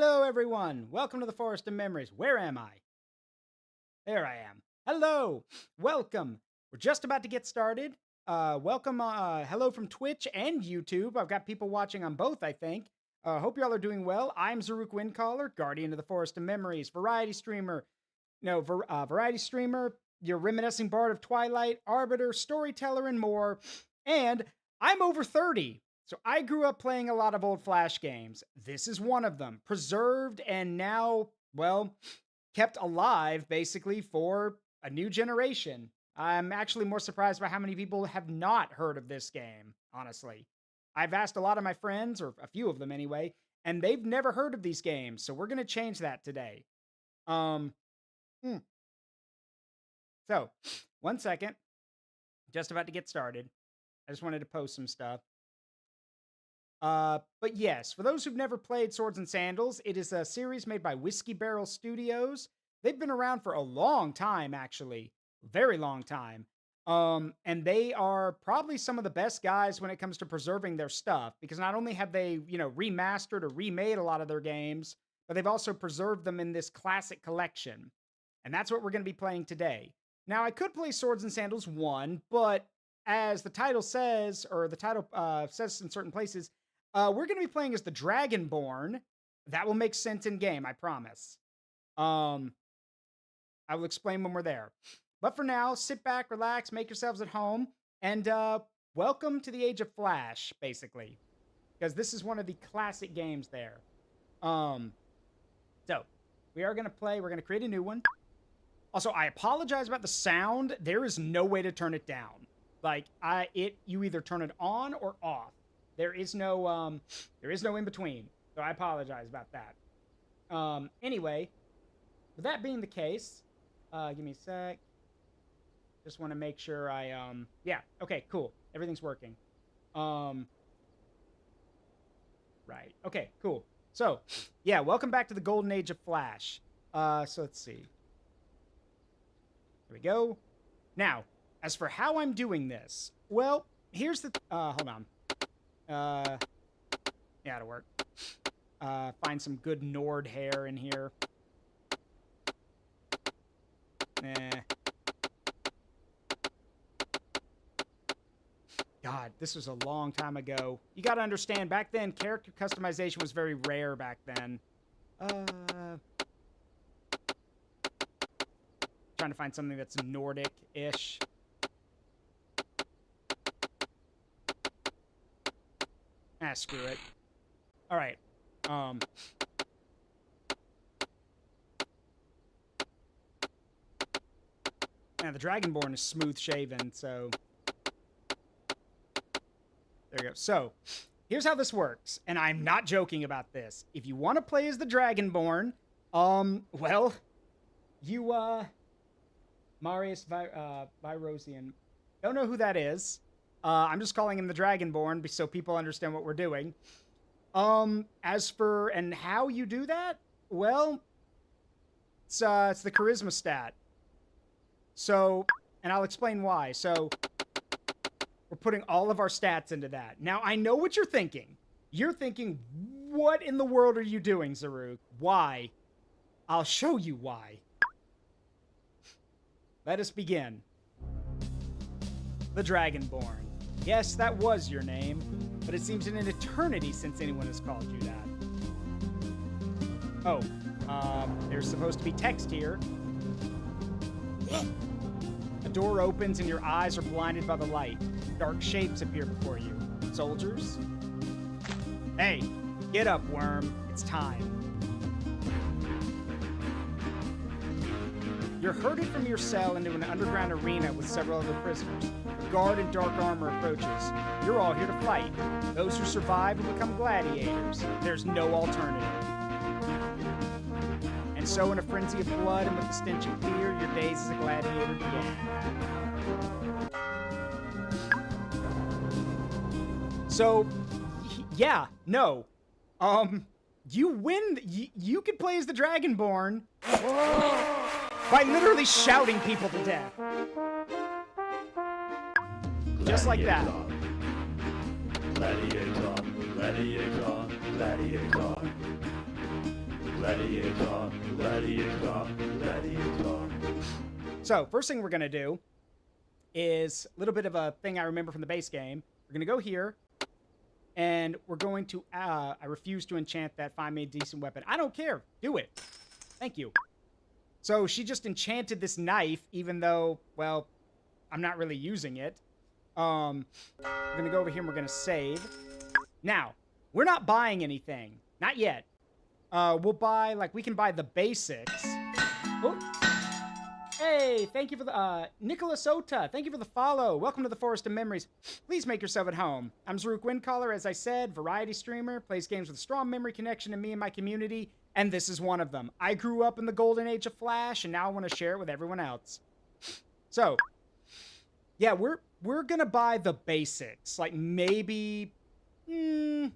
Hello, everyone. Welcome to the Forest of Memories. Where am I? There I am. Hello. Welcome. We're just about to get started. Welcome. Hello from Twitch and YouTube. I've got people watching on both, I think. Hope y'all are doing well. I'm Zaruk Windcaller, Guardian of the Forest of Memories, variety streamer. Variety streamer, your reminiscing bard of Twilight, arbiter, storyteller, and more. And I'm over 30. So I grew up playing a lot of old Flash games. This is one of them, preserved and now, well, kept alive basically for a new generation. I'm actually more surprised by how many people have not heard of this game, honestly. I've asked a lot of my friends, or a few of them anyway, and they've never heard of these games, so we're going to change that today. So, one second. Just about to get started. I just wanted to post some stuff. But yes, for those who've never played Swords and Sandals, it is a series made by Whiskey Barrel Studios. They've been around for a long time, actually. Very long time. And they are probably some of the best guys when it comes to preserving their stuff, because not only have they, remastered or remade a lot of their games, but they've also preserved them in this classic collection. And that's what we're going to be playing today. Now, I could play Swords and Sandals 1, but as the title says, or the title says in certain places, we're going to be playing as the Dragonborne. That will make sense in game, I promise. I will explain when we're there. But for now, sit back, relax, make yourselves at home, and welcome to the Age of Flash, basically. Because this is one of the classic games there. So, we are going to play, we're going to create a new one. Also, I apologize about the sound. There is no way to turn it down. Like, you either turn it on or off. There is no in between. So I apologize about that. Anyway, with that being the case, give me a sec. Just want to make sure yeah, okay, cool. Everything's working. Right. Okay, cool. So, yeah, welcome back to the Golden Age of Flash. So let's see. There we go. Now, as for how I'm doing this, well, here's the... hold on. Yeah, it'll work. Find some good Nord hair in here. God, this was a long time ago. You gotta understand, back then, character customization was very rare back then. Trying to find something that's Nordic-ish. Screw it. All right. Now, the Dragonborne is smooth-shaven, so... There you go. So, here's how this works, and I'm not joking about this. If you want to play as the Dragonborne, well, you, Marius Virosian. Don't know who that is. I'm just calling him the Dragonborne so people understand what we're doing. As for and how you do that, well, it's the charisma stat. So, and I'll explain why. So, we're putting all of our stats into that. Now, I know what you're thinking. You're thinking, what in the world are you doing, Zaruk? Why? I'll show you why. Let us begin. The Dragonborne. Yes, that was your name, but it seems an eternity since anyone has called you that. Oh, there's supposed to be text here. A door opens and your eyes are blinded by the light. Dark shapes appear before you. Soldiers? Hey, get up, worm. It's time. You're herded from your cell into an underground arena with several other prisoners. A guard in dark armor approaches. You're all here to fight. Those who survive will become gladiators. There's no alternative. And so, in a frenzy of blood and with the stench of fear, your days as a gladiator began. So, yeah, no. You win. You could play as the Dragonborne. By literally shouting people to death. Just like that. Gladiator, gladiator, gladiator. So, first thing we're going to do is a little bit of a thing I remember from the base game. We're going to go here, and we're going to, I refuse to enchant that. Find me a decent weapon. I don't care. Do it. Thank you. So, she just enchanted this knife, even though, well, I'm not really using it. We're going to go over here and we're going to save. Now, we're not buying anything. Not yet. We'll buy, like, we can buy the basics. Oh. Hey, thank you for the, Nicholas Ota, thank you for the follow. Welcome to the Forest of Memories. Please make yourself at home. I'm Zaruk Windcaller, as I said, variety streamer, plays games with a strong memory connection to me and my community, and this is one of them. I grew up in the golden age of Flash, and now I want to share it with everyone else. So, yeah, we're gonna buy the basics, like maybe a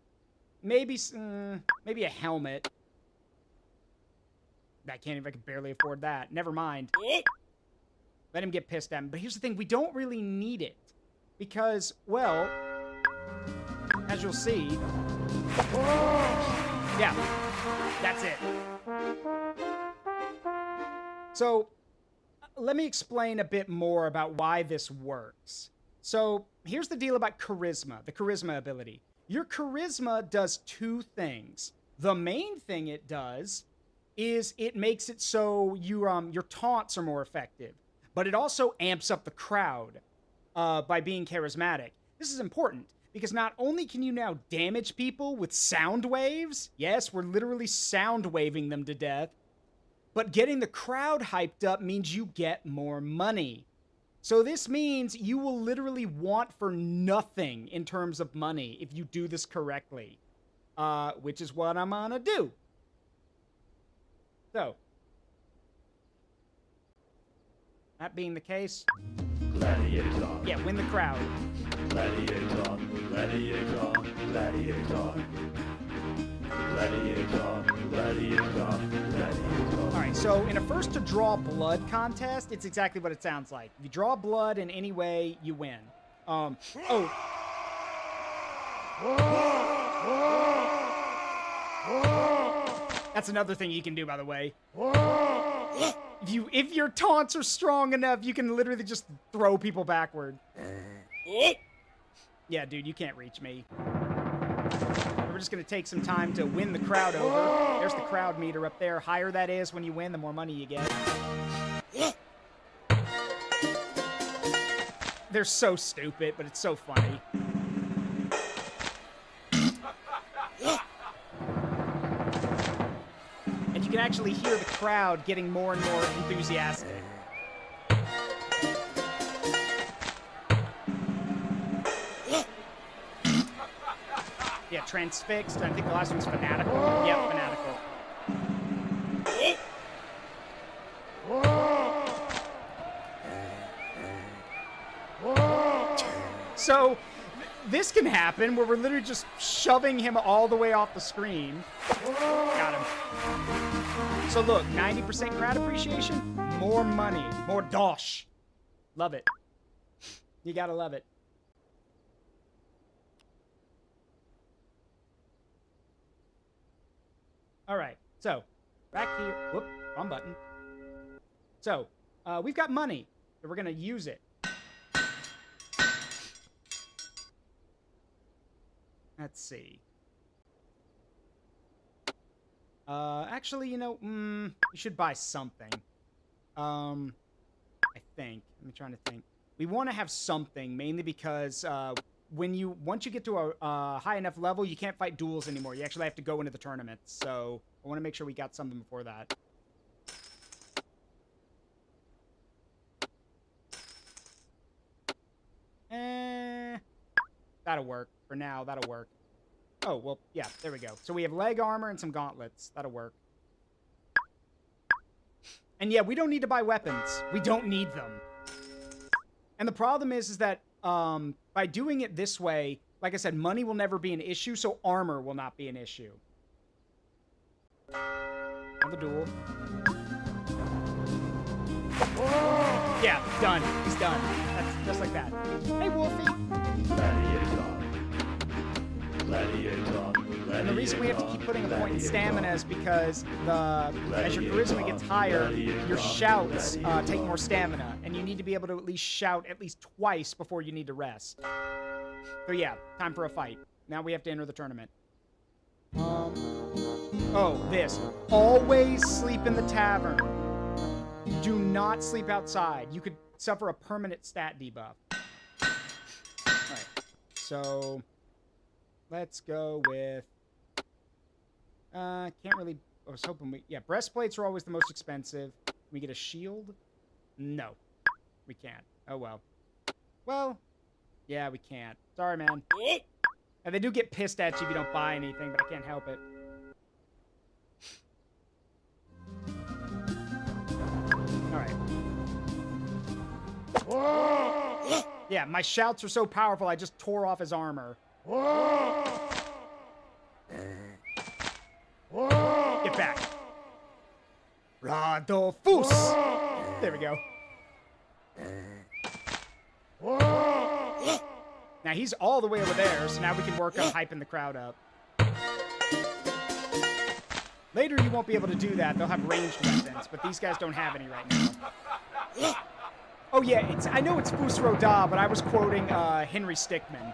helmet. I can barely afford that. Never mind. Let him get pissed at me. But here's the thing, we don't really need it. Because, well, as you'll see, yeah, that's it. So, let me explain a bit more about why this works. So, here's the deal about charisma, the charisma ability. Your charisma does two things. The main thing it does is it makes it so your taunts are more effective. But it also amps up the crowd by being charismatic. This is important, because not only can you now damage people with sound waves, yes, we're literally sound waving them to death, but getting the crowd hyped up means you get more money. So this means you will literally want for nothing in terms of money if you do this correctly, which is what I'm gonna do. So, that being the case, gladiator. Yeah, win the crowd. Gladiator, gladiator, gladiator, gladiator, gladiator, gladiator. All right, so in a first to draw blood contest, it's exactly what it sounds like. If you draw blood in any way, you win. That's another thing you can do, by the way. If your taunts are strong enough, you can literally just throw people backward. Yeah, dude, you can't reach me. We're just gonna take some time to win the crowd over. There's the crowd meter up there. Higher that is when you win, the more money you get. They're so stupid, but it's so funny. And you can actually hear the crowd getting more and more enthusiastic. Yeah, transfixed. I think the last one's fanatical. Yep, fanatical. So, this can happen where we're literally just shoving him all the way off the screen. Got him. So look, 90% crowd appreciation, more money, more dosh. Love it. You gotta love it. All right, so back here. Whoop, wrong button. So we've got money, so we're gonna use it. Let's see. Actually, you know, you should buy something. I think. I'm trying to think. We want to have something, mainly because once you get to a high enough level, you can't fight duels anymore. You actually have to go into the tournaments. So I want to make sure we got something before that. That'll work. For now, that'll work. Oh, well, yeah, there we go. So we have leg armor and some gauntlets. That'll work. And yeah, we don't need to buy weapons. We don't need them. And the problem is that by doing it this way, like I said, money will never be an issue, so armor will not be an issue. Another duel. Yeah, done. He's done. That's just like that. Hey, Wolfie. And the reason we have to keep putting a point in stamina is because as your charisma gets higher, your shouts take more stamina, and you need to be able to at least shout at least twice before you need to rest. So yeah, time for a fight. Now we have to enter the tournament. Oh, this. Always sleep in the tavern. Do not sleep outside. You could suffer a permanent stat debuff. Alright, so let's go with... can't really... I was hoping we... Yeah, breastplates are always the most expensive. Can we get a shield? No. We can't. Oh, well. Well, yeah, we can't. Sorry, man. And they do get pissed at you if you don't buy anything, but I can't help it. Alright. Yeah, my shouts are so powerful, I just tore off his armor. Get back. Radolfus! There we go. Now he's all the way over there, so now we can work on hyping the crowd up. Later you won't be able to do that. They'll have ranged weapons, but these guys don't have any right now. Oh yeah, I know it's Fus Roda, but I was quoting Henry Stickmin.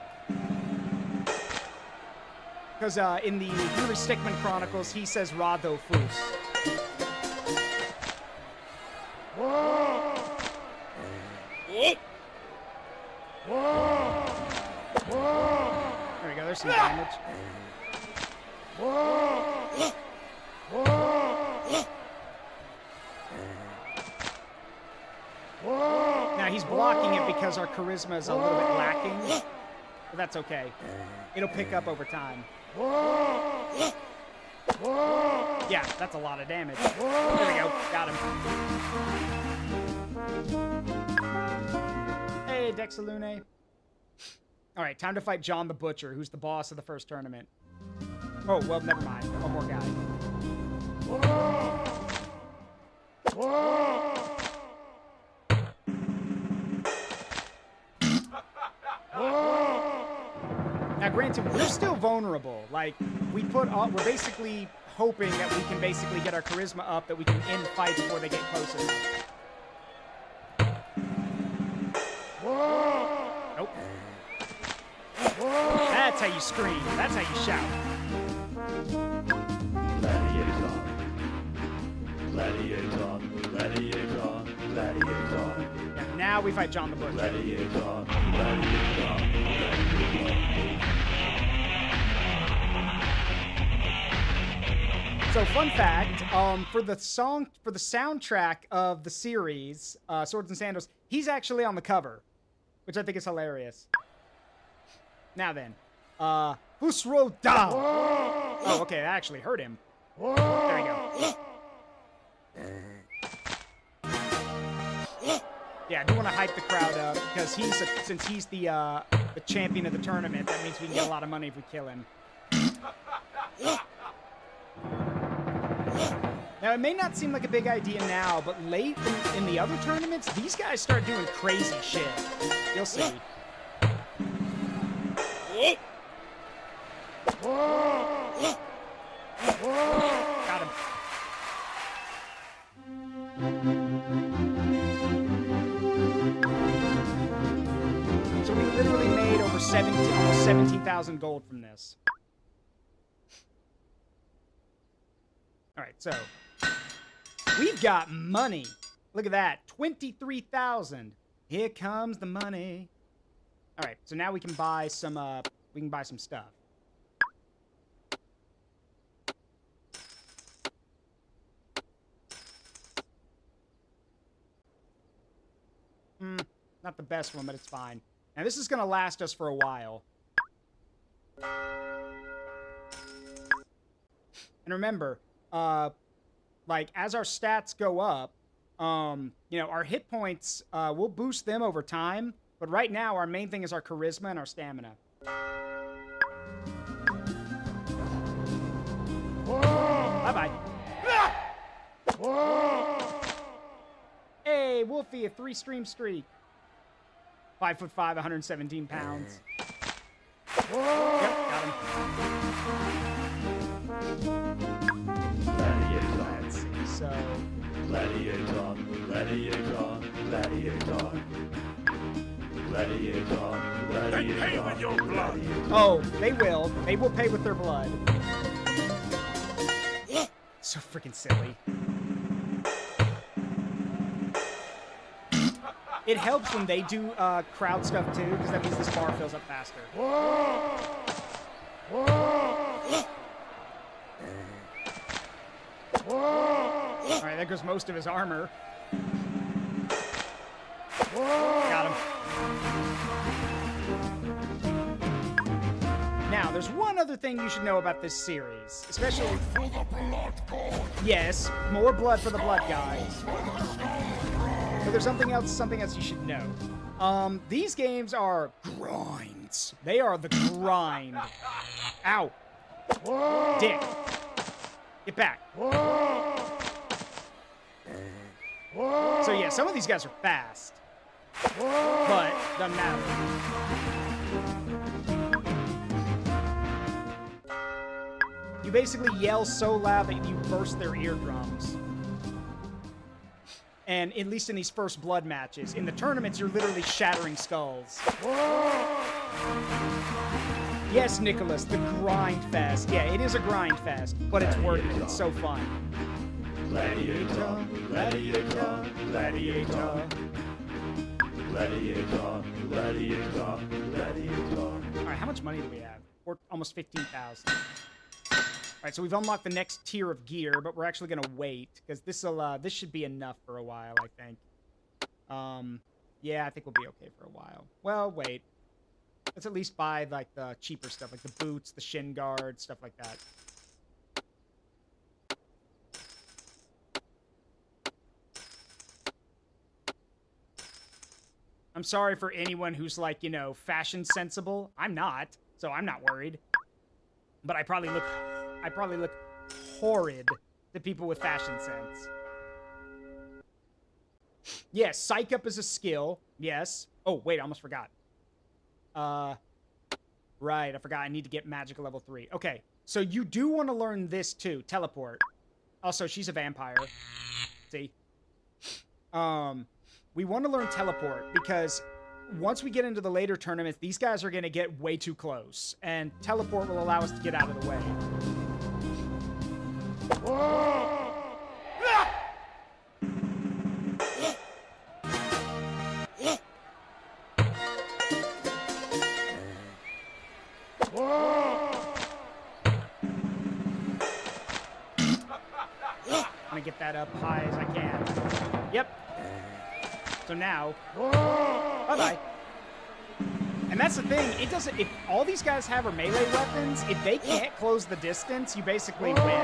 Because in the Henry Stickmin Chronicles, he says Rado Fus. There we go, there's some damage. Now he's blocking it because our charisma is a little bit lacking, but that's okay. It'll pick up over time. Yeah, that's a lot of damage. There we go, got him. Hey, Dexalune. All right, time to fight John the Butcher, who's the boss of the first tournament. Oh, well, never mind. One more guy. Now, granted, we're still vulnerable. Like, we're basically hoping that we can basically get our charisma up, that we can end fights before they get close enough. Nope. That's how you scream. That's how you shout. Gladiator, gladiator, gladiator. And now we fight John the Butcher. Gladiator, gladiator, gladiator. So, fun fact, for the soundtrack of the series, Swords and Sandals, he's actually on the cover, which I think is hilarious. Now then, Fusro Da. Oh, okay, I actually heard him. There we go. Yeah, I do want to hype the crowd up because since he's the champion of the tournament, that means we can get a lot of money if we kill him. Now, it may not seem like a big idea now, but late in the other tournaments, these guys start doing crazy shit. You'll see. Got him. So we literally made over almost 17,000 gold from this. All right, so we've got money. Look at that, 23,000. Here comes the money. All right, so now we can buy some. We can buy some stuff. Not the best one, but it's fine. Now this is gonna last us for a while. And remember, like as our stats go up, you know, our hit points, we'll boost them over time. But right now, our main thing is our charisma and our stamina. Bye-bye. Hey, Wolfie, a 3-stream streak. 5'5", 117 pounds. Yep, got him. Gladiator. Let's see, so... Gladiator. Gladiator. Gladiator. Gladiator. Gladiator. pay with your blood. Oh, they will. They will pay with their blood. So freaking silly. It helps when they do crowd stuff too, because that means this bar fills up faster. Alright, there goes most of his armor. Got him. Now, there's one other thing you should know about this series, especially... For the blood god. Yes, more blood for the blood guys. But there's something else you should know. These games are grinds. They are the grind. Ow. Dick. Get back. So yeah, some of these guys are fast. But, doesn't matter. You basically yell so loud that you burst their eardrums. And at least in these first blood matches. In the tournaments, you're literally shattering skulls. Yes, Nicholas, the grind fest. Yeah, it is a grind fest, but it's worth it. It's so fun. Gladiator. Gladiator. Gladiator. Gladiator. Gladiator. Gladiator. All right, how much money do we have? We're almost 15,000. All right, so we've unlocked the next tier of gear, but we're actually gonna wait because this should be enough for a while, I think. Yeah, I think we'll be okay for a while. Well, wait. Let's at least buy like the cheaper stuff, like the boots, the shin guards, stuff like that. I'm sorry for anyone who's like, you know, fashion sensible. I'm not, so I'm not worried. But I probably look horrid to people with fashion sense. Yes, psych up is a skill. Yes. Oh, wait, I almost forgot. Right, I forgot. I need to get magic level 3. Okay, so you do want to learn this too, teleport. Also, she's a vampire. See? We want to learn teleport because once we get into the later tournaments, these guys are going to get way too close, and teleport will allow us to get out of the way. I'm gonna get that up high as I can. Yep. So now, bye-bye. And that's the thing, it doesn't, if all these guys have are melee weapons, if they can't close the distance, you basically win.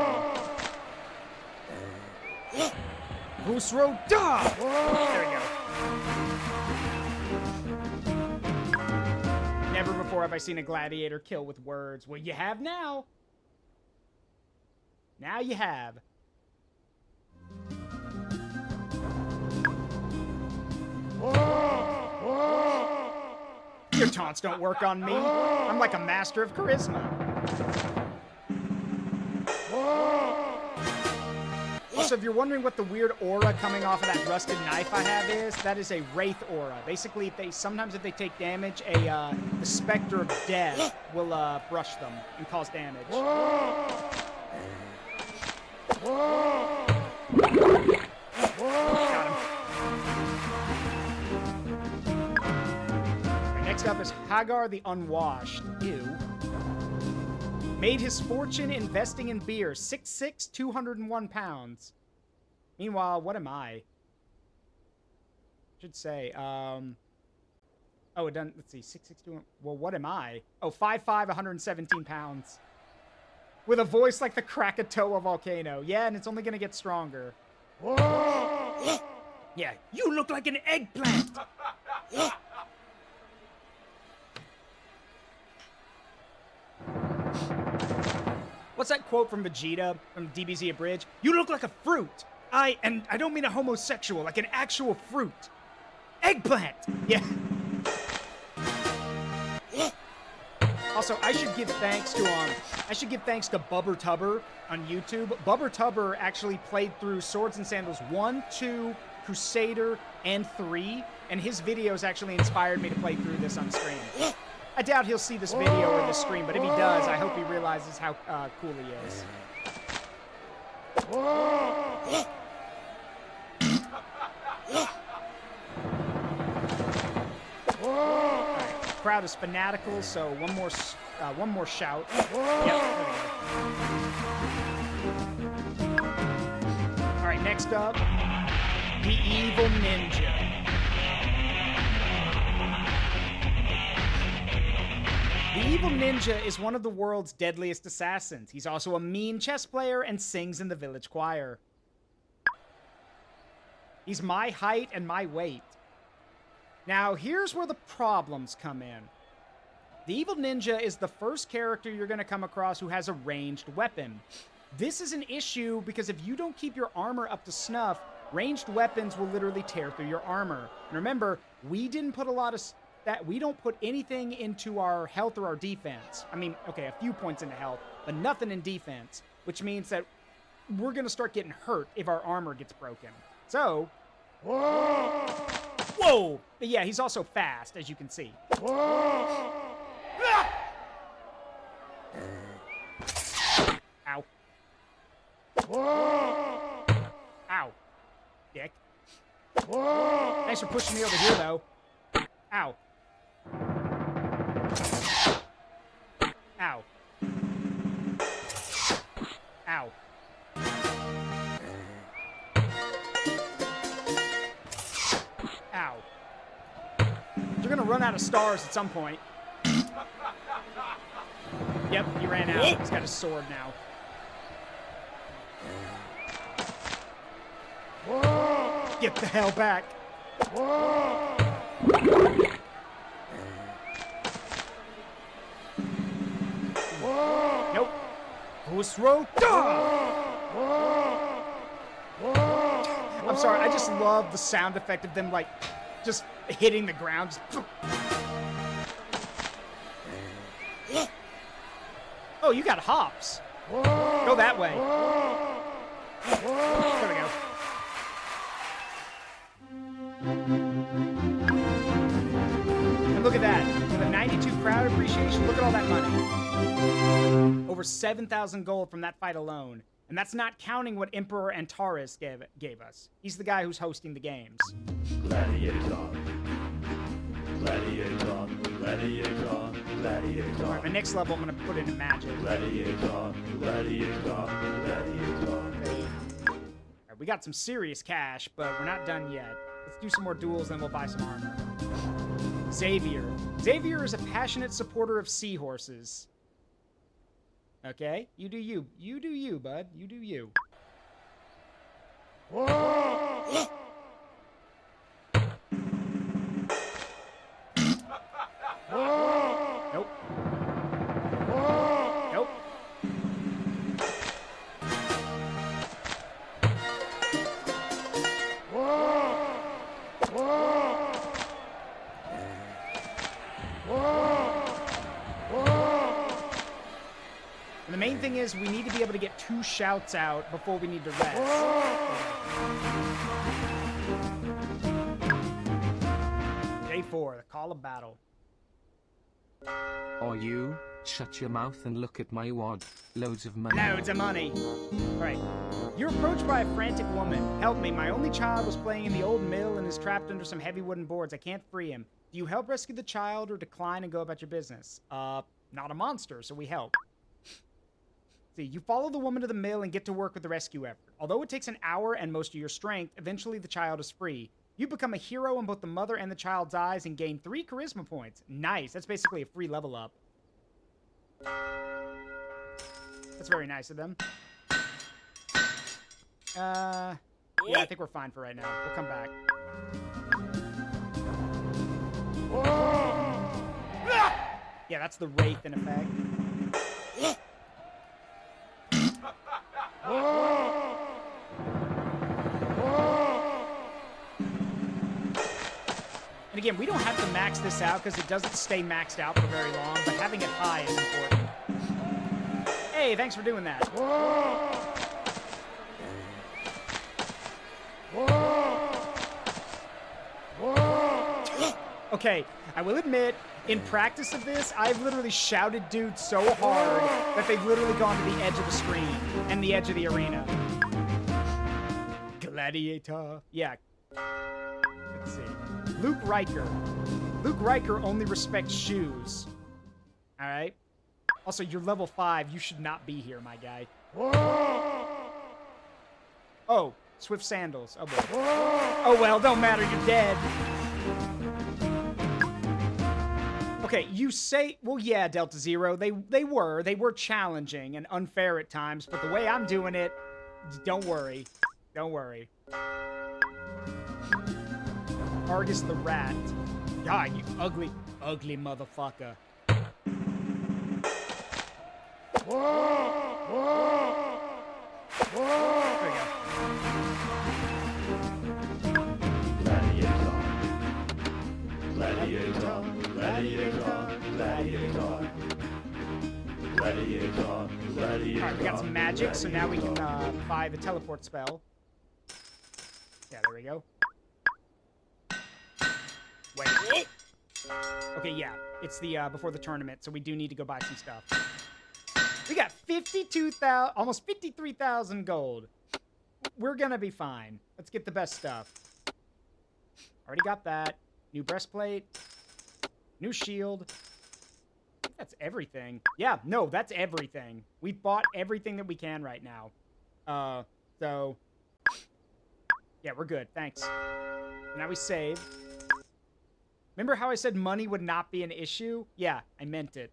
Busro da! There we go. Never before have I seen a gladiator kill with words. Well, you have now. Now you have. Your taunts don't work on me. I'm like a master of charisma. Also, if you're wondering what the weird aura coming off of that rusted knife I have is, that is a wraith aura. Basically, if they take damage, the specter of death will brush them and cause damage. Got him. Next up is Hagar the Unwashed. Ew. Made his fortune investing in beer. 6'6", 201 pounds. Meanwhile, what am I? Should say, oh, it doesn't, let's see, 6'6", 201, well, what am I? Oh, 5'5", 117 pounds. With a voice like the Krakatoa volcano. Yeah, and it's only gonna get stronger. Yeah, you look like an eggplant! What's that quote from Vegeta from DBZ Abridged? You look like a fruit. I don't mean a homosexual, like an actual fruit. Eggplant! Yeah. Also, I should give thanks to Bubber Tubber on YouTube. Bubber Tubber actually played through Swords and Sandals 1, 2, Crusader, and 3, and his videos actually inspired me to play through this on stream. I doubt he'll see this video or this stream, but if he does, I hope he realizes how cool he is. Crowd is fanatical, so one more shout. Yep, there we go. All right, next up, the Evil Ninja. The Evil Ninja is one of the world's deadliest assassins. He's also a mean chess player and sings in the village choir. He's my height and my weight. Now, here's where the problems come in. The Evil Ninja is the first character you're going to come across who has a ranged weapon. This is an issue because if you don't keep your armor up to snuff, ranged weapons will literally tear through your armor. And remember, we didn't put we don't put anything into our health or our defense. I mean, okay, a few points into health, but nothing in defense, which means that we're going to start getting hurt if our armor gets broken. So... Whoa! But yeah, he's also fast, as you can see. Ow. Ow. Dick. Thanks for pushing me over here, though. Ow. Ow. Ow. Ow. You're gonna run out of stars at some point. Yep, he ran out. He's got his sword now. Get the hell back. Nope. Khusro. I'm sorry, I just love the sound effect of them, like, just hitting the ground. Oh, you got hops. Go that way. There we go. And look at that. With a 92 crowd appreciation, look at all that money. Over 7,000 gold from that fight alone. And that's not counting what Emperor Antares gave us. He's the guy who's hosting the games. Gladiator. Gladiator. Gladiator. Gladiator. All right, my next level I'm going to put into magic. Gladiator. Gladiator. Gladiator. All right, we got some serious cash, but we're not done yet. Let's do some more duels, then we'll buy some armor. Xavier. Xavier is a passionate supporter of seahorses. Okay? You do you. You do you, bud. You do you. Nope. Nope. And the main thing is we need to be able to get 2 shouts out before we need to rest. Day 4, the call of battle. Or you, shut your mouth and look at my wad. Loads of money. Loads of money. Alright. You're approached by a frantic woman. Help me, my only child was playing in the old mill and is trapped under some heavy wooden boards. I can't free him. Do you help rescue the child or decline and go about your business? Not a monster, so we help. See, you follow the woman to the mill and get to work with the rescue effort. Although it takes an hour and most of your strength, eventually the child is free. You become a hero in both the mother and the child's eyes and gain 3 charisma points. Nice. That's basically a free level up. That's very nice of them. Yeah, I think we're fine for right now. We'll come back. Yeah, that's the Wraith in effect. And And again, we don't have to max this out because it doesn't stay maxed out for very long, but having it high is important. Hey, thanks for doing that. Okay, I will admit, in practice of this, I've literally shouted dudes so hard that they've literally gone to the edge of the screen and the edge of the arena. Gladiator. Yeah. Let's see. Luke Riker. Luke Riker only respects shoes. All right? Also, you're level 5. You should not be here, my guy. Oh, Swift Sandals. Oh, boy. Oh, well, don't matter. You're dead. Okay, you say... Well, yeah, Delta Zero. They were challenging and unfair at times, but the way I'm doing it, don't worry. Don't worry. Argus the Rat. God, you ugly, ugly motherfucker. There you go. Gladiator, gladiator, gladiator, gladiator, gladiator. Alright, we got some magic, so now we can buy the teleport spell. Yeah, there we go. Wait. Okay, yeah. It's the before the tournament, so we do need to go buy some stuff. We got 52,000, almost 53,000 gold. We're gonna be fine. Let's get the best stuff. Already got that. New breastplate. New shield. I think that's everything. Yeah, no, that's everything. We bought everything that we can right now. So... Yeah, we're good. Thanks. Now we save. Remember how I said money would not be an issue? Yeah, I meant it.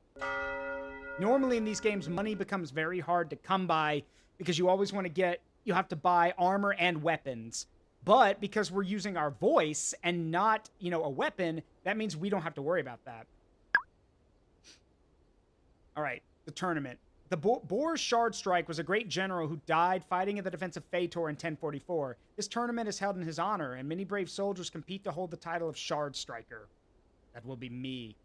Normally in these games, money becomes very hard to come by because you always want to get... You have to buy armor and weapons. But because we're using our voice and not, you know, a weapon, that means we don't have to worry about that. All right, the tournament. The Boar's Shard Strike was a great general who died fighting in the defense of Phaetor in 1044. This tournament is held in his honor, and many brave soldiers compete to hold the title of Shard Striker. That will be me.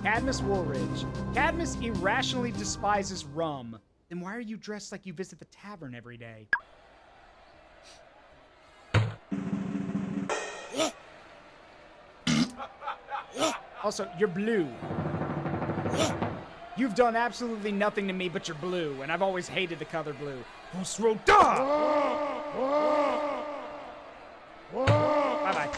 Cadmus Woolridge. Cadmus irrationally despises rum. Then why are you dressed like you visit the tavern every day? Also, you're blue. You've done absolutely nothing to me, but you're blue, and I've always hated the color blue. Bye-bye.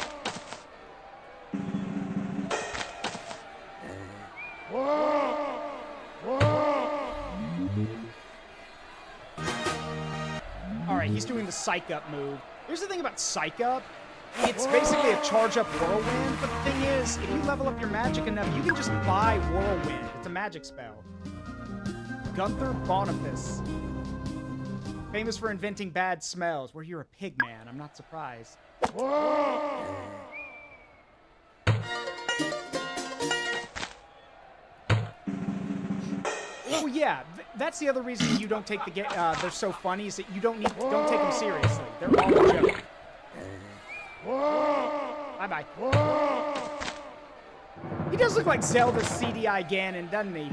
Alright, he's doing the Psych Up move. Here's the thing about Psych Up. It's basically a charge-up whirlwind, but the thing is, if you level up your magic enough, you can just buy whirlwind. It's a magic spell. Gunther Boniface. Famous for inventing bad smells. Where you're a pig man, I'm not surprised. Well, yeah, that's the other reason you don't take the game. They're so funny is that you don't take them seriously. They're all a joke. Bye-bye. He does look like Zelda's CDI Ganon, doesn't he?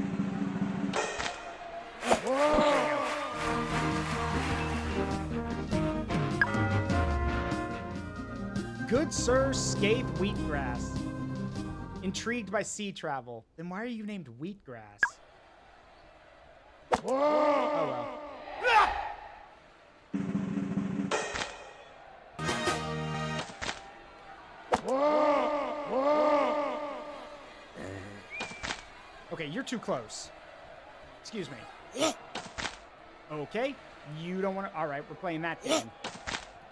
Good Sir Scathe Wheatgrass. Intrigued by sea travel. Then why are you named Wheatgrass? Oh well. Okay, you're too close. Excuse me. Okay, you don't want to... All right, we're playing that game.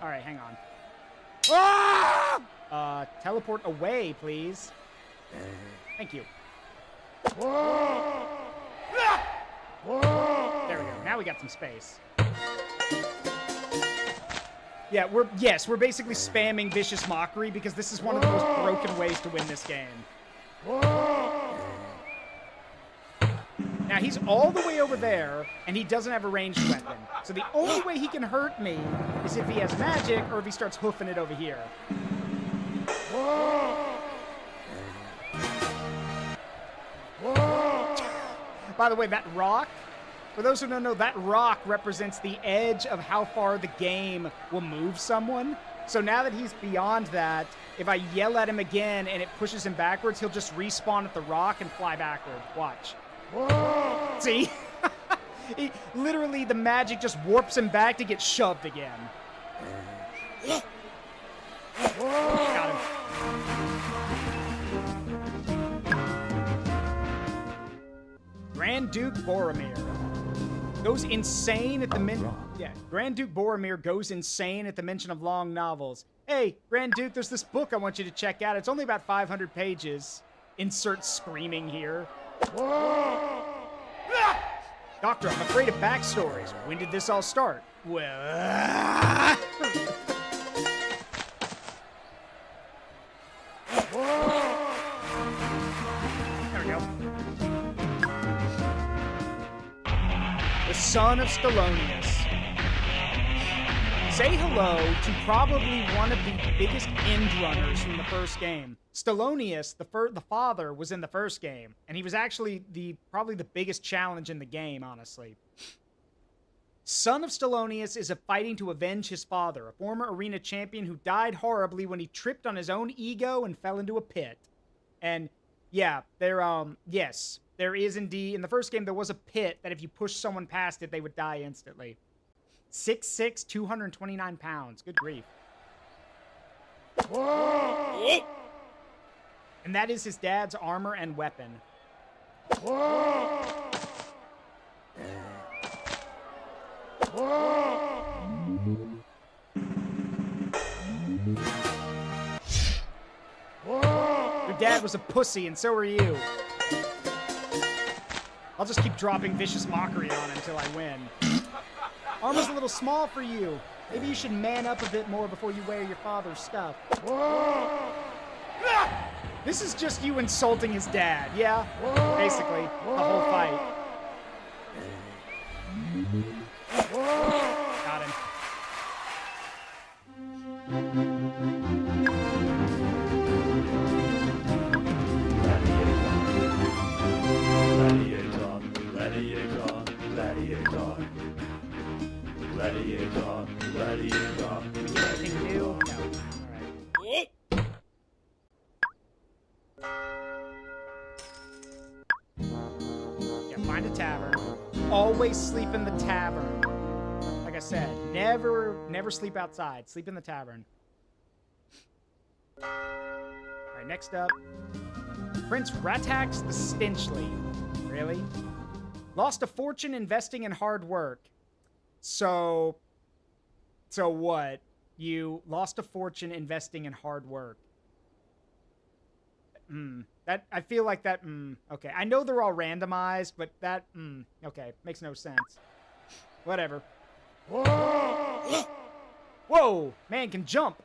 All right, hang on. Teleport away, please. Thank you. There we go. Now we got some space. Yeah, we're basically spamming Vicious Mockery because this is one of the most broken ways to win this game. Now, he's all the way over there, and he doesn't have a ranged weapon. So the only way he can hurt me is if he has magic or if he starts hoofing it over here. By the way, that rock, for those who don't know, that rock represents the edge of how far the game will move someone. So now that he's beyond that, if I yell at him again and it pushes him backwards, he'll just respawn at the rock and fly backward. Watch. See? Literally, the magic just warps him back to get shoved again. Got him. Grand Duke Boromir goes insane at the Grand Duke Boromir goes insane at the mention of long novels. Hey, Grand Duke, there's this book I want you to check out. It's only about 500 pages. Insert screaming here. Doctor, I'm afraid of backstories. When did this all start? Well... There we go. The son of Stelonius. Say hello to probably one of the biggest end runners from the first game. Stelonius, the father, was in the first game, and he was actually probably the biggest challenge in the game, honestly. Son of Stelonius is fighting to avenge his father, a former arena champion who died horribly when he tripped on his own ego and fell into a pit. And yeah, yes, there is indeed, in the first game, there was a pit that if you push someone past it, they would die instantly. 6'6", 229 pounds. Good grief. And that is his dad's armor and weapon. Your dad was a pussy, and so are you. I'll just keep dropping vicious mockery on him until I win. Armor's a little small for you. Maybe you should man up a bit more before you wear your father's stuff. This is just you insulting his dad, yeah? Basically, the whole fight. Got him. Gladiator. Anything new? No. Alright. Yeah, find a tavern. Always sleep in the tavern. Like I said, never sleep outside. Sleep in the tavern. Alright, next up. Prince Ratax the Stinchly. Really? Lost a fortune investing in hard work. So what? You lost a fortune investing in hard work. That, I feel like that, okay. I know they're all randomized, but that, okay. Makes no sense. Whatever. Whoa! Man can jump!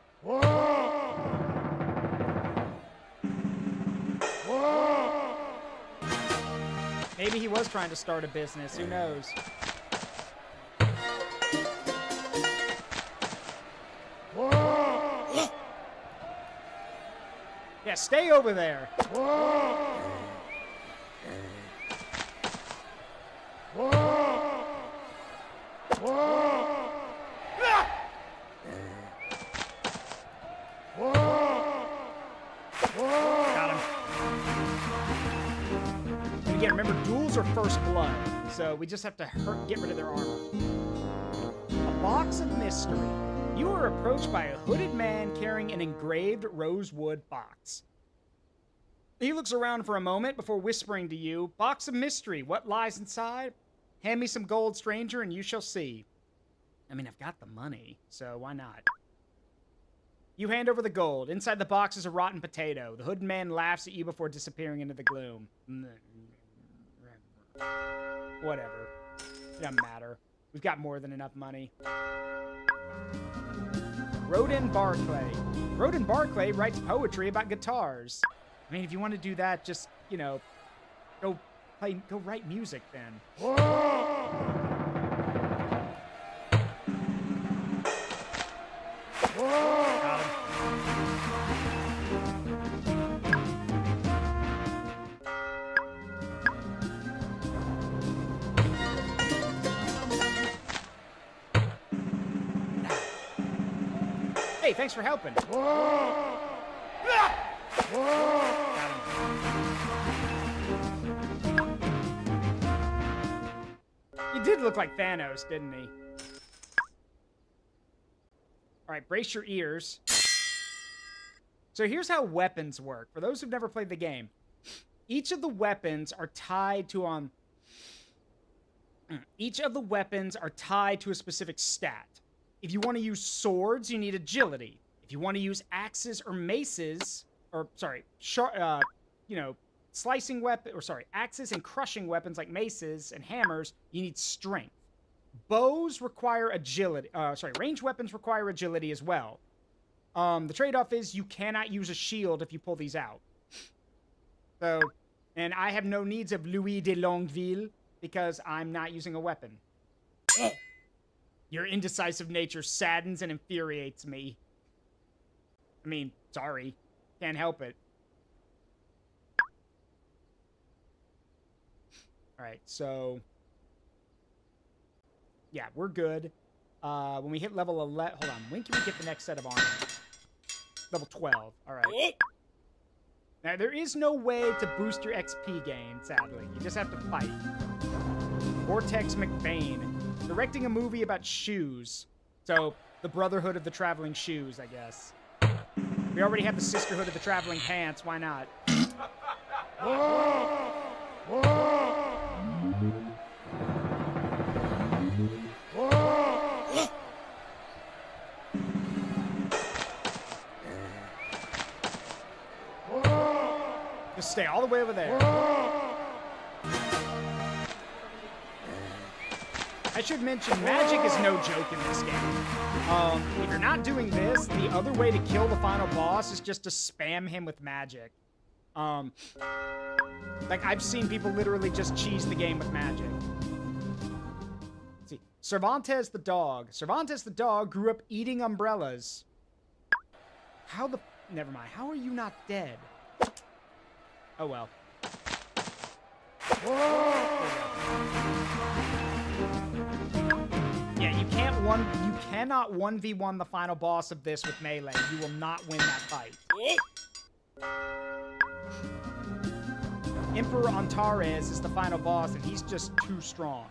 Maybe he was trying to start a business, who knows? Yeah, stay over there. Got him. And again, remember, duels are first blood, so we just have to get rid of their armor. A box of mystery. You are approached by a hooded man carrying an engraved rosewood box. He looks around for a moment before whispering to you, "Box of mystery, what lies inside? Hand me some gold, stranger, and you shall see." I mean, I've got the money, so why not? You hand over the gold. Inside the box is a rotten potato. The hooded man laughs at you before disappearing into the gloom. Whatever. It doesn't matter. We've got more than enough money. Rodin Barclay. Rodin Barclay writes poetry about guitars. I mean, if you want to do that, just, you know, go write music then. Got him. Hey, thanks for helping. He did look like Thanos, didn't he? All right, brace your ears. So here's how weapons work. For those who've never played the game, each of the weapons are tied to a specific stat. If you want to use swords, you need agility. If you want to use axes or maces, slicing weapon, axes and crushing weapons like maces and hammers, you need strength. Bows require agility. Ranged weapons require agility as well. The trade-off is you cannot use a shield if you pull these out. So, and I have no needs of Louis de Longueville because I'm not using a weapon. Your indecisive nature saddens and infuriates me. I mean, sorry. Can't help it. Alright, so... yeah, we're good. When we hit level 11... hold on, when can we get the next set of armor? Level 12. Alright. Now, there is no way to boost your XP gain, sadly. You just have to fight. Vortex McBain. Directing a movie about shoes. So, the Brotherhood of the Traveling Shoes, I guess. We already have the Sisterhood of the Traveling Pants. Why not? Just stay all the way over there. I should mention, magic is no joke in this game. If you're not doing this, the other way to kill the final boss is just to spam him with magic. Like, I've seen people literally just cheese the game with magic. Let's see. Cervantes the dog. Cervantes the dog grew up eating umbrellas. How the... never mind. How are you not dead? Oh, well. Yeah, you cannot 1v1 the final boss of this with melee. You will not win that fight. Emperor Antares is the final boss, and he's just too strong.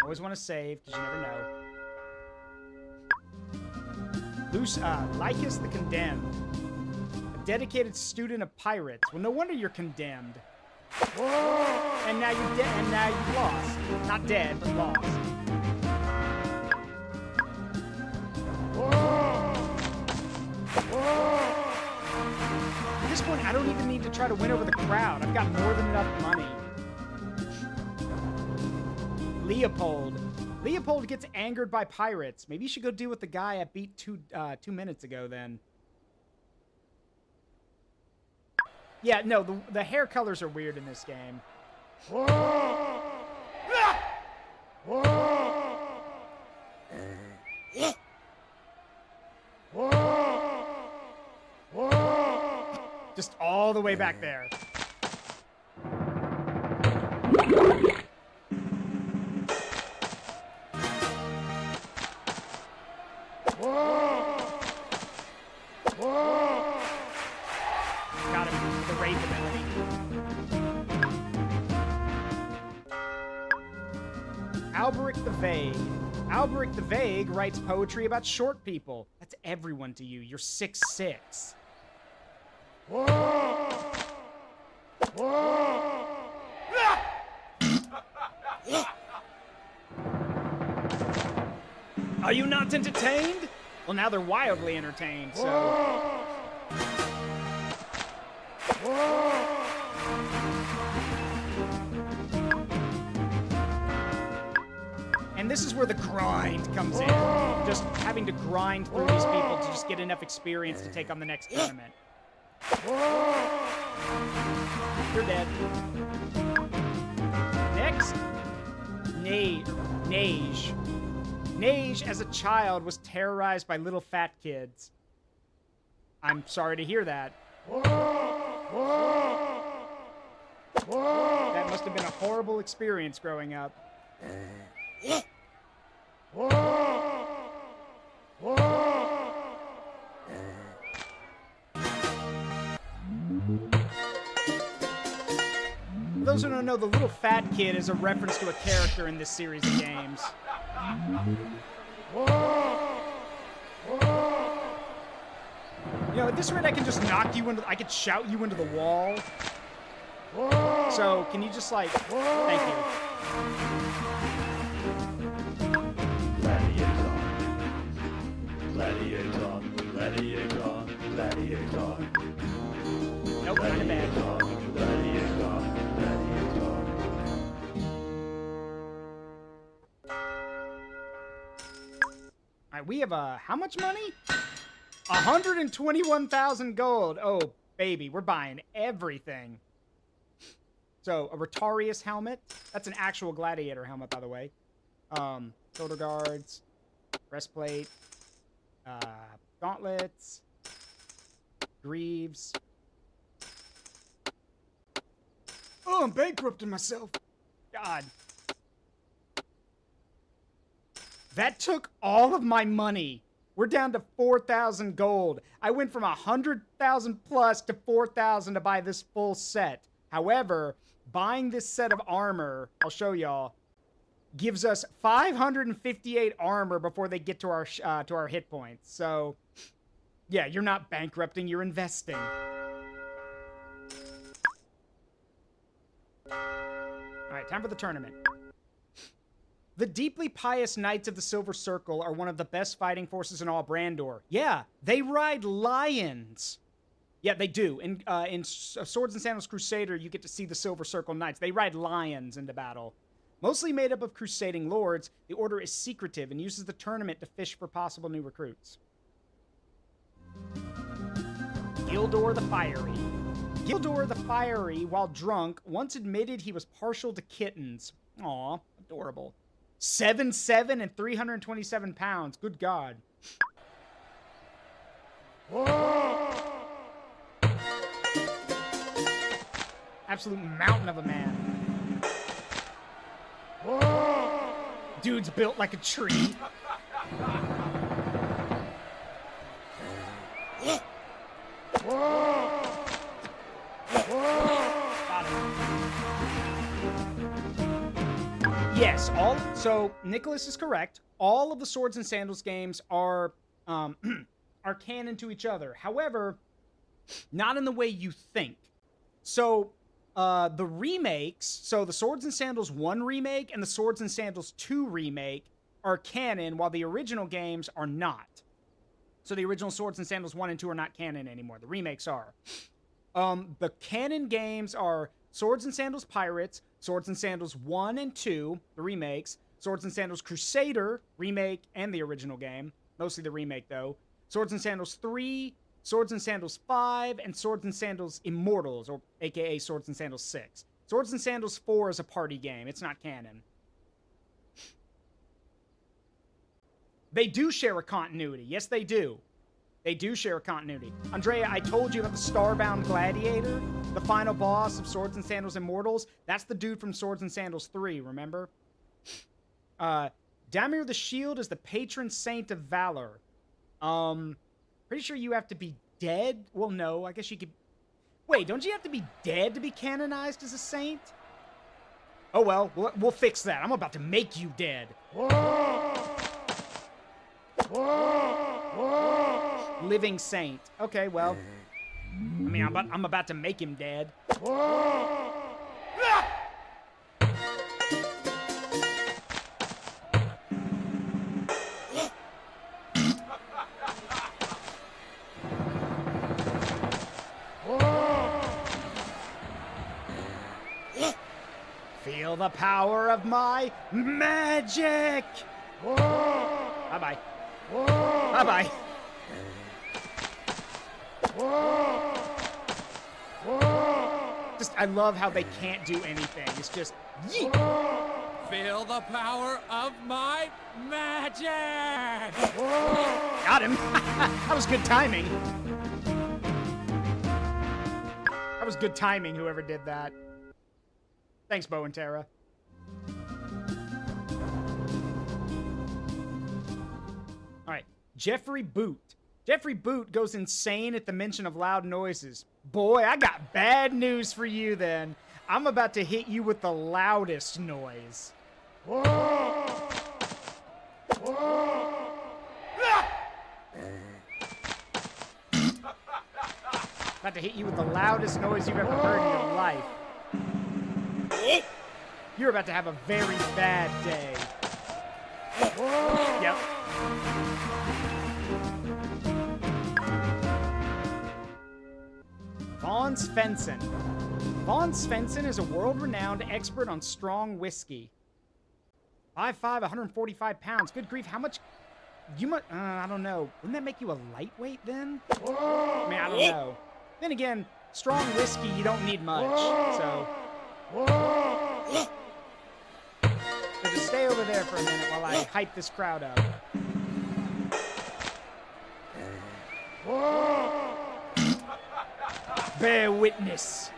Always want to save, because you never know. Lycus the Condemned. A dedicated student of pirates. Well, no wonder you're condemned. And now you're dead, and now you've lost. Not dead, but lost. At this point, I don't even need to try to win over the crowd. I've got more than enough money. Leopold. Leopold gets angered by pirates. Maybe you should go deal with the guy I beat 2 minutes ago, then. Yeah, no, the hair colors are weird in this game. Just all the way back there. Got him with the Wraith ability. Alberic the Vague. Alberic the Vague writes poetry about short people. That's everyone to you. You're 6'6". Are you not entertained? Well, now they're wildly entertained, so... this is where the grind comes in. Just having to grind through these people to just get enough experience to take on the next tournament. You're dead. Next, Nage. Nage, as a child, was terrorized by little fat kids. I'm sorry to hear that. That must have been a horrible experience growing up. For those who don't know, the little fat kid is a reference to a character in this series of games. You know, at this rate, I can just knock you into... I could shout you into the wall. So, can you just, like... Thank you. Gladiator, gladiator, gladiator. Nope, kind of bad. Gladiator, gladiator. Alright, we have, how much money? 121,000 gold. Oh, baby, we're buying everything. So, a Rotarius helmet. That's an actual gladiator helmet, by the way. Shoulder guards. Breastplate. Gauntlets. Greaves. Oh, I'm bankrupting myself. God. That took all of my money. We're down to 4,000 gold. I went from 100,000 plus to 4,000 to buy this full set. However, buying this set of armor, I'll show y'all, gives us 558 armor before they get to our hit points. So, yeah, you're not bankrupting, you're investing. Alright, time for the tournament. The deeply pious Knights of the Silver Circle are one of the best fighting forces in all Brandor. Yeah, they ride lions. Yeah, they do. In Swords and Sandals Crusader, you get to see the Silver Circle Knights. They ride lions into battle. Mostly made up of crusading lords, the order is secretive and uses the tournament to fish for possible new recruits. Gildor the Fiery. Gildor the Fiery, while drunk, once admitted he was partial to kittens. Aw, adorable. 7'7" and 327 pounds. Good God. Absolute mountain of a man. Dude's built like a tree. Yes, so Nicholas is correct. All of the Swords and Sandals games are are canon to each other. However, not in the way you think. So, the remakes, so the Swords and Sandals 1 remake and the Swords and Sandals 2 remake are canon, while the original games are not. So the original Swords and Sandals 1 and 2 are not canon anymore. The remakes are. The canon games are Swords and Sandals Pirates, Swords and Sandals 1 and 2, the remakes, Swords and Sandals Crusader, remake, and the original game. Mostly the remake, though. Swords and Sandals 3, Swords and Sandals 5, and Swords and Sandals Immortals, or aka Swords and Sandals 6. Swords and Sandals 4 is a party game. It's not canon. They do share a continuity. Yes, they do. They do share a continuity. Andrea, I told you about the Starbound Gladiator, the final boss of Swords and Sandals Immortals. That's the dude from Swords and Sandals 3, remember? Damir the Shield is the patron saint of valor. Pretty sure you have to be dead? Well, no, I guess you could... Wait, don't you have to be dead to be canonized as a saint? Oh, well, we'll fix that. I'm about to make you dead. Living saint. Okay, well... I mean, I'm about to make him dead. Feel the power of my magic! Bye-bye. Bye-bye. Just, I love how they can't do anything. It's just, yeet! Feel the power of my magic! Got him! That was good timing. That was good timing, whoever did that. Thanks, Bo and Tara. Alright, Jeffrey Boot. Jeffrey Boot goes insane at the mention of loud noises. Boy, I got bad news for you then. I'm about to hit you with the loudest noise. About to hit you with the loudest noise you've ever heard in your life. You're about to have a very bad day. Yep. Vaughn Svensson. Vaughn Svensson is a world-renowned expert on strong whiskey. 5'5", 145 pounds. Good grief, how much... You must... I don't know. Wouldn't that make you a lightweight then? I mean, I don't know. Then again, strong whiskey, you don't need much, so... So just stay over there for a minute while I hype this crowd up. Bear witness.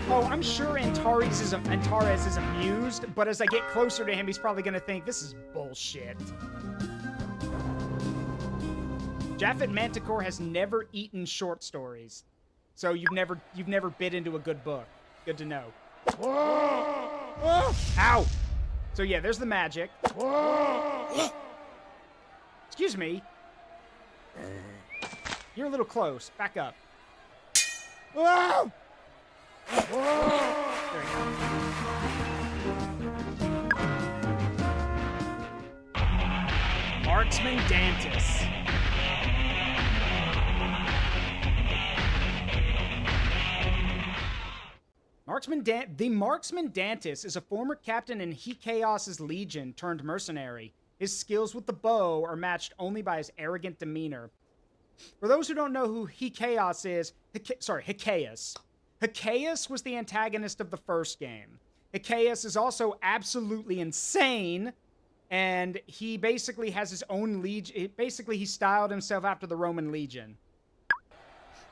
Oh, I'm sure Antares is amused, but as I get closer to him, he's probably gonna think this is bullshit. Japhet Manticore has never eaten short stories, so you've never bit into a good book. Good to know. Ow! So yeah, there's the magic. Excuse me. You're a little close. Back up. There we go. Marksman Dantis. The Marksman Dantis is a former captain in Chaos's Legion turned mercenary. His skills with the bow are matched only by his arrogant demeanor. For those who don't know who Chaos is, Chaos. Chaos was the antagonist of the first game. Chaos is also absolutely insane, and he basically has his own legion. Basically, he styled himself after the Roman Legion.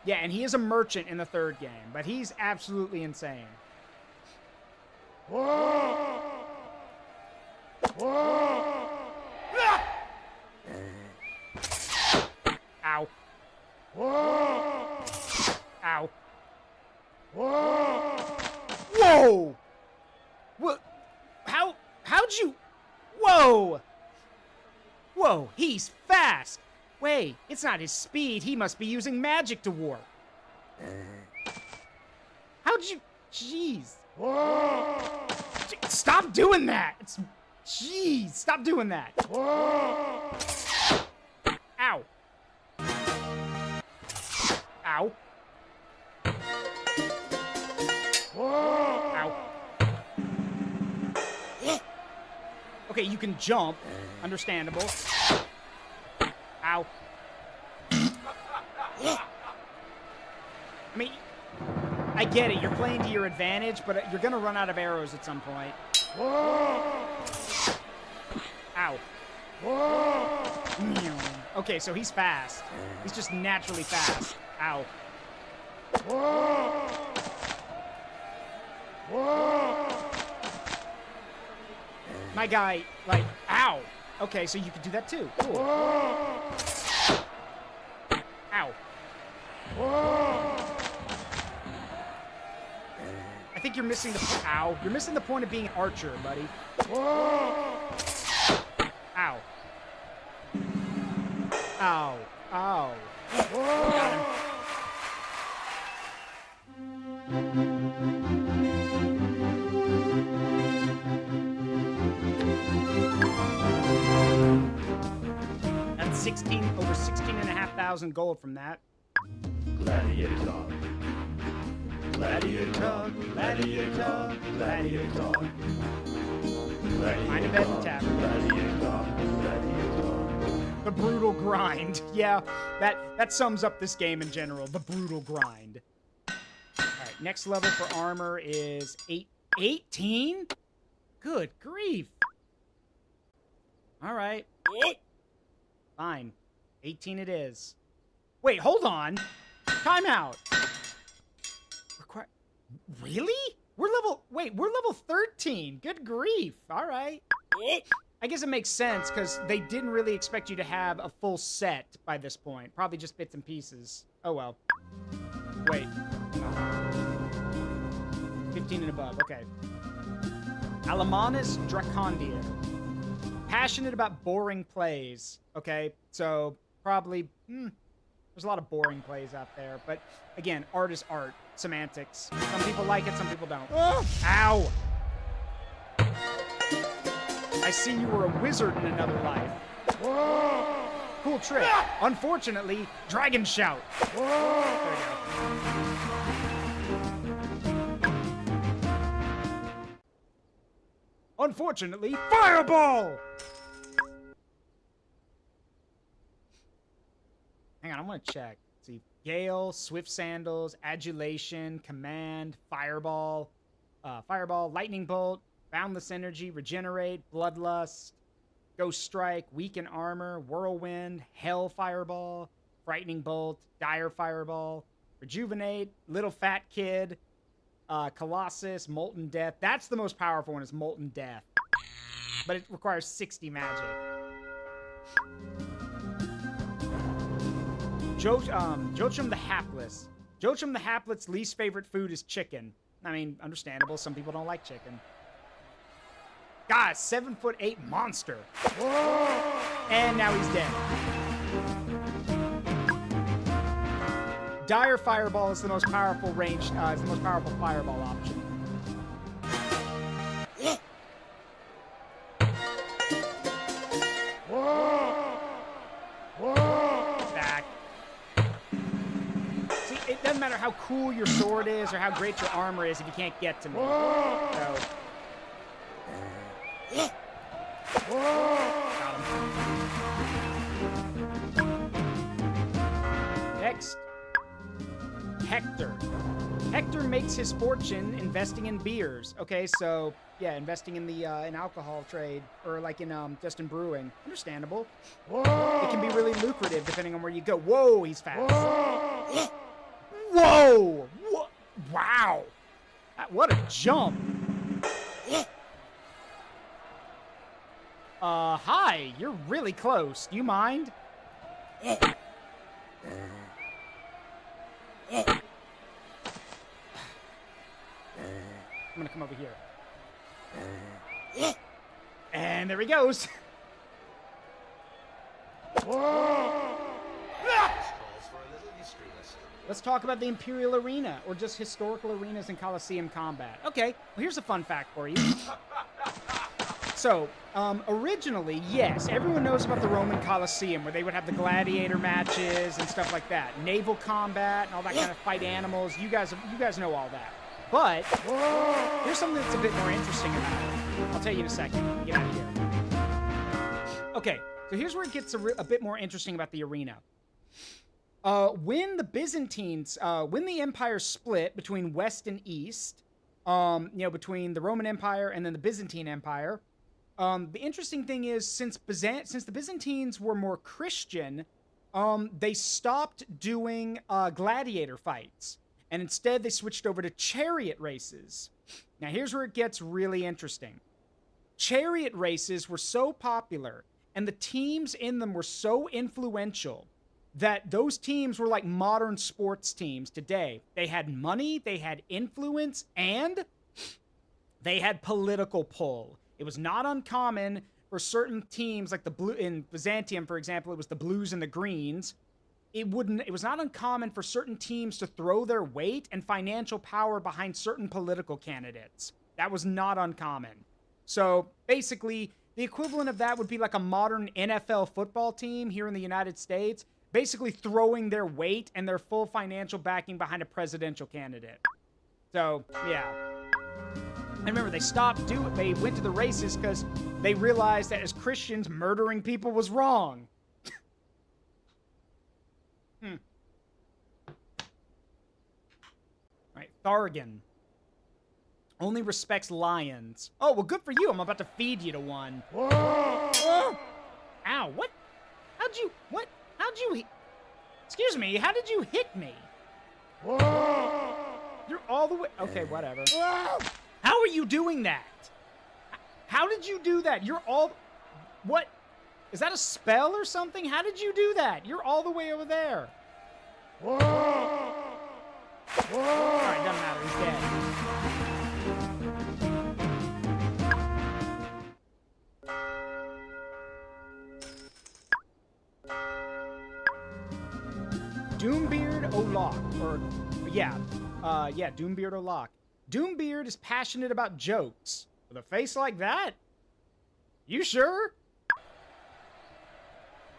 Yeah, and he is a merchant in the third game, but he's absolutely insane. Ow. Ow. Whoa! What? How'd you... Whoa! Whoa, he's fast! Wait, it's not his speed. He must be using magic to warp. How'd you... Jeez. Stop doing that! Jeez, stop doing that. Ow. Ow. Ow. Okay, you can jump. Understandable. Ow. I mean, I get it. You're playing to your advantage, but you're going to run out of arrows at some point. Ow. Okay, so he's fast. He's just naturally fast. Ow. My guy, like, ow. Okay, so you could do that too. Cool. Ow. I think you're missing the ow. You're missing the point of being an archer, buddy. Ow. Ow. Ow. Got him. That's over 16,500 gold from that. gladiator. Gladiator, gladiator, gladiator. Find a bed and tap. The brutal grind. Yeah, that sums up this game in general. The brutal grind. All right, next level for armor is 18? Good grief. All right. Fine. 18 it is. Wait, hold on. Time out. Really? We're level 13. Good grief. All right. I guess it makes sense because they didn't really expect you to have a full set by this point. Probably just bits and pieces. Oh, well. Wait. No. 15 and above. Okay. Alamanus Dracondia. Passionate about boring plays. Okay, so probably... there's a lot of boring plays out there. But, again, art is art. Semantics. Some people like it, some people don't. Ow! I see you were a wizard in another life. Cool trick. Unfortunately, Dragon Shout. There we go. Unfortunately, Fireball! Hang on, I want to check. Let's see. Gale, Swift Sandals, Adulation, Command, Fireball, Lightning Bolt, Boundless Energy, Regenerate, Bloodlust, Ghost Strike, Weaken Armor, Whirlwind, Hell Fireball, Frightening Bolt, Dire Fireball, Rejuvenate, Little Fat Kid, Colossus, Molten Death. That's the most powerful one, is Molten Death. But it requires 60 magic. Joachim the Hapless. Joachim the Hapless' least favorite food is chicken. I mean, understandable. Some people don't like chicken. Guys, 7'8" monster. And now he's dead. Dire Fireball is the most powerful range. Is the most powerful fireball option. Back. See, it doesn't matter how cool your sword is or how great your armor is if you can't get to me. So. Got him. Next. Hector. Hector makes his fortune investing in beers. Okay, so yeah, investing in the in alcohol trade or like in just in brewing. Understandable. It can be really lucrative depending on where you go. Whoa, he's fast. Whoa! Wow! What a jump! Hi, you're really close. Do you mind? I'm gonna come over here. And there he goes. Let's talk about the Imperial Arena, or just historical arenas and Colosseum combat. Okay, well here's a fun fact for you. So, originally, yes, everyone knows about the Roman Colosseum, where they would have the gladiator matches and stuff like that. Naval combat and all that kind of fight animals. You guys know all that. But, here's something that's a bit more interesting about it. I'll tell you in a second. Get out of here. Okay, so here's where it gets a bit more interesting about the arena. When the Byzantines, when the empire split between West and East, between the Roman Empire and then the Byzantine Empire, the interesting thing is, since the Byzantines were more Christian, they stopped doing gladiator fights. And instead, they switched over to chariot races. Now, here's where it gets really interesting. Chariot races were so popular, and the teams in them were so influential, that those teams were like modern sports teams today. They had money, they had influence, and they had political pull. It was not uncommon for certain teams, like the blue in Byzantium, for example, it was the blues and the greens. It was not uncommon for certain teams to throw their weight and financial power behind certain political candidates. That was not uncommon. So basically, the equivalent of that would be like a modern NFL football team here in the United States. basically throwing their weight and their full financial backing behind a presidential candidate. So, yeah. And remember, they went to the races because they realized that as Christians, murdering people was wrong. Right, Thargan. Only respects lions. Oh, well, good for you. I'm about to feed you to one. Ow, what? How'd you excuse me, how did you hit me? You're all the way, okay, whatever. How are you doing that? How did you do that? What? Is that a spell or something? How did you do that? You're all the way over there. Alright, doesn't matter, he's dead. Doombeard Olak, Doombeard Olak. Doombeard is passionate about jokes. With a face like that? You sure?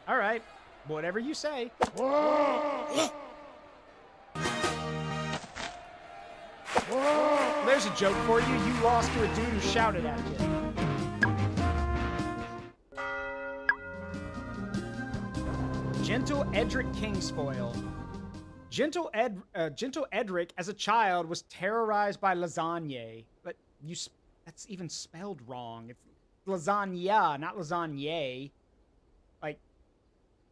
Alright, whatever you say. There's a joke for you. You lost to a dude who shouted at you. Gentle Edric Kingsfoil. Gentle Edric, as a child, was terrorized by lasagna. But that's even spelled wrong. It's lasagna, not lasagne. Like,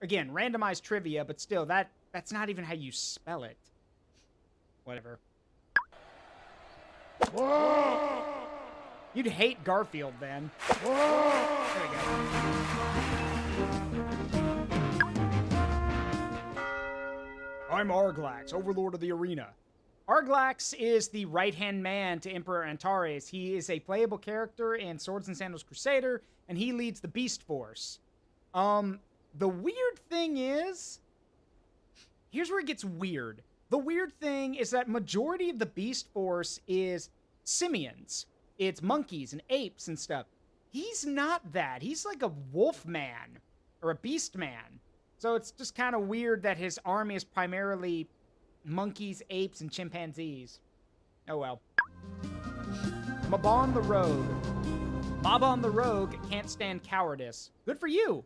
again, randomized trivia, but still, that's not even how you spell it. Whatever. You'd hate Garfield, then. There we go. I'm Arglax, Overlord of the Arena. Arglax is the right-hand man to Emperor Antares. He is a playable character in Swords and Sandals Crusader, and he leads the Beast Force. The weird thing is... Here's where it gets weird. The weird thing is that majority of the Beast Force is simians. It's monkeys and apes and stuff. He's not that. He's like a wolf man, or a beast man. So it's just kind of weird that his army is primarily monkeys, apes, and chimpanzees. Oh well. Mabon the Rogue. Mabon the Rogue can't stand cowardice. Good for you.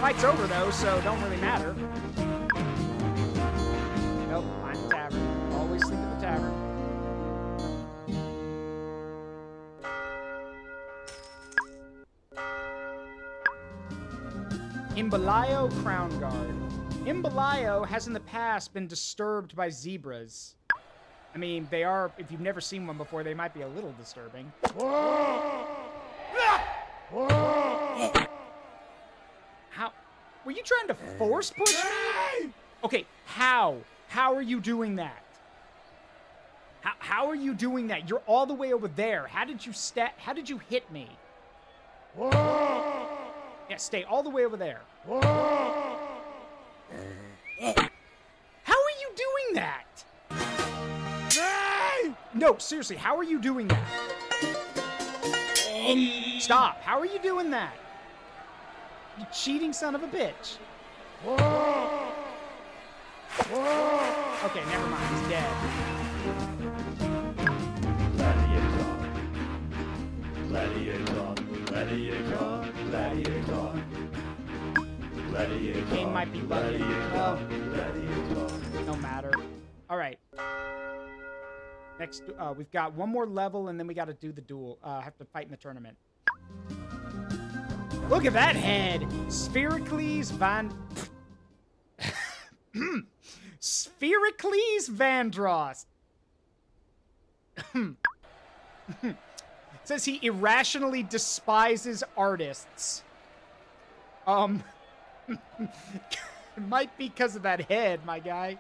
Fight's over though, so don't really matter. Nope, I'm the tavern. Always sleep at the tavern. Imbalayo Crown Guard. Imbalayo has in the past been disturbed by zebras. I mean, they are, if you've never seen one before, they might be a little disturbing. How? Were you trying to force push me? Okay, how? How are you doing that? How are you doing that? You're all the way over there. How did you hit me? Yeah, stay all the way over there. How are you doing that? No, seriously, how are you doing that? Stop. How are you doing that? You cheating son of a bitch. Okay, never mind. He's dead. Gladiator, gladiator, gladiator. Gladiator. Game might be bugging. No matter. All right. Next, we've got one more level, and then we got to do the duel. Have to fight in the tournament. Look at that head, Sphericles Vandross. Says he irrationally despises artists. It might be because of that head, my guy.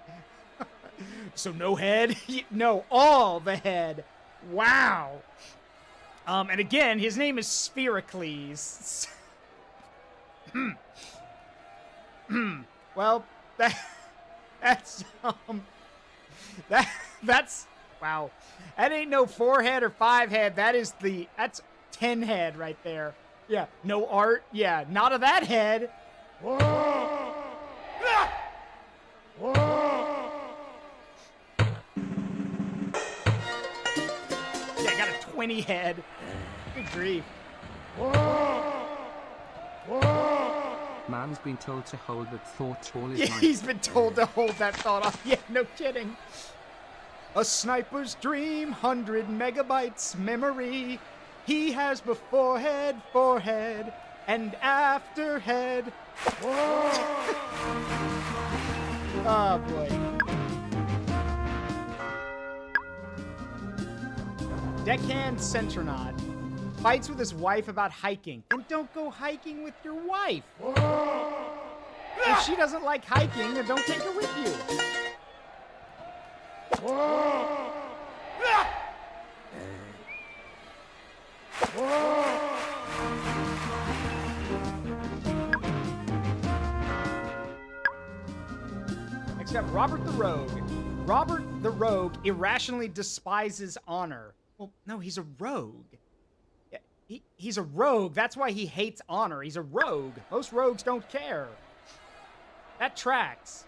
So no head? No, all the head. Wow. And again, his name is Sphericles. Well, that's wow. That ain't no 4-head or 5-head. That's 10-head right there. Yeah, no art. Yeah, not of that head. Yeah, I got a 20 head. Good grief. Man's been told to hold that thought all his Yeah, life. he's been told to hold that thought off. Yeah, no kidding. A sniper's dream, 100 megabytes memory. He has before head, forehead, and after head. Oh, boy. Deckhand Centronaut fights with his wife about hiking. Then don't go hiking with your wife. If she doesn't like hiking, then don't take her with you. Next up, Robert the Rogue. Robert the Rogue irrationally despises honor. Well, no, he's a rogue. Yeah, he's a rogue. That's why he hates honor. He's a rogue. Most rogues don't care. That tracks.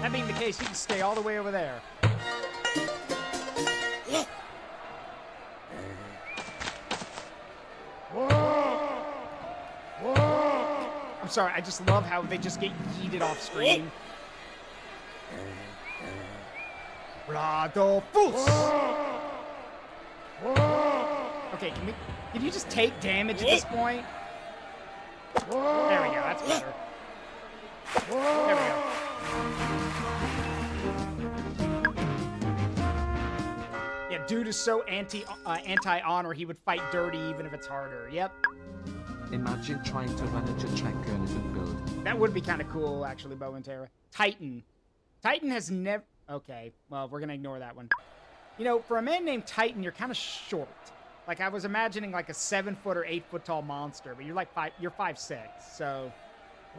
That being the case, he can stay all the way over there. I'm sorry, I just love how they just get yeeted off screen. Radolfus! Okay, can you just take damage at this point? There we go, that's better. There we go. Yeah, dude is so anti-honor, he would fight dirty even if it's harder. Yep. Imagine trying to run a Checheka and isn't build. That would be kind of cool, actually, Bo and Tara. Titan. Titan has never... Okay, well, we're going to ignore that one. You know, for a man named Titan, you're kind of short. Like, I was imagining, like, a 7-foot or 8-foot tall monster, but you're, like, you're 5'6", so...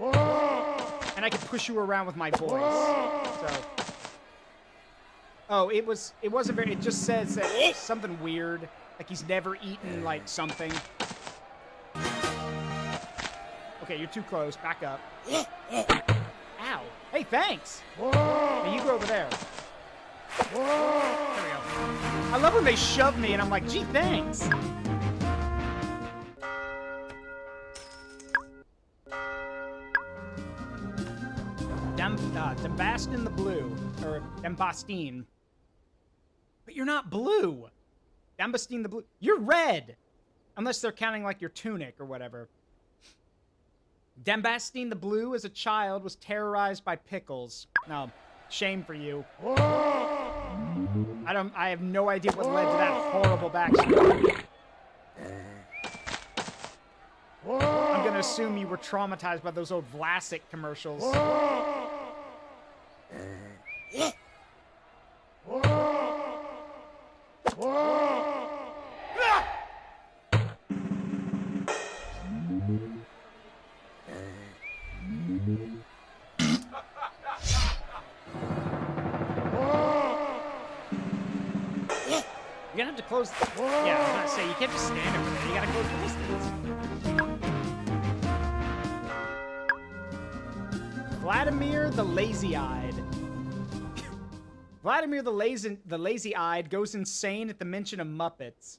And I can push you around with my voice, so... Oh, it wasn't very... It just says that something weird. Like, he's never eaten, like, something... Okay, you're too close. Back up. Ow. Hey, thanks. Hey, you go over there. There we go. I love when they shove me and I'm like, gee, thanks. Dembastin the Blue. Or Dembastine. But you're not blue. Dembastine the Blue. You're red. Unless they're counting like your tunic or whatever. Dembastine the Blue, as a child, was terrorized by pickles. No, shame for you. I have no idea what led to that horrible backstory. I'm gonna assume you were traumatized by those old Vlasic commercials. You're gonna have to close. Yeah, I was gonna say, you can't just stand over there. You gotta close the distance. Vladimir the Lazy-Eyed. Vladimir the Lazy-Eyed goes insane at the mention of Muppets.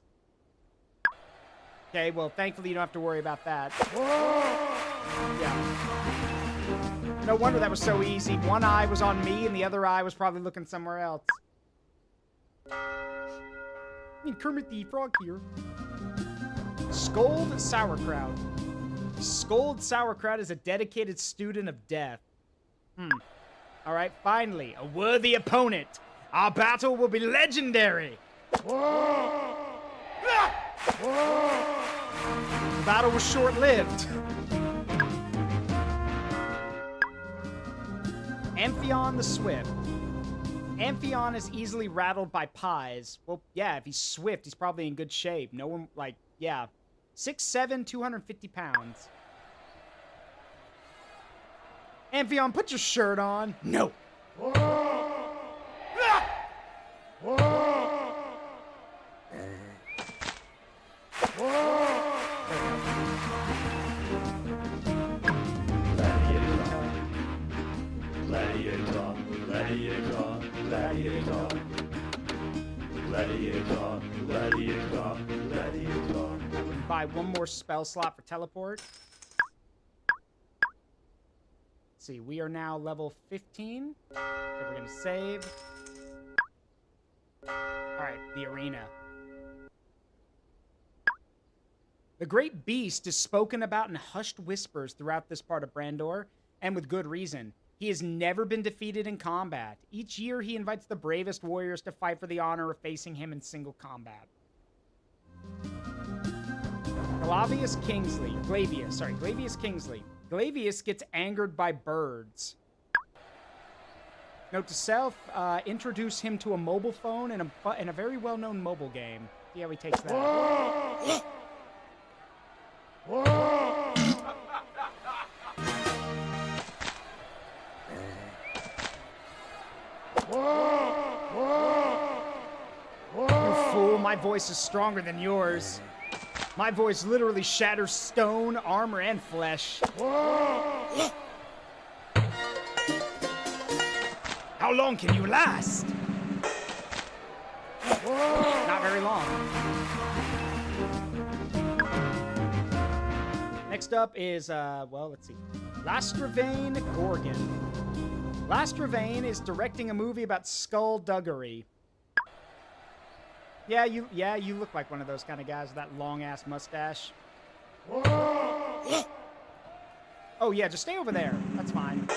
Okay, well, thankfully you don't have to worry about that. Yeah. No wonder that was so easy. One eye was on me, and the other eye was probably looking somewhere else. I mean, Kermit the Frog here. Scold Sauerkraut. Scold Sauerkraut is a dedicated student of death. All right, finally, a worthy opponent. Our battle will be legendary. The battle was short-lived. Amphion the Swift. Amphion is easily rattled by pies. Well, yeah, if he's swift, he's probably in good shape. No one, like, yeah. 6'7", 250 pounds. Amphion, put your shirt on. No. Gladiator, gladiator. Gladiator, gladiator, gladiator. Buy one more spell slot for teleport. Let's see, we are now level 15. So we're going to save. Alright, the arena. The great beast is spoken about in hushed whispers throughout this part of Brandor, and with good reason. He has never been defeated in combat. Each year, he invites the bravest warriors to fight for the honor of facing him in single combat. Glavius Kingsley. Glavius gets angered by birds. Note to self, introduce him to a mobile phone in a very well-known mobile game. See how he takes that. You fool, my voice is stronger than yours. My voice literally shatters stone, armor, and flesh. How long can you last? Not very long. Next up is, well, let's see. Lastravane Gorgon. Lastravane is directing a movie about skullduggery. Yeah, you look like one of those kind of guys with that long-ass mustache. Oh, yeah, just stay over there. That's fine.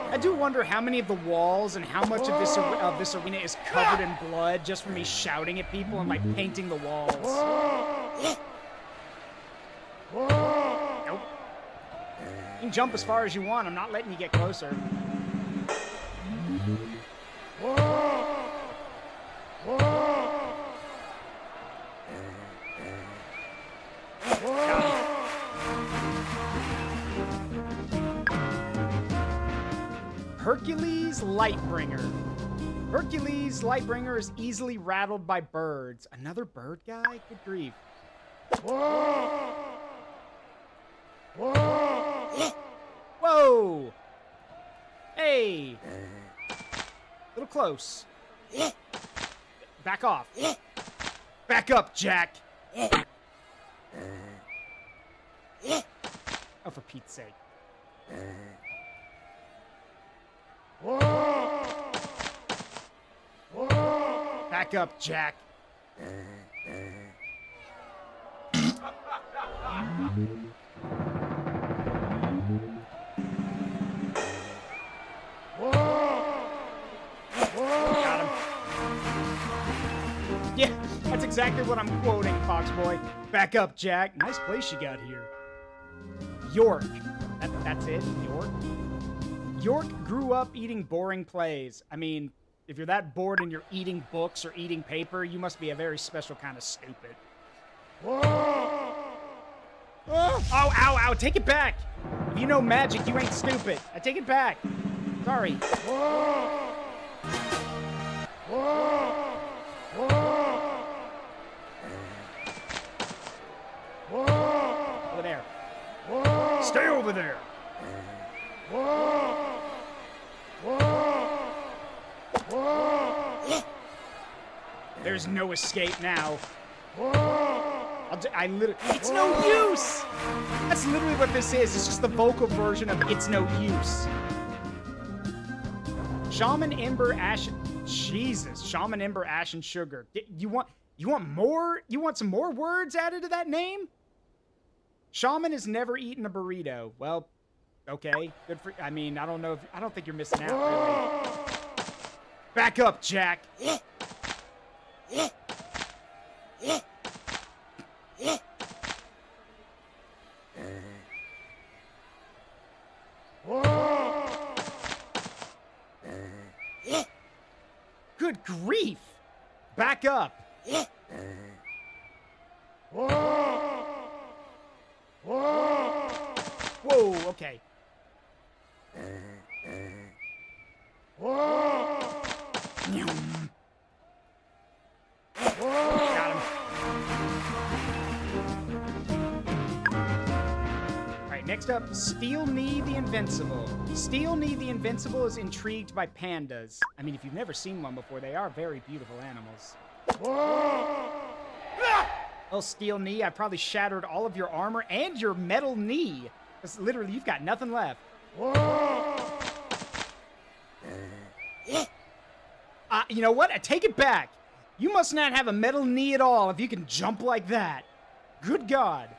I do wonder how many of the walls and how much of this arena is covered in blood just from me shouting at people and, like, painting the walls. Nope. You can jump as far as you want. I'm not letting you get closer. Hercules Lightbringer. Hercules Lightbringer is easily rattled by birds. Another bird guy? Good grief. Whoa! Hey! Little close. Back off. Back up, Jack! Oh, for Pete's sake. Back up, Jack. Got him. Yeah, that's exactly what I'm quoting, Foxboy. Back up, Jack. Nice place you got here. York. That's it, York. York grew up eating boring plays. I mean, if you're that bored and you're eating books or eating paper, you must be a very special kind of stupid. Oh, ow, ow, take it back. If you know magic, you ain't stupid. I take it back. Sorry. Over there. Stay over there. There's no escape now. It's no use! That's literally what this is. It's just the vocal version of it's no use. Shaman Ember Ash... Jesus. Shaman Ember Ash and Sugar. You want more? You want some more words added to that name? Shaman has never eaten a burrito. Well, okay. Good for... I mean, I don't know if... I don't think you're missing out, really. Back up, Jack. Good grief! Back up! Whoa, okay. Nyum. Steel Knee the Invincible. Steel Knee the Invincible is intrigued by pandas. I mean, if you've never seen one before, they are very beautiful animals. Oh, Steel Knee, I probably shattered all of your armor and your metal knee. Because literally, you've got nothing left. You know what? I take it back. You must not have a metal knee at all if you can jump like that. Good God.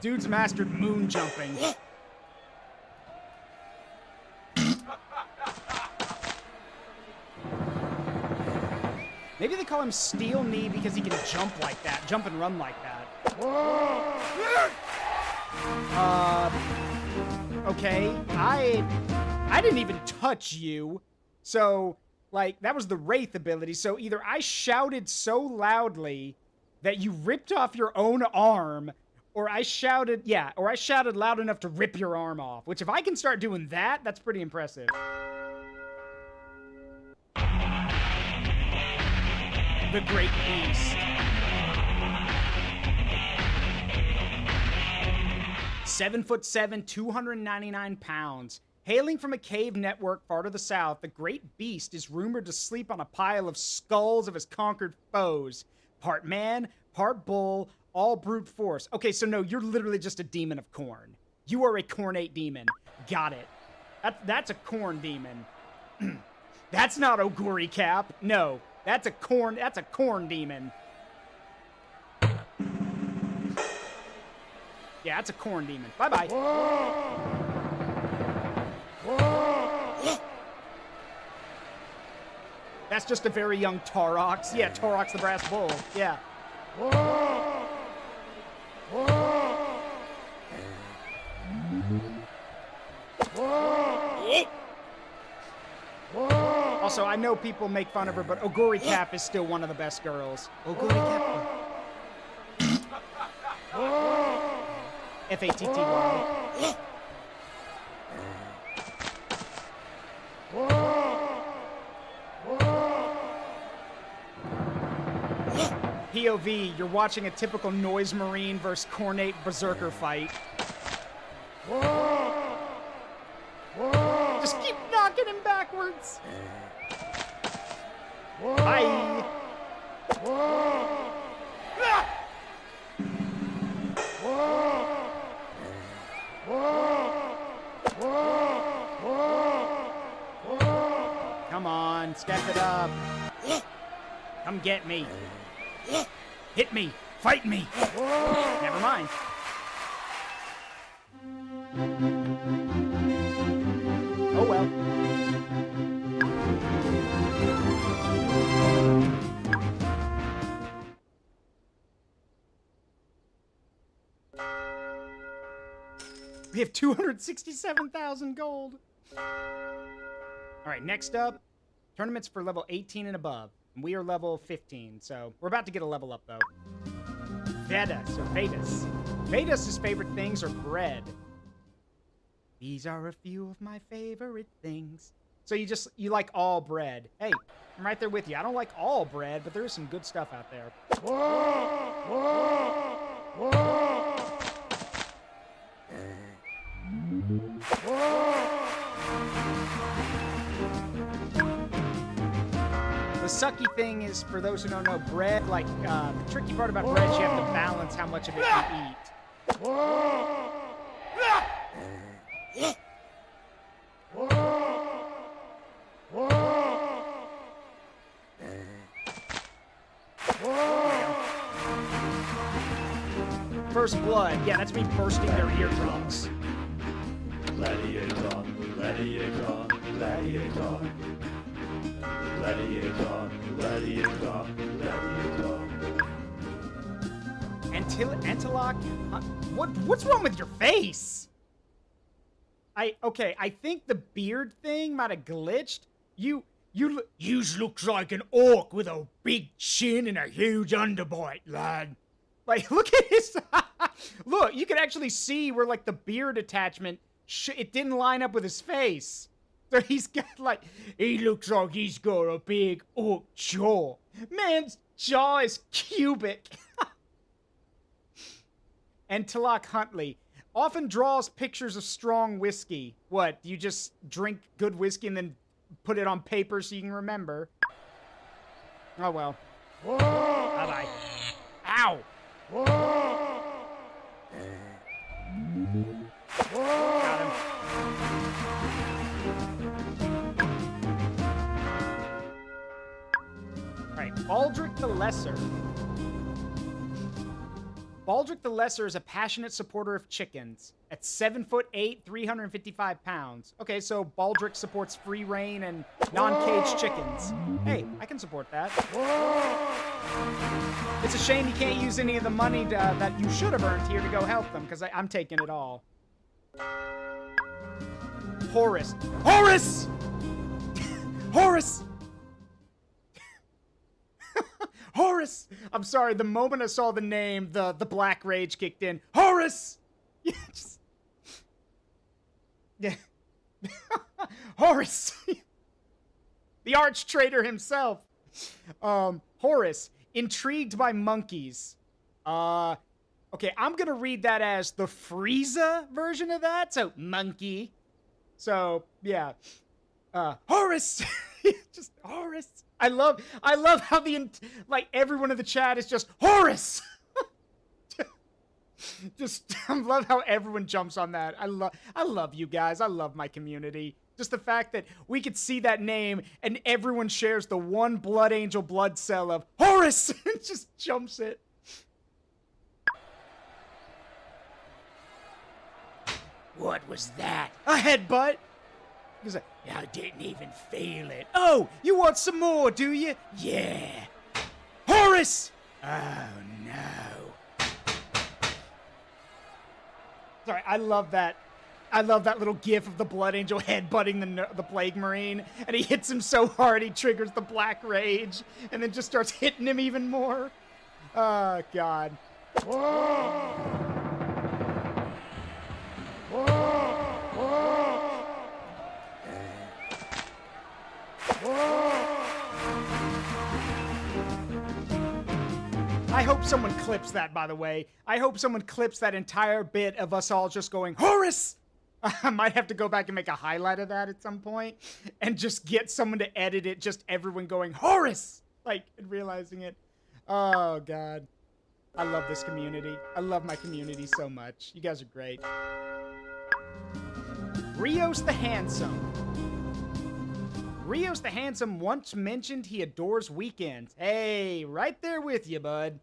Dude's mastered moon jumping. Maybe they call him Steel Knee because he can jump like that, jump and run like that. Okay, I didn't even touch you. So, like, that was the Wraith ability. So either I shouted so loudly that you ripped off your own arm, or I shouted loud enough to rip your arm off. Which, if I can start doing that, that's pretty impressive. The Great Beast. 7'7", 299 pounds. Hailing from a cave network far to the south, the Great Beast is rumored to sleep on a pile of skulls of his conquered foes. Part man, part bull, all brute force. Okay, so no, you're literally just a demon of corn. You are a cornate demon. Got it. That's a corn demon. That's not Oguri Cap. No, that's a corn demon. Yeah, that's a corn demon. Bye-bye. That's just a very young Taurox. Yeah, Taurox the Brass Bull. Yeah. Also, I know people make fun of her, but Oguri Cap is still one of the best girls. Oguri Cap. F-A-T-T-Y. POV, you're watching a typical Noise Marine versus Cornate Berserker fight. Just keep knocking him backwards. Bye. Come on, step it up. Come get me. Hit me. Fight me. Never mind. Oh well. We have 267,000 gold. All right, next up, tournaments for level 18 and above. We are level 15, so we're about to get a level up, though. Vedas, or Vedas. Vedas' favorite things are bread. These are a few of my favorite things. So you like all bread. Hey, I'm right there with you. I don't like all bread, but there is some good stuff out there. The sucky thing is, for those who don't know, bread, like, the tricky part about bread is you have to balance how much of it you eat. First blood, yeah, that's me bursting their eardrums. Gladiator, gladiator, gladiator. Gladiator, gladiator, gladiator. Antilock? What's wrong with your face? I think the beard thing might have glitched. You looks like an orc with a big chin and a huge underbite, lad. Like, look at his... Look, you can actually see where, like, the beard attachment... it didn't line up with his face. So he's got like, he looks like he's got a big hook jaw. Man's jaw is cubic. And Talak Huntley often draws pictures of strong whiskey. What, you just drink good whiskey and then put it on paper so you can remember? Oh well. Bye-bye. Ow! Got him. Alright, Baldric the Lesser. Baldric the Lesser is a passionate supporter of chickens. At 7'8", 355 pounds. Okay, so Baldric supports free reign and non-caged chickens. Hey, I can support that. It's a shame you can't use any of the money that you should have earned here to go help them, because I'm taking it all. Horus. Horus! Horus! Horus! I'm sorry, the moment I saw the name, the black rage kicked in. Horus! Yeah, just... Yeah. Horus! The arch traitor himself. Horus, intrigued by monkeys. Okay, I'm gonna read that as the Frieza version of that. So, monkey. So, yeah. Horus! Just Horus. I love how everyone in the chat is just Horus. Just I love how everyone jumps on that. I love you guys. I love my community. Just the fact that we could see that name and everyone shares the one Blood Angel blood cell of Horus and just jumps it. What was that? A headbutt? He's like, I didn't even feel it. Oh, you want some more, do you? Yeah. Horus! Oh, no. Sorry, I love that. I love that little gif of the Blood Angel headbutting the Plague Marine, and he hits him so hard he triggers the Black Rage, and then just starts hitting him even more. Oh, God. Whoa! Whoa! Whoa! I hope someone clips that, by the way. I hope someone clips that entire bit of us all just going, Horus! I might have to go back and make a highlight of that at some point and just get someone to edit it, just everyone going, Horus! Like, and realizing it. Oh, God. I love this community. I love my community so much. You guys are great. Rios the Handsome. Rios the Handsome once mentioned he adores weekends. Hey, right there with you, bud.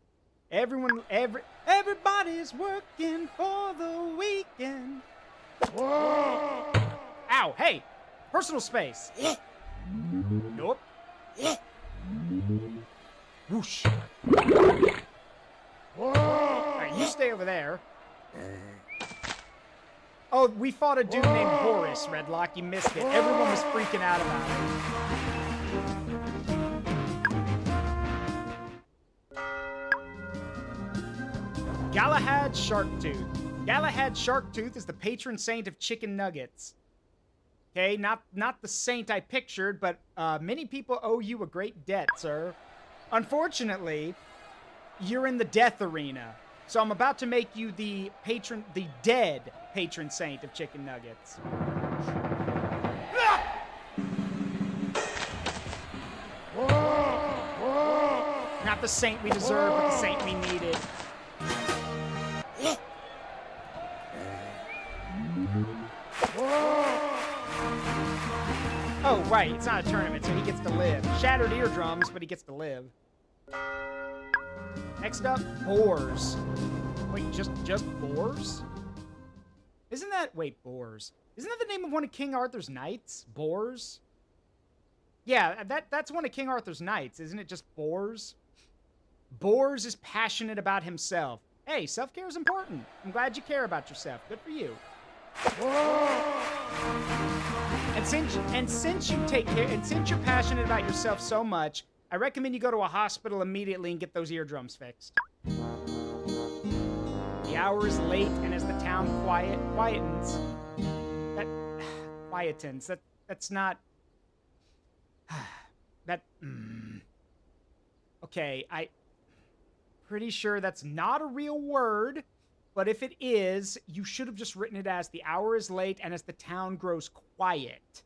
Everybody's working for the weekend. Whoa! Ow, hey! Personal space. Nope. Whoosh. Alright, you stay over there. Oh, we fought a dude named Horus, Redlock. You missed it. Everyone was freaking out about it. Galahad Sharktooth. Galahad Sharktooth is the patron saint of chicken nuggets. Okay, not the saint I pictured, but many people owe you a great debt, sir. Unfortunately, you're in the death arena. So I'm about to make you the dead patron saint of chicken nuggets. Not the saint we deserve, but the saint we needed. Oh, right, it's not a tournament, so he gets to live. Shattered eardrums, but he gets to live. Next up, boars. Wait, just boars? Isn't that... Wait, boars. Isn't that the name of one of King Arthur's knights? Boars? Yeah, that's one of King Arthur's knights. Isn't it just boars? Boars is passionate about himself. Hey, self-care is important. I'm glad you care about yourself. Good for you. And since you're passionate about yourself so much, I recommend you go to a hospital immediately and get those eardrums fixed. The hour is late, and as the town quietens, That's not... that... Okay, pretty sure that's not a real word, but if it is, you should have just written it as the hour is late and as the town grows quiet.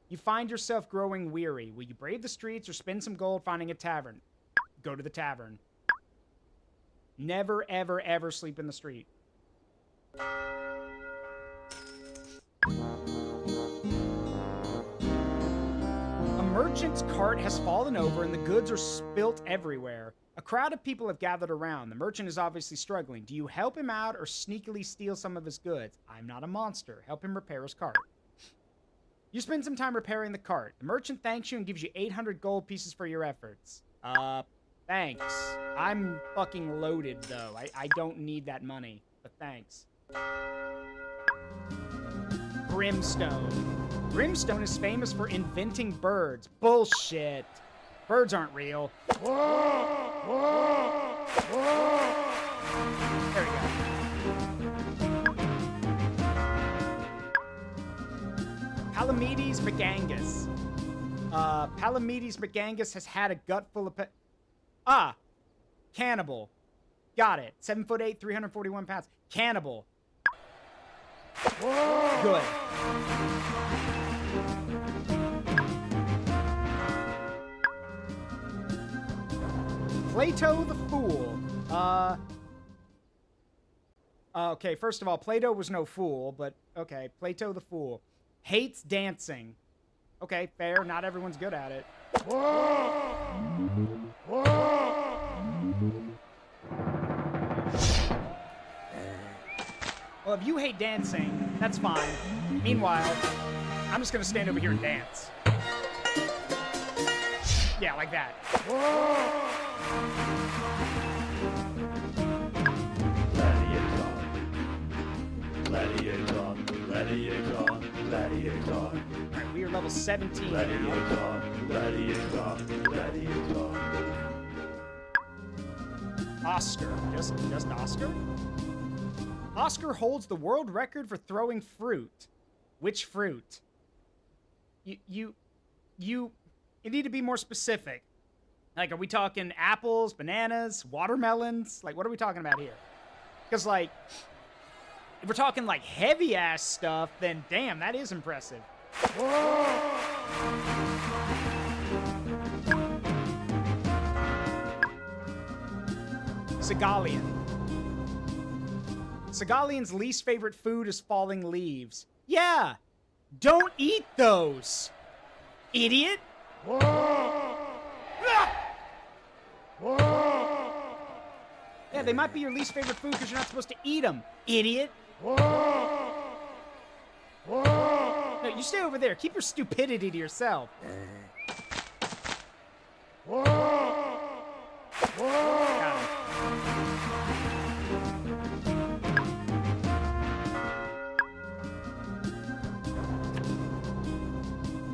You find yourself growing weary. Will you brave the streets or spend some gold finding a tavern? Go to the tavern. Never, ever, ever sleep in the street. A merchant's cart has fallen over and the goods are spilt everywhere. A crowd of people have gathered around. The merchant is obviously struggling. Do you help him out or sneakily steal some of his goods? I'm not a monster. Help him repair his cart. You spend some time repairing the cart. The merchant thanks you and gives you 800 gold pieces for your efforts. Thanks. I'm fucking loaded, though. I don't need that money, but thanks. Brimstone. Brimstone is famous for inventing birds. Bullshit. Birds aren't real. There we go. Palamedes McAngus. Palamedes McAngus has had a gut full of cannibal. Got it. 7'8", 341 pounds. Cannibal. Good. Plato the Fool. Okay, first of all, Plato was no fool, but okay, Plato the Fool. Hates dancing. Okay, fair. Not everyone's good at it. Well, if you hate dancing, that's fine. Meanwhile, I'm just gonna stand over here and dance. Yeah, like that. Gladiator, gladiator, gladiator. Alright, we are level 17 now. Gladiator, gladiator. Oscar. Just Oscar? Oscar holds the world record for throwing fruit. Which fruit? You need to be more specific. Like, are we talking apples, bananas, watermelons? Like, what are we talking about here? Because, like, if we're talking, like, heavy-ass stuff, then, damn, that is impressive. Segalian. Segalian's least favorite food is falling leaves. Yeah! Don't eat those! Idiot! Yeah, they might be your least favorite food because you're not supposed to eat them. Idiot! No, you stay over there. Keep your stupidity to yourself. Got him.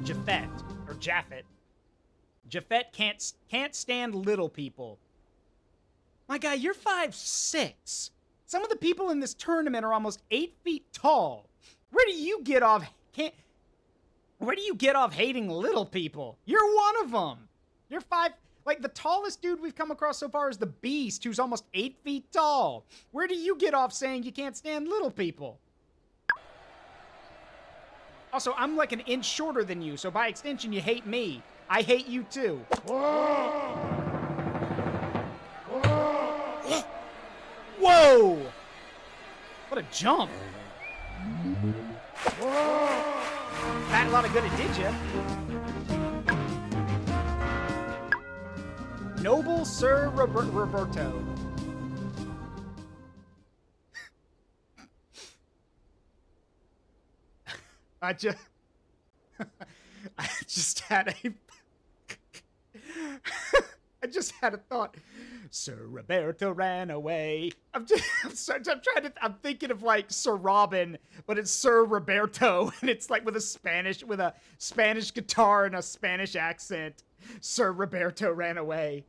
Japhet, or Japheth. Japhet can't stand little people. My guy, you're 5'6". Some of the people in this tournament are almost 8 feet tall. Where do you get off hating little people? You're one of them. You're like, the tallest dude we've come across so far is the Beast, who's almost 8 feet tall. Where do you get off saying you can't stand little people? Also, I'm like an inch shorter than you, so by extension, you hate me. I hate you too. Whoa! What a jump. Not a lot of good it did you. Noble Sir Roberto. I just had a thought. Sir Roberto ran away. I'm thinking of like Sir Robin, but it's Sir Roberto, and it's like with a Spanish guitar and a Spanish accent. Sir Roberto ran away.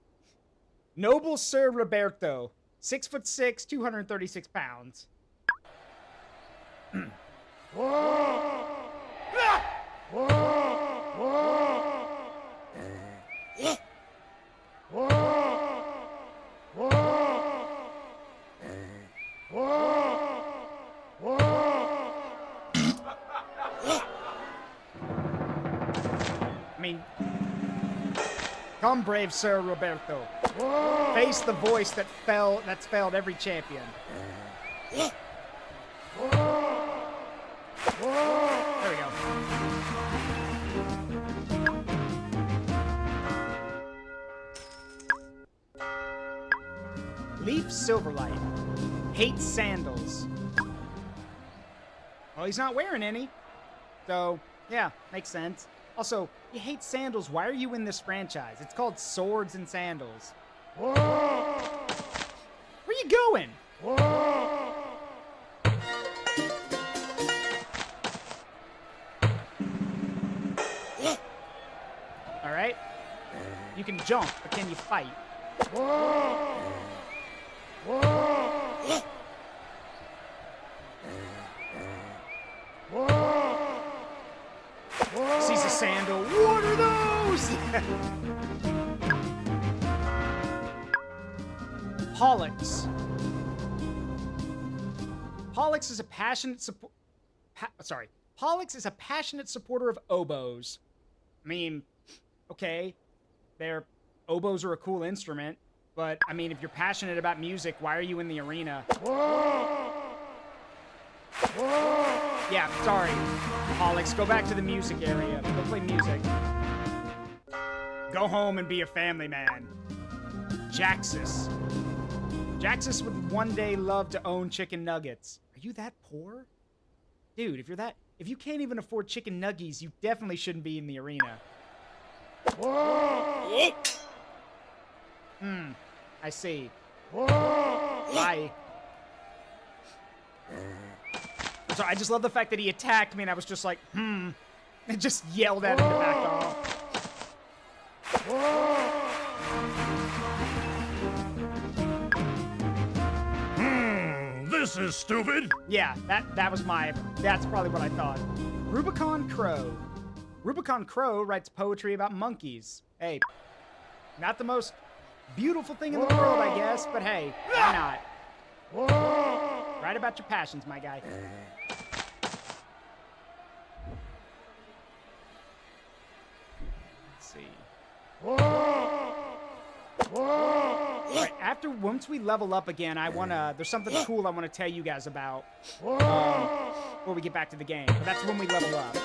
Noble Sir Roberto, 6'6", 236 pounds. I mean, come, brave Sir Roberto. Face the voice that's failed every champion. There we go. Leaf Silverlight hates sandals. Well, he's not wearing any. So, yeah, makes sense. Also, you hate sandals. Why are you in this franchise? It's called Swords and Sandals. Where you going? All right. You can jump, but can you fight? Sees a sandal. What are those? Pollux. Pollux is a passionate Pollux is a passionate supporter of oboes. I mean, okay, oboes are a cool instrument, but I mean, if you're passionate about music, why are you in the arena? Yeah, sorry, Pollux, go back to the music area. Go play music. Go home and be a family man. Jaxus. Jaxus would one day love to own chicken nuggets. Are you that poor? Dude, if you can't even afford chicken nuggies, you definitely shouldn't be in the arena. I see. Bye. So I just love the fact that he attacked me and I was just like, and just yelled at him to back off. This is stupid. Yeah, that's probably what I thought. Rubicon Crow. Rubicon Crow writes poetry about monkeys. Hey, not the most beautiful thing in the world, I guess, but hey, why not? Write about your passions, my guy. Let's see. Alright, once we level up again, there's something cool I wanna tell you guys about before we get back to the game. But that's when we level up.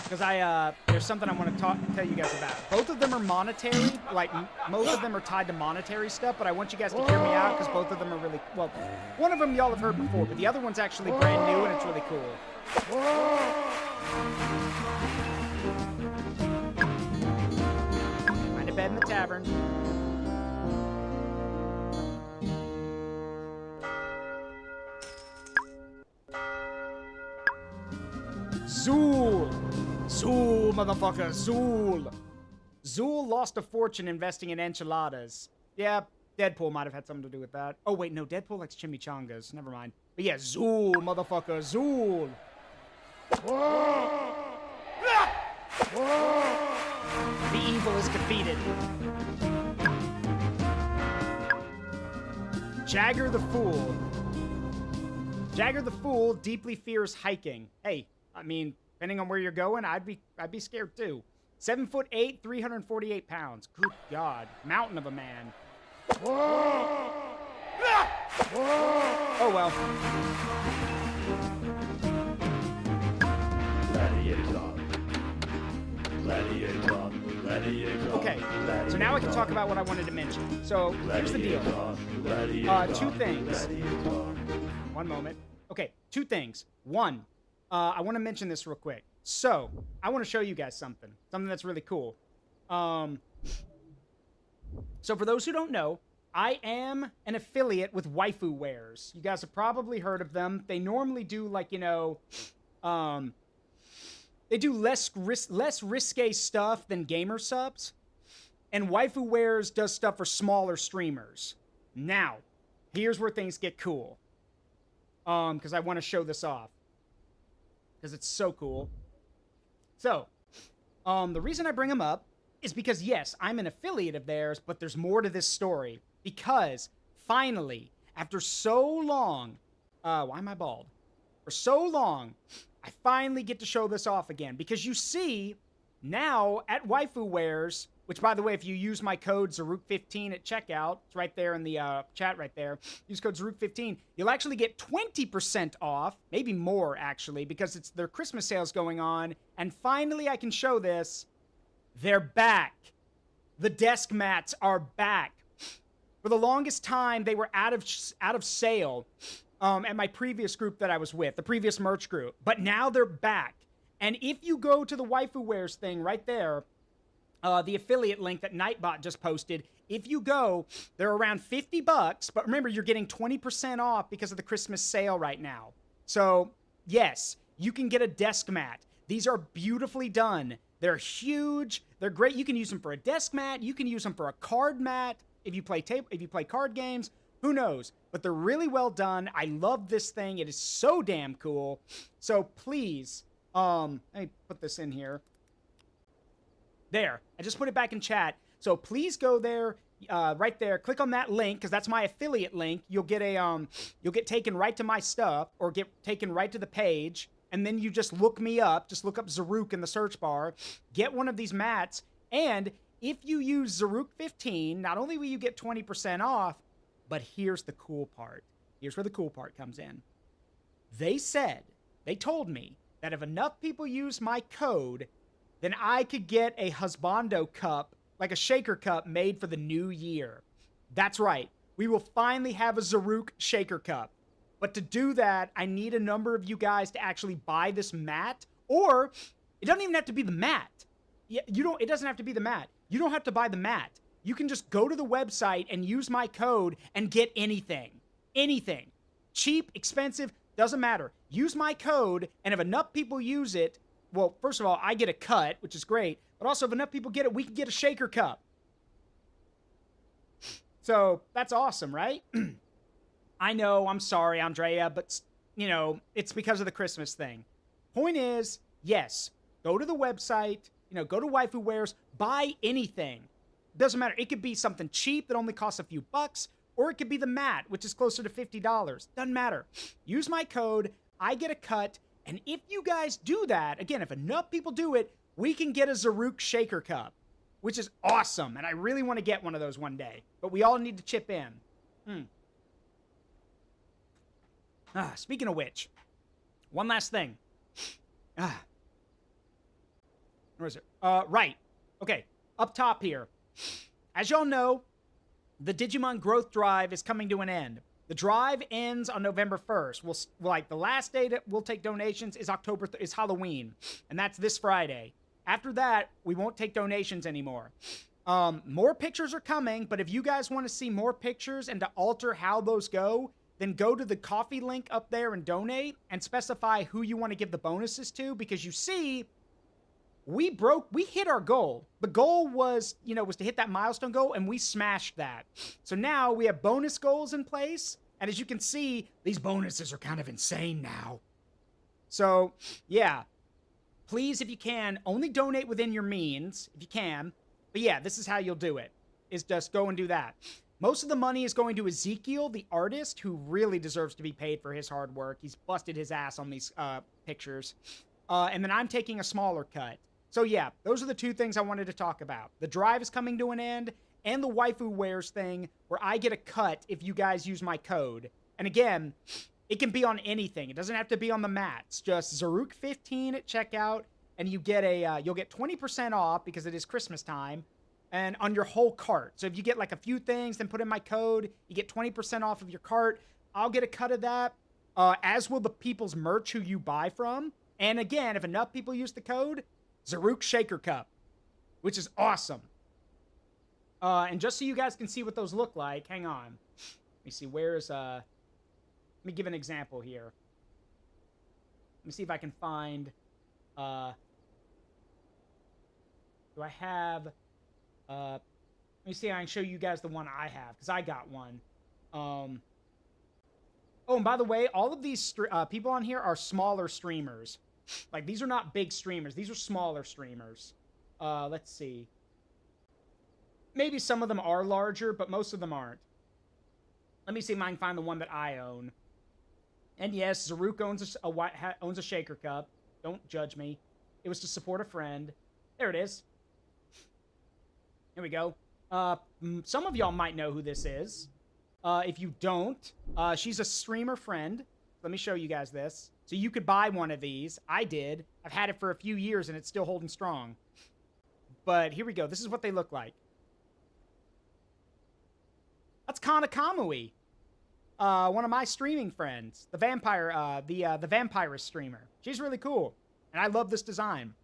Because there's something I want to tell you guys about. Both of them are monetary, like most of them are tied to monetary stuff, but I want you guys to hear me out because both of them are really, well, one of them y'all have heard before, but the other one's actually brand new and it's really cool. Find a bed in the tavern. Zool! Zool, motherfucker, Zool! Zool lost a fortune investing in enchiladas. Yeah, Deadpool might have had something to do with that. Oh, wait, no, Deadpool likes chimichangas. Never mind. But yeah, Zool, motherfucker, Zool! The evil is defeated. Jagger the Fool. Jagger the Fool deeply fears hiking. Hey, I mean, depending on where you're going, I'd be scared too. 7'8", 348 pounds. Good God. Mountain of a man. Oh well. Okay, so now I can talk about what I wanted to mention. So, here's the deal. Two things. One moment. Okay, two things. One, I want to mention this real quick. So, I want to show you guys something that's really cool. So for those who don't know, I am an affiliate with Waifu Wares. You guys have probably heard of them. They normally do, like, you know, they do less risque stuff than gamer subs. And Waifu Wares does stuff for smaller streamers. Now, here's where things get cool. Because I want to show this off. Because it's so cool. So, the reason I bring them up is because, yes, I'm an affiliate of theirs, but there's more to this story. Because, finally, after so long, why am I bald? For so long, I finally get to show this off again. Because you see, now at Waifu Wares, which, by the way, if you use my code Zaruk15 at checkout, it's right there in the chat right there. Use code Zaruk15. You'll actually get 20% off, maybe more, actually, because it's their Christmas sales going on. And finally, I can show this. They're back. The desk mats are back. For the longest time, they were out of sale at my previous group that I was with, the previous merch group. But now they're back. And if you go to the Waifu Wares thing right there, the affiliate link that Nightbot just posted, if you go, they're around $50, but remember, you're getting 20% off because of the Christmas sale right now. So, yes, you can get a desk mat. These are beautifully done. They're huge. They're great. You can use them for a desk mat. You can use them for a card mat. If you play card games, who knows? But they're really well done. I love this thing. It is so damn cool. So please, let me put this in here. There, I just put it back in chat. So please go there, right there. Click on that link because that's my affiliate link. You'll get you'll get taken right to my stuff or get taken right to the page, and then you just look me up. Just look up Zaruk in the search bar. Get one of these mats, and if you use Zaruk15, not only will you get 20% off, but here's the cool part. Here's where the cool part comes in. They told me that if enough people use my code, then I could get a husbando cup, like a shaker cup made for the new year. That's right. We will finally have a Zaruk shaker cup. But to do that, I need a number of you guys to actually buy this mat, or it doesn't even have to be the mat. It doesn't have to be the mat. You don't have to buy the mat. You can just go to the website and use my code and get anything. Anything. Cheap, expensive, doesn't matter. Use my code, and if enough people use it, well, first of all, I get a cut, which is great. But also, if enough people get it, we can get a shaker cup. So, that's awesome, right? I know, I'm sorry, Andrea, but, you know, it's because of the Christmas thing. Point is, yes, go to the website, go to Waifu Wares, buy anything. Doesn't matter. It could be something cheap that only costs a few bucks, or it could be the mat, which is closer to $50. Doesn't matter. Use my code, I get a cut, and if you guys do that, again, if enough people do it, we can get a Zaruk Shaker Cup, which is awesome, and I really want to get one of those one day. But we all need to chip in. Speaking of which, one last thing. Where is it? Right. Okay, up top here. As y'all know, the Digimon Growth Drive is coming to an end. The drive ends on November 1st. The last day that we'll take donations is is Halloween, and that's this Friday. After that, we won't take donations anymore. More pictures are coming, but if you guys want to see more pictures and to alter how those go, then go to the coffee link up there and donate and specify who you want to give the bonuses to, because you see, we hit our goal. The goal was to hit that milestone goal, and we smashed that. So now we have bonus goals in place, and as you can see, these bonuses are kind of insane now. So, yeah. Please, if you can, only donate within your means, if you can. But yeah, this is how you'll do it, is just go and do that. Most of the money is going to Ezekiel, the artist, who really deserves to be paid for his hard work. He's busted his ass on these pictures. And then I'm taking a smaller cut. So yeah, those are the two things I wanted to talk about. The drive is coming to an end, and the Waifu Wares thing, where I get a cut if you guys use my code. And again, it can be on anything. It doesn't have to be on the mats. Just Zaruk15 at checkout, and you get you'll get 20% off because it is Christmas time, and on your whole cart. So if you get like a few things, then put in my code, you get 20% off of your cart. I'll get a cut of that, as will the people's merch who you buy from. And again, if enough people use the code, Zaruk Shaker Cup, which is awesome. And just so you guys can see what those look like, hang on. Let me see, where's, let me give an example here. Let me see if I can find, do I have, let me see if I can show you guys the one I have, because I got one. Oh, and by the way, all of these people on here are smaller streamers. Like, these are not big streamers. These are smaller streamers. Let's see. Maybe some of them are larger, but most of them aren't. Let me see if I can find the one that I own. And yes, Zaruk owns a shaker cup. Don't judge me. It was to support a friend. There it is. Here we go. Some of y'all might know who this is. If you don't, she's a streamer friend. Let me show you guys this. So you could buy one of these. I did. I've had it for a few years and it's still holding strong. But here we go. This is what they look like. That's Kana Kamui. One of my streaming friends. The vampire, the vampirist streamer. She's really cool. And I love this design.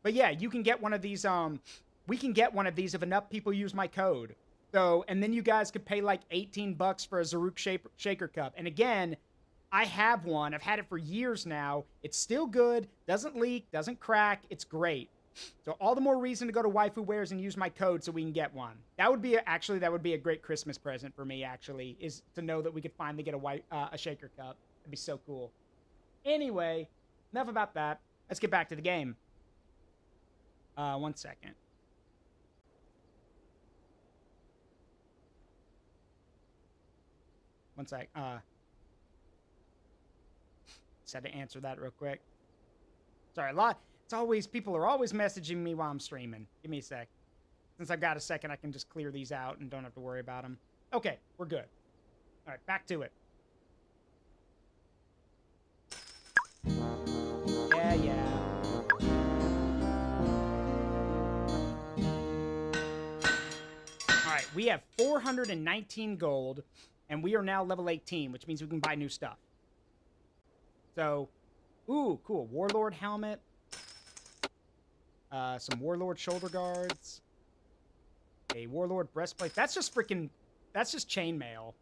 But yeah, you can get one of these, we can get one of these if enough people use my code. So, and then you guys could pay like 18 bucks for a Zaruk shaker cup. And again, I have one. I've had it for years now. It's still good. Doesn't leak. Doesn't crack. It's great. So all the more reason to go to Waifu Wares and use my code so we can get one. That would be that would be a great Christmas present for me, actually, is to know that we could finally get a shaker cup. That'd be so cool. Anyway, enough about that. Let's get back to the game. 1 second. One sec. Just had to answer that real quick. Sorry, people are always messaging me while I'm streaming. Give me a sec. Since I've got a second, I can just clear these out and don't have to worry about them. Okay, we're good. All right, back to it. Yeah. All right, we have 419 gold, and we are now level 18, which means we can buy new stuff. So, ooh, cool. Warlord helmet. Some Warlord shoulder guards. A Warlord breastplate. That's just chainmail.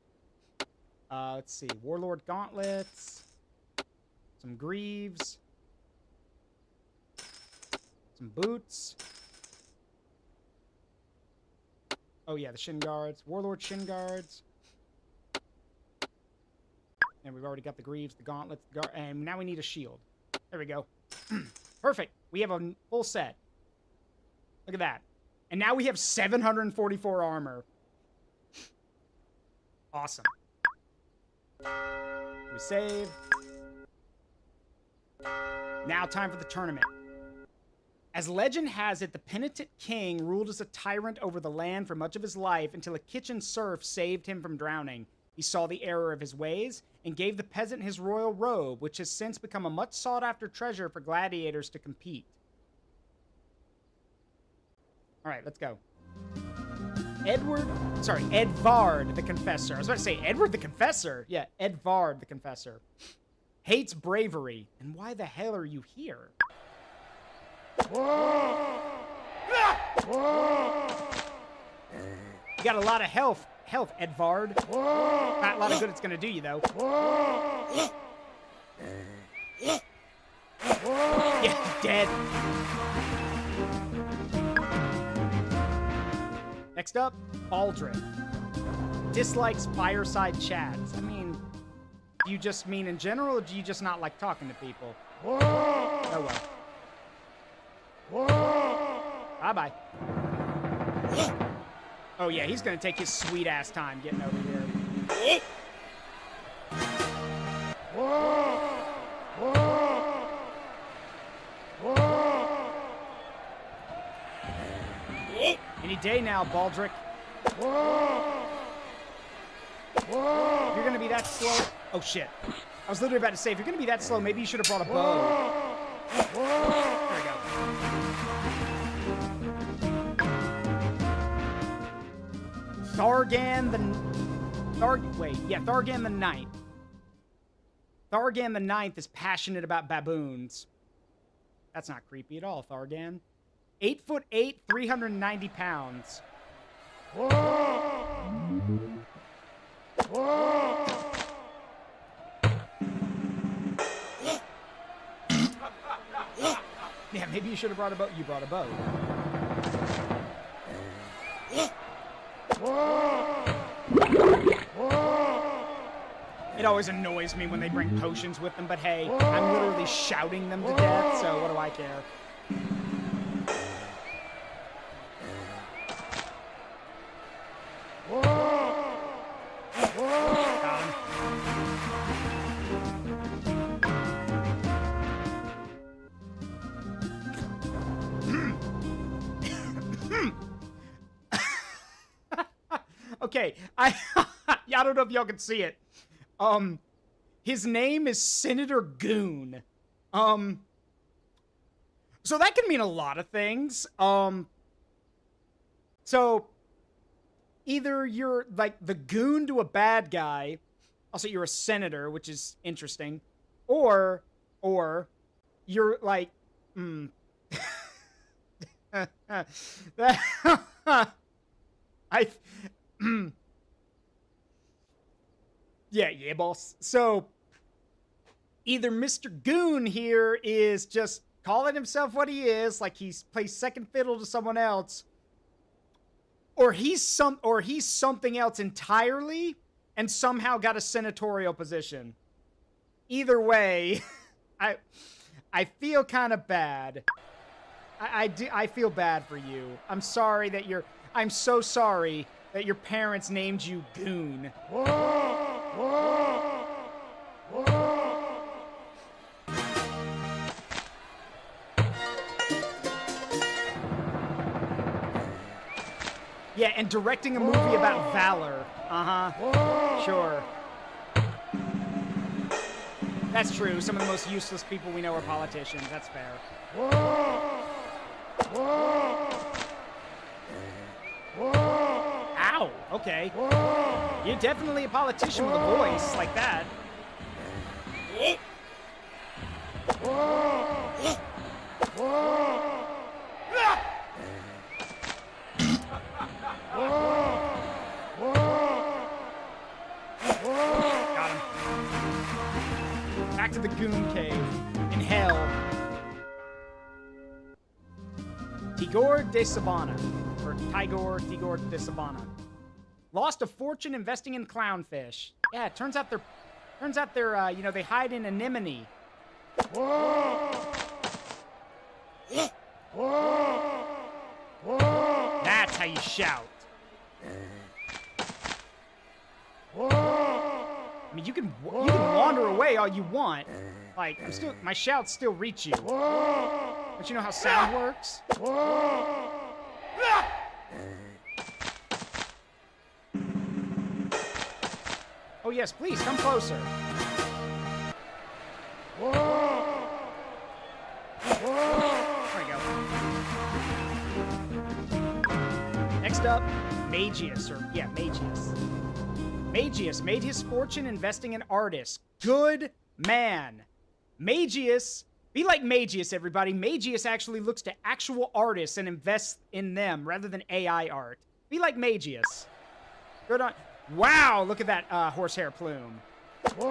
Let's see. Warlord gauntlets. Some greaves. Some boots. Oh yeah, the shin guards. Warlord shin guards. And we've already got the greaves, the gauntlets, and now we need a shield. There we go. Perfect. We have a full set. Look at that. And now we have 744 armor. Awesome. We save. Now time for the tournament. As legend has it, the penitent king ruled as a tyrant over the land for much of his life until a kitchen serf saved him from drowning. He saw the error of his ways and gave the peasant his royal robe, which has since become a much sought-after treasure for gladiators to compete. All right, let's go. Edvard the Confessor. I was about to say Edward the Confessor. Yeah, Edvard the Confessor. Hates bravery. And why the hell are you here? You got a lot of health, Edvard. Not a lot of good it's gonna do you, though. Yeah, dead. Next up, Baldric. Dislikes fireside chats. I mean, do you just mean in general, or do you just not like talking to people? Oh well. Bye-bye. Oh yeah, he's gonna take his sweet-ass time getting over here. Any day now, Baldric. If you're gonna be that slow... Oh shit. I was literally about to say, if you're gonna be that slow, maybe you should have brought a bow. There we go. Thargan the Ninth. Thargan the Ninth is passionate about baboons. That's not creepy at all, Thargan. 8'8", 390 pounds. Yeah, maybe you should have brought a bow. You brought a bow. It always annoys me when they bring potions with them, but hey, I'm literally shouting them to death, so what do I care? Got him. Okay, I don't know if y'all can see it. His name is Senator Goon. So that can mean a lot of things. So either you're like the goon to a bad guy, also you're a senator, which is interesting, or you're like, yeah, boss. So either Mr. Goon here is just calling himself what he is, like he plays second fiddle to someone else, or he's something else entirely and somehow got a senatorial position. Either way, I feel kind of bad. I feel bad for you. I'm so sorry that your parents named you Goon. Yeah, and directing a movie about valor. Uh-huh. Sure. That's true. Some of the most useless people we know are politicians. That's fair. Ow! Okay. You're definitely a politician with a voice like that. Got him. Back to the Goon Cave in hell. Tigor de Savannah, or Tigor de Savannah, lost a fortune investing in clownfish. Yeah, it turns out they're, they hide in anemone. That's how you shout. I mean, you can wander away all you want. Like, my shouts still reach you. Don't you know how sound works? Oh yes, please, come closer. There we go. Next up, Magius, Magius. Magius made his fortune investing in artists. Good man. Magius, be like Magius, everybody. Magius actually looks to actual artists and invests in them rather than AI art. Be like Magius. Good on. Wow, look at that horsehair plume. All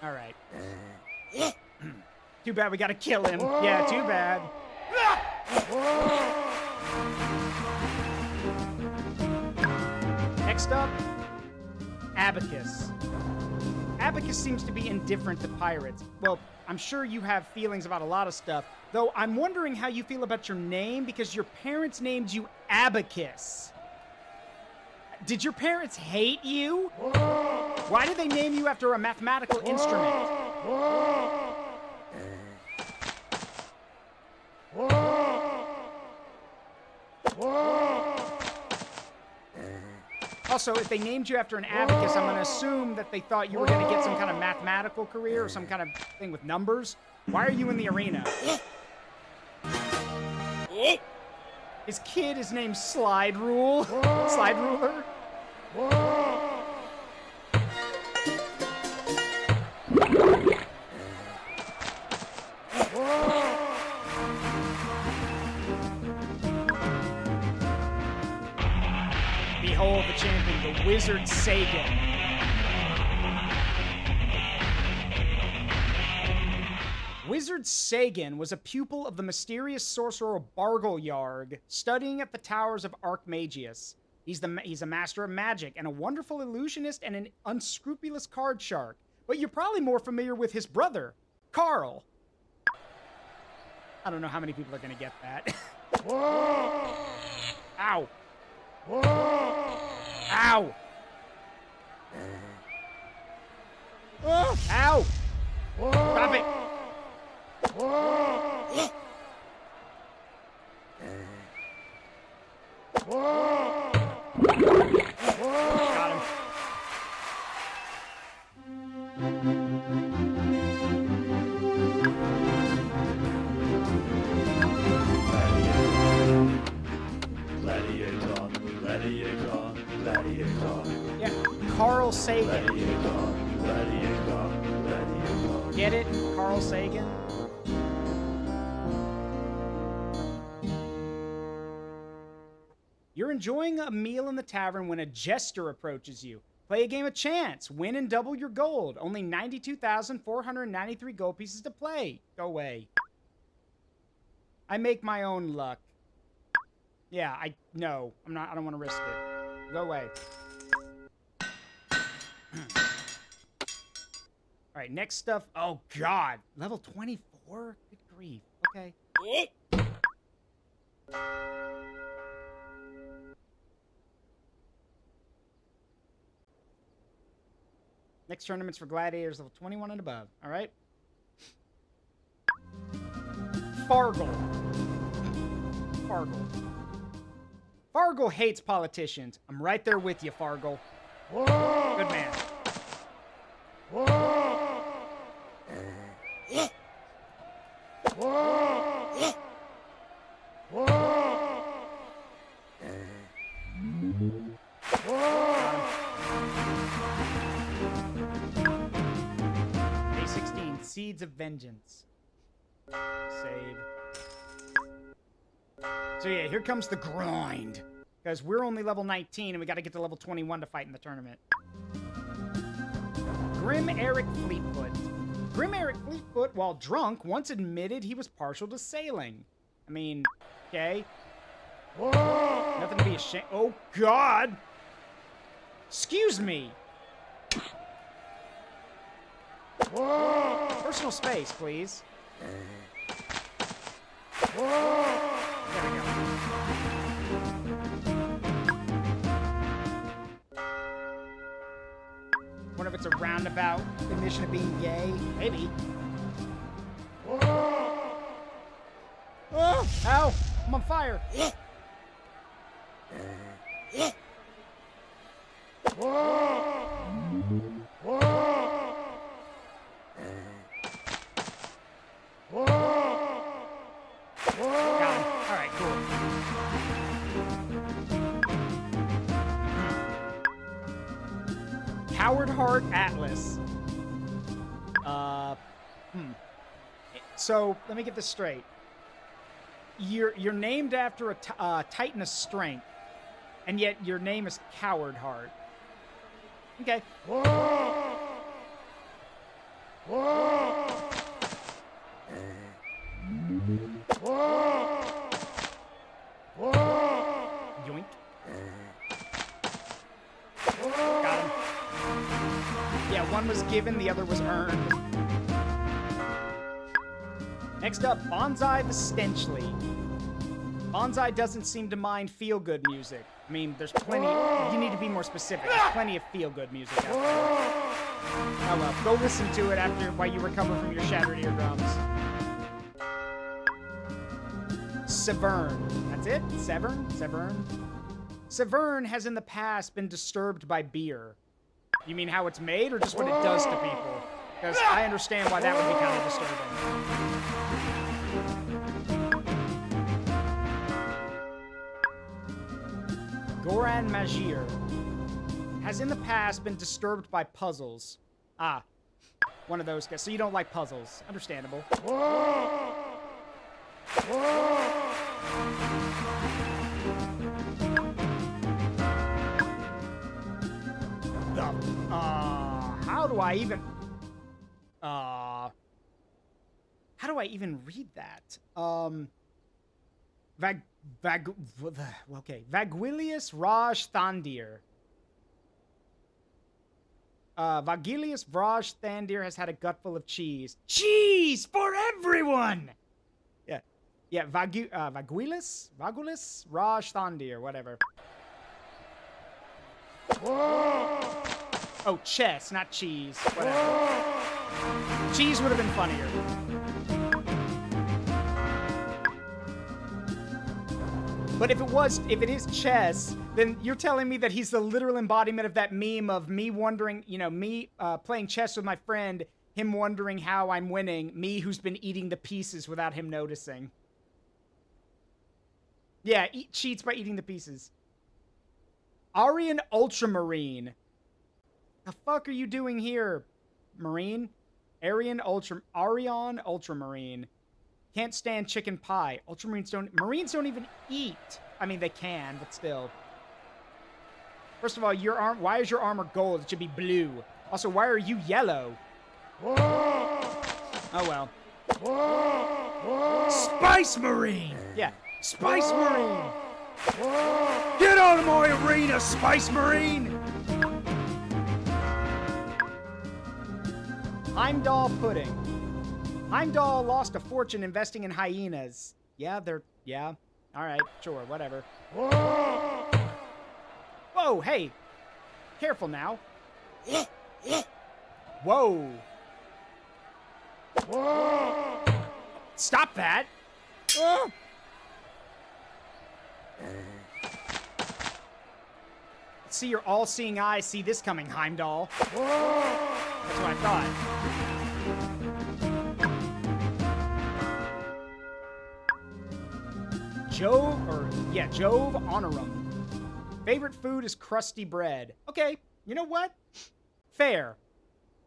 right. Too bad we gotta kill him. Yeah, too bad. Next up, Abacus. Abacus seems to be indifferent to pirates. Well, I'm sure you have feelings about a lot of stuff, though I'm wondering how you feel about your name because your parents named you Abacus. Did your parents hate you? Why did they name you after a mathematical instrument? Also, if they named you after an abacus, I'm going to assume that they thought you were going to get some kind of mathematical career or some kind of thing with numbers. Why are you in the arena? His kid is named Slide Rule. Slide Ruler. Behold the champion, the Wizard Sagan. Wizard Sagan was a pupil of the mysterious sorcerer Bargelyarg, studying at the towers of Archmagius. He's a master of magic and a wonderful illusionist and an unscrupulous card shark. But you're probably more familiar with his brother, Carl. I don't know how many people are going to get that. Ow. Ow. Ow. Stop it. Got him. Gladiator, gladiator, gladiator. Yeah, Carl Sagan. Gladiator, gladiator, gladiator. Get it? Carl Sagan? You're enjoying a meal in the tavern when a jester approaches you. Play a game of chance. Win and double your gold. Only 92,493 gold pieces to play. Go away. I make my own luck. Yeah, I don't want to risk it. Go away. All right, next stuff. Oh, God. Level 24? Good grief. Okay. Next tournament's for gladiators level 21 and above. All right. Fargle. Fargle hates politicians. I'm right there with you, Fargle. Good man. Day 16, Seeds of Vengeance. Save. So yeah, here comes the grind. Because we're only level 19 and we got to get to level 21 to fight in the tournament. Grim Eric Fleetfoot. Grim Eric Fleetfoot, while drunk, once admitted he was partial to sailing. I mean, okay. Nothing to be ashamed. Oh, God! Excuse me! Personal space, please. There we go. Wonder if it's a roundabout admission of being gay. Maybe. Ow! I'm on fire. Got him. All right, cool. Coward Heart Atlas. So let me get this straight. You're named after a Titan of Strength, and yet your name is Coward Heart. Okay. Yoink. Got him. Yeah, one was given, the other was earned. Next up, Bonsai the Stenchly. Bonsai doesn't seem to mind feel-good music. I mean, there's plenty. You need to be more specific. There's plenty of feel-good music out there. Oh well, go listen to it after while you recover from your shattered eardrums. Severn. That's it? Severn? Severn has in the past been disturbed by beer. You mean how it's made or just what it does to people? Because I understand why that would be kind of disturbing. Goran Magir has in the past been disturbed by puzzles. Ah, one of those guys. So you don't like puzzles. Understandable. How do I even... How How do I even read that? Vagilius Raj Thandir. Vagilius Raj Thandir has had a gut full of cheese. Cheese for everyone! Yeah. Yeah, Vagilius Raj Thandir, whatever. Oh, chess, not cheese. Whatever. Cheese would have been funnier. But if it is chess, then you're telling me that he's the literal embodiment of that meme of me wondering, you know, me playing chess with my friend, him wondering how I'm winning, me who's been eating the pieces without him noticing. Yeah, cheats by eating the pieces. Aryan Ultramarine. The fuck are you doing here, Marine? Aryan Ultramarine. Can't stand chicken pie. Marines don't even eat. I mean, they can, but still. First of all, why is your armor gold? It should be blue. Also, why are you yellow? Oh, well. Spice Marine! Yeah, Spice Marine! Get out of my arena, Spice Marine! Heimdall Pudding. Heimdall lost a fortune investing in hyenas. Yeah, alright, sure, whatever. Whoa, hey! Careful now. Whoa! Stop that! See your all-seeing eyes see this coming, Heimdall. That's what I thought. Jove Honorum. Favorite food is crusty bread. Okay, you know what? Fair.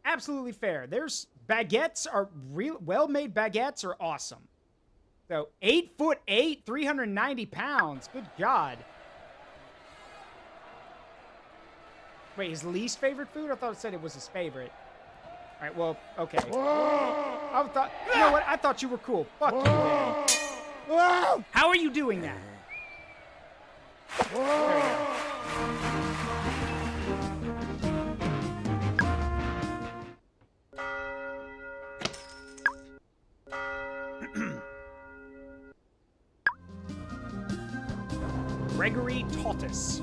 Absolutely fair. There's baguettes are well-made baguettes are awesome. So 8'8", 390 pounds. Good God. Wait, his least favorite food? I thought it said it was his favorite. All right, well, okay. You know what? I thought you were cool. Fuck you, man. How are you doing that? There you go. Gregory Tautus.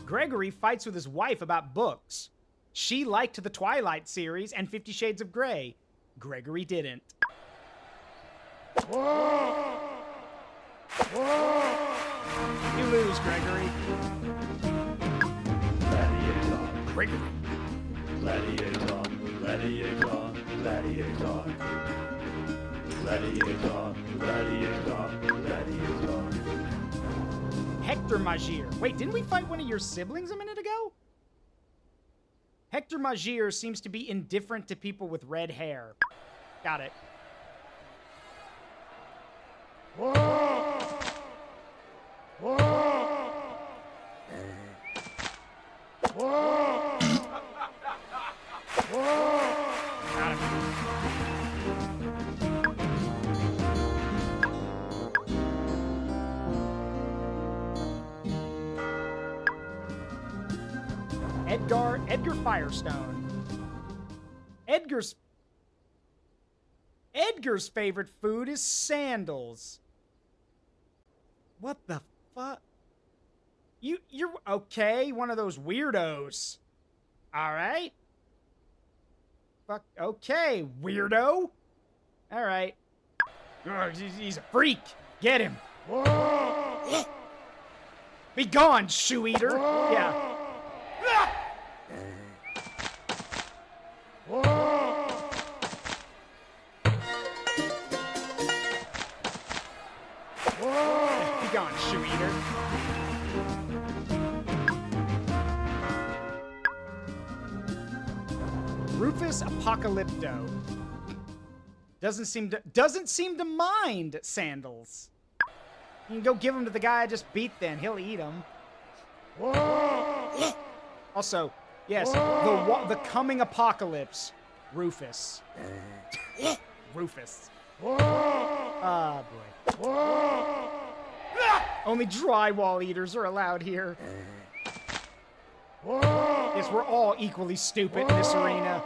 Gregory fights with his wife about books. She liked the Twilight series and 50 Shades of Grey. Gregory didn't. You lose, Gregory. Gladiator. Gregory. Gladiator. Gladiator. Gladiator. Gladiator. Gladiator. Gladiator. Hector Magir. Wait, didn't we fight one of your siblings a minute ago? Hector Magir seems to be indifferent to people with red hair. Got it. Got him. Edgar Firestone. Edgar's favorite food is sandals. What the fuck? You're okay, one of those weirdos. All right. Fuck, okay, weirdo. All right. He's a freak. Get him. Be gone, shoe eater. Yeah. Be gone, shoe eater. Rufus Apocalypto doesn't seem to mind sandals. You can go give them to the guy I just beat. Then he'll eat them. Also, yes, the coming apocalypse, Rufus. Rufus. Ah, boy. Ah! Only drywall eaters are allowed here. Yes, we're all equally stupid in this arena.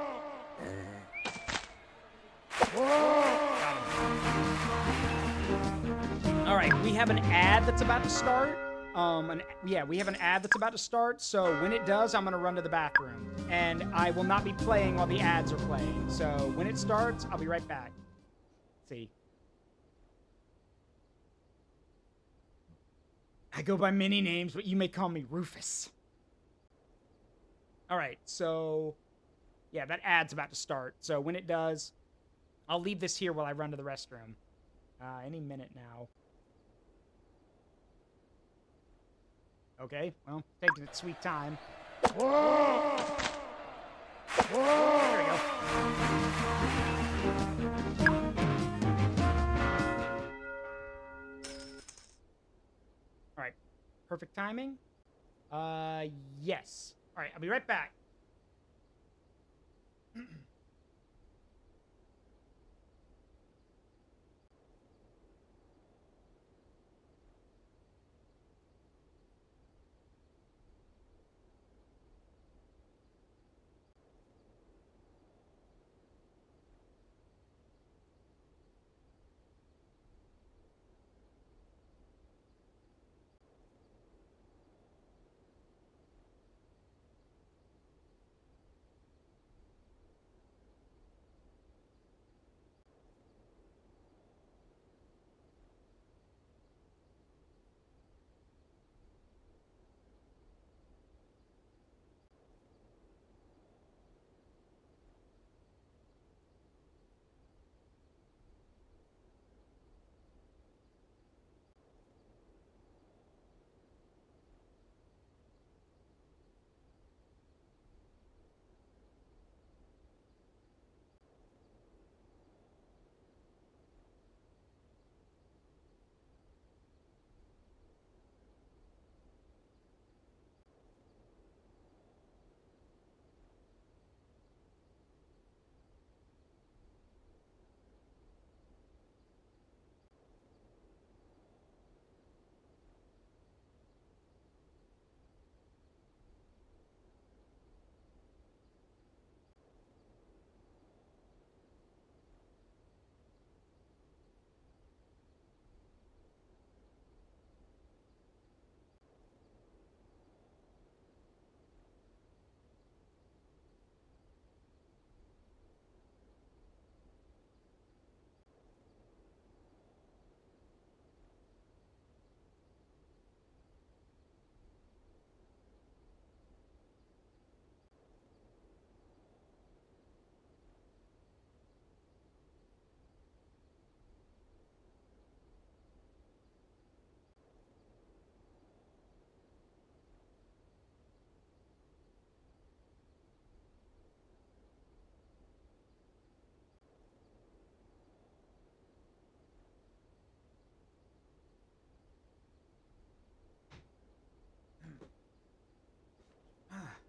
All right, we have an ad that's about to start. We have an ad that's about to start. So when it does, I'm gonna run to the bathroom, and I will not be playing while the ads are playing. So when it starts, I'll be right back. Let's see. I go by many names, but you may call me Rufus. All right, so yeah, that ad's about to start. So when it does, I'll leave this here while I run to the restroom. Any minute now. Okay, well, taking its sweet time. There we go. All right, perfect timing. Yes. All right, I'll be right back.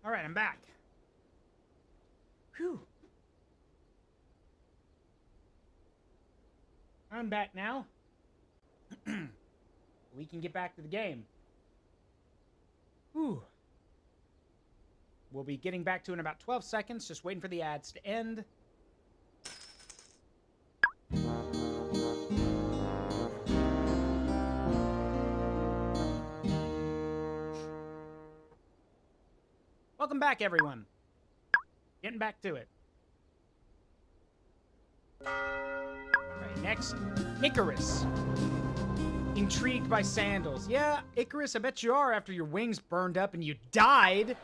All right, I'm back. Whew. I'm back now. We can get back to the game. Whew. We'll be getting back to it in about 12 seconds, just waiting for the ads to end. Welcome back, everyone. Getting back to it. Alright, next, Icarus. Intrigued by Sandals. Yeah, Icarus, I bet you are after your wings burned up and you died.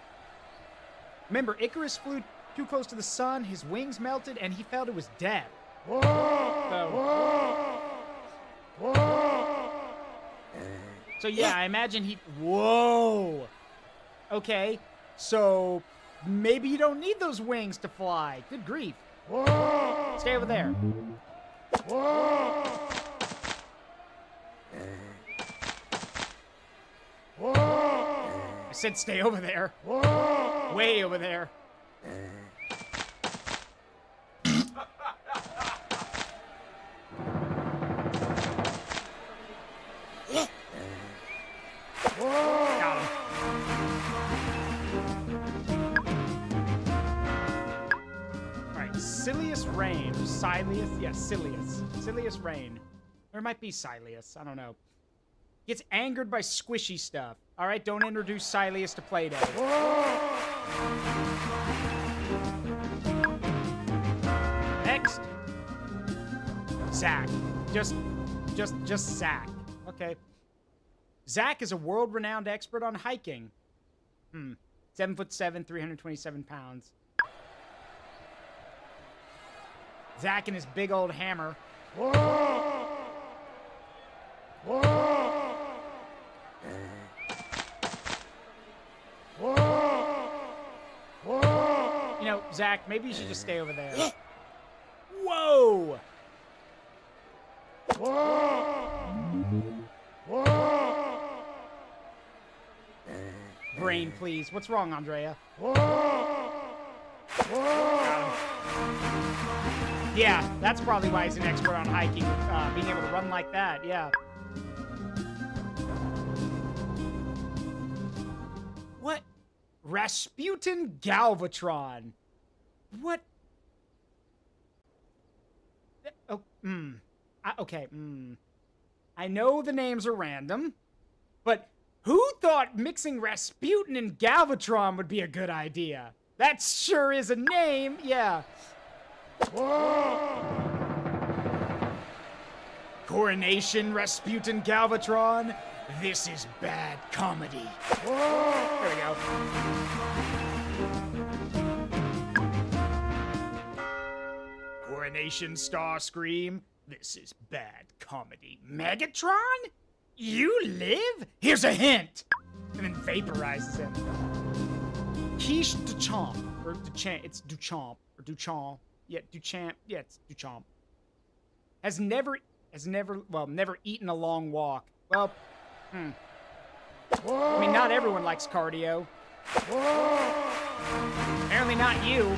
Remember, Icarus flew too close to the sun, his wings melted, and he fell to his death. So yeah, I imagine he... Whoa! Okay, so maybe you don't need those wings to fly. Good grief. Stay over there. I said stay over there. Way over there. Silius? Yeah, Silius. Silius Rain. Or it might be Silius. I don't know. Gets angered by squishy stuff. Alright, don't introduce Silius to Play-Doh. Next. Zach. Just Zach. Okay. Zach is a world-renowned expert on hiking. 7'7", 327 pounds. Zach and his big old hammer. You know, Zach, maybe you should just stay over there. Whoa! Brain, please. What's wrong, Andrea? Yeah, that's probably why he's an expert on hiking, being able to run like that, yeah. What? Rasputin Galvatron. What? Oh, okay, I know the names are random, but who thought mixing Rasputin and Galvatron would be a good idea? That sure is a name, yeah. Coronation Rasputin Galvatron. This is bad comedy. There we go. Coronation Starscream. This is bad comedy. Megatron? You live? Here's a hint! And then vaporizes him. Quiche Duchamp. Or Duchamp. It's Duchamp. Or Duchamp. Yeah, Duchamp. Yeah, it's Duchamp. Has never eaten a long walk. Well, I mean, not everyone likes cardio. Apparently not you.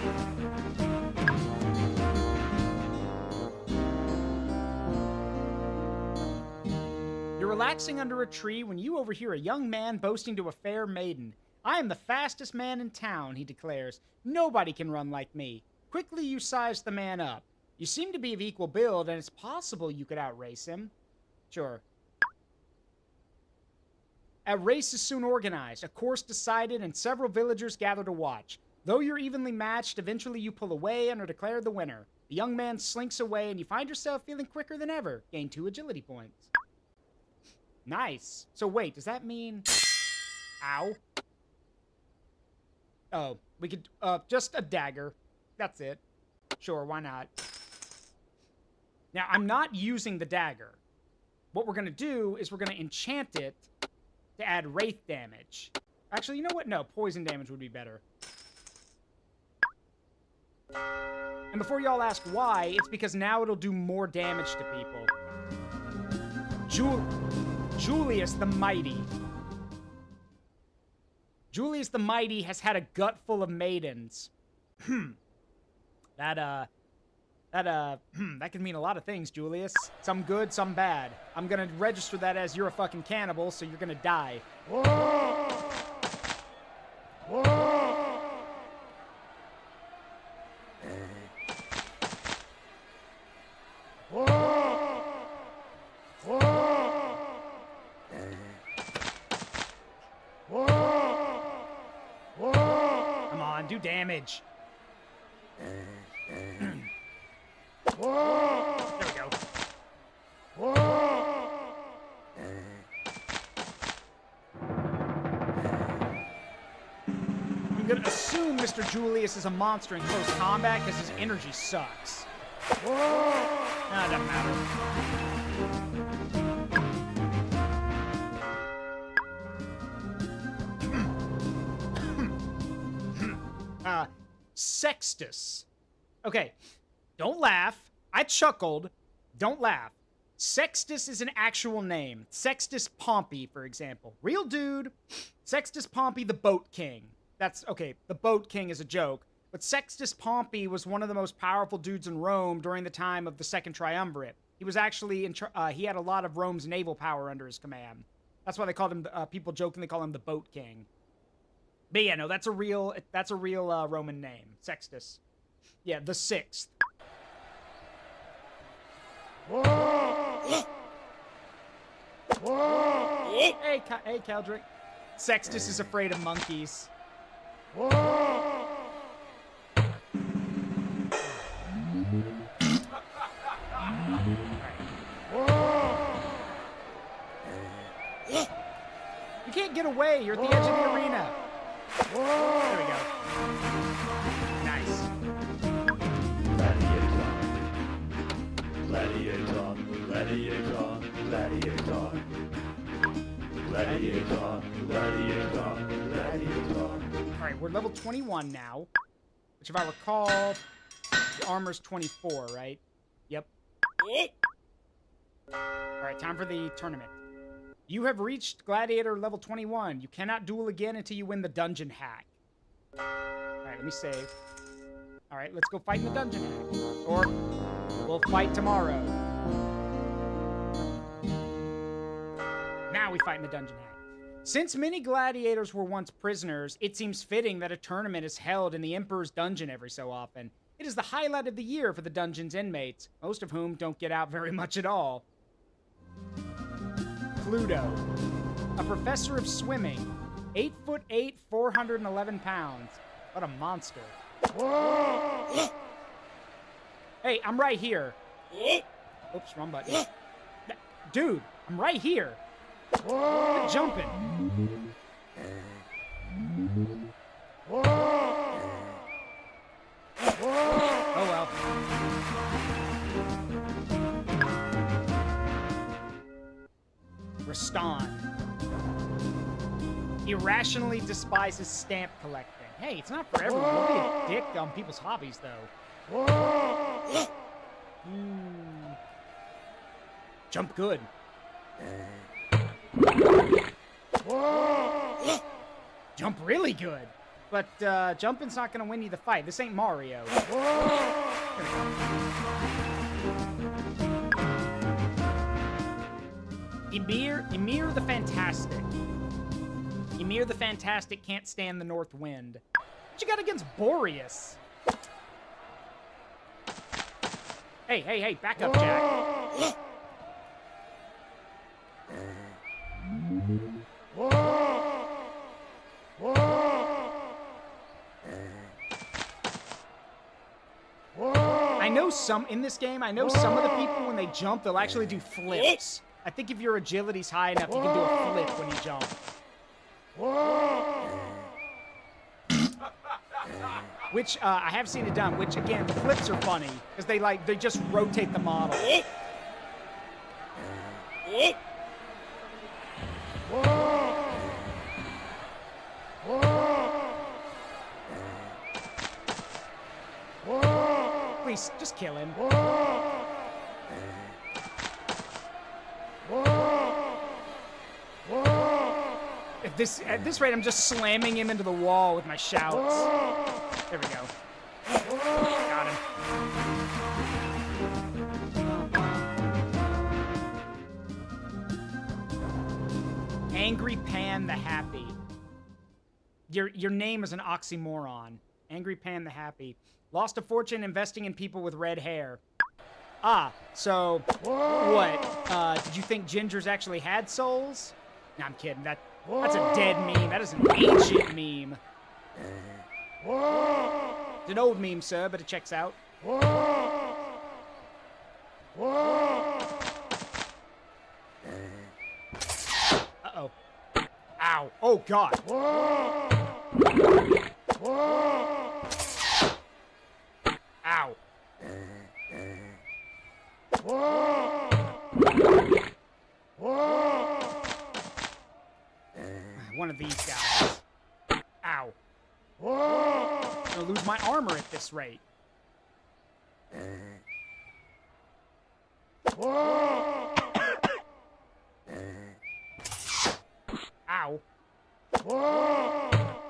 You're relaxing under a tree when you overhear a young man boasting to a fair maiden. I am the fastest man in town, he declares. Nobody can run like me. Quickly you size the man up. You seem to be of equal build, and it's possible you could outrace him. Sure. A race is soon organized, a course decided, and several villagers gather to watch. Though you're evenly matched, eventually you pull away and are declared the winner. The young man slinks away, and you find yourself feeling quicker than ever. Gain 2 agility points. Nice. So wait, does that mean... Ow. Oh, we could, just a dagger. That's it. Sure, why not? Now, I'm not using the dagger. What we're gonna do is we're gonna enchant it to add wraith damage. Actually, you know what? No, poison damage would be better. And before y'all ask why, it's because now it'll do more damage to people. Julius the Mighty. Julius the Mighty has had a gut full of maidens. That can mean a lot of things, Julius. Some good, some bad. I'm gonna register that as you're a fucking cannibal, so you're gonna die. Come on, do damage. There we go. I'm gonna assume Mr. Julius is a monster in close combat because his energy sucks. Nah, it doesn't matter. Sextus. Okay, don't laugh. I chuckled. Don't laugh. Sextus is an actual name. Sextus Pompey, for example. Real dude. Sextus Pompey, the Boat King. That's, okay, the Boat King is a joke. But Sextus Pompey was one of the most powerful dudes in Rome during the time of the Second Triumvirate. He was actually, he had a lot of Rome's naval power under his command. That's why they called him, people jokingly call him the Boat King. But yeah, no, that's a real Roman name. Sextus. Yeah, the 6th. Hey, Caldric. Sextus is afraid of monkeys. You can't get away. You're at the edge of the arena. There we go. Nice. Gladiator, gladiator, gladiator. Gladiator, gladiator, gladiator. All right, we're level 21 now, which if I recall, the armor's 24, right? Yep. All right, time for the tournament. You have reached Gladiator level 21. You cannot duel again until you win the dungeon hack. All right, let me save. All right, let's go fight in the dungeon hack. Or we'll fight tomorrow. Now we fight in the dungeon hack. Since many gladiators were once prisoners, it seems fitting that a tournament is held in the Emperor's dungeon every so often. It is the highlight of the year for the dungeon's inmates, most of whom don't get out very much at all. Pluto, a professor of swimming, 8'8", 411 pounds. What a monster. Hey, I'm right here. Oops, wrong button. Dude, I'm right here. Quit jumping. Oh well. Rastan. Irrationally despises stamp collecting. Hey, it's not for everyone. Don't be a dick on people's hobbies, though. Jump good. Jump really good. But jumping's not going to win you the fight. This ain't Mario. Ymir the Fantastic. Ymir the Fantastic can't stand the north wind. What you got against Boreas? Hey, back up, Jack. In this game, I know some of the people, when they jump, they'll actually do flips. I think if your agility's high enough, you can do a flip when you jump. Which, I have seen it done, which, again, the flips are funny, because they just rotate the model. Please, just kill him. At this rate, I'm just slamming him into the wall with my shouts. There we go. Got him. Angry Pan the Happy. Your name is an oxymoron. Angry Pan the Happy. Lost a fortune investing in people with red hair. Ah, so what? Did you think gingers actually had souls? Nah, I'm kidding. That's a dead meme. That is an ancient meme. It's an old meme, sir, but it checks out. Uh-oh. Ow. Oh, God. Ow. One of these guys. Ow. I'm gonna lose my armor at this rate. Ow.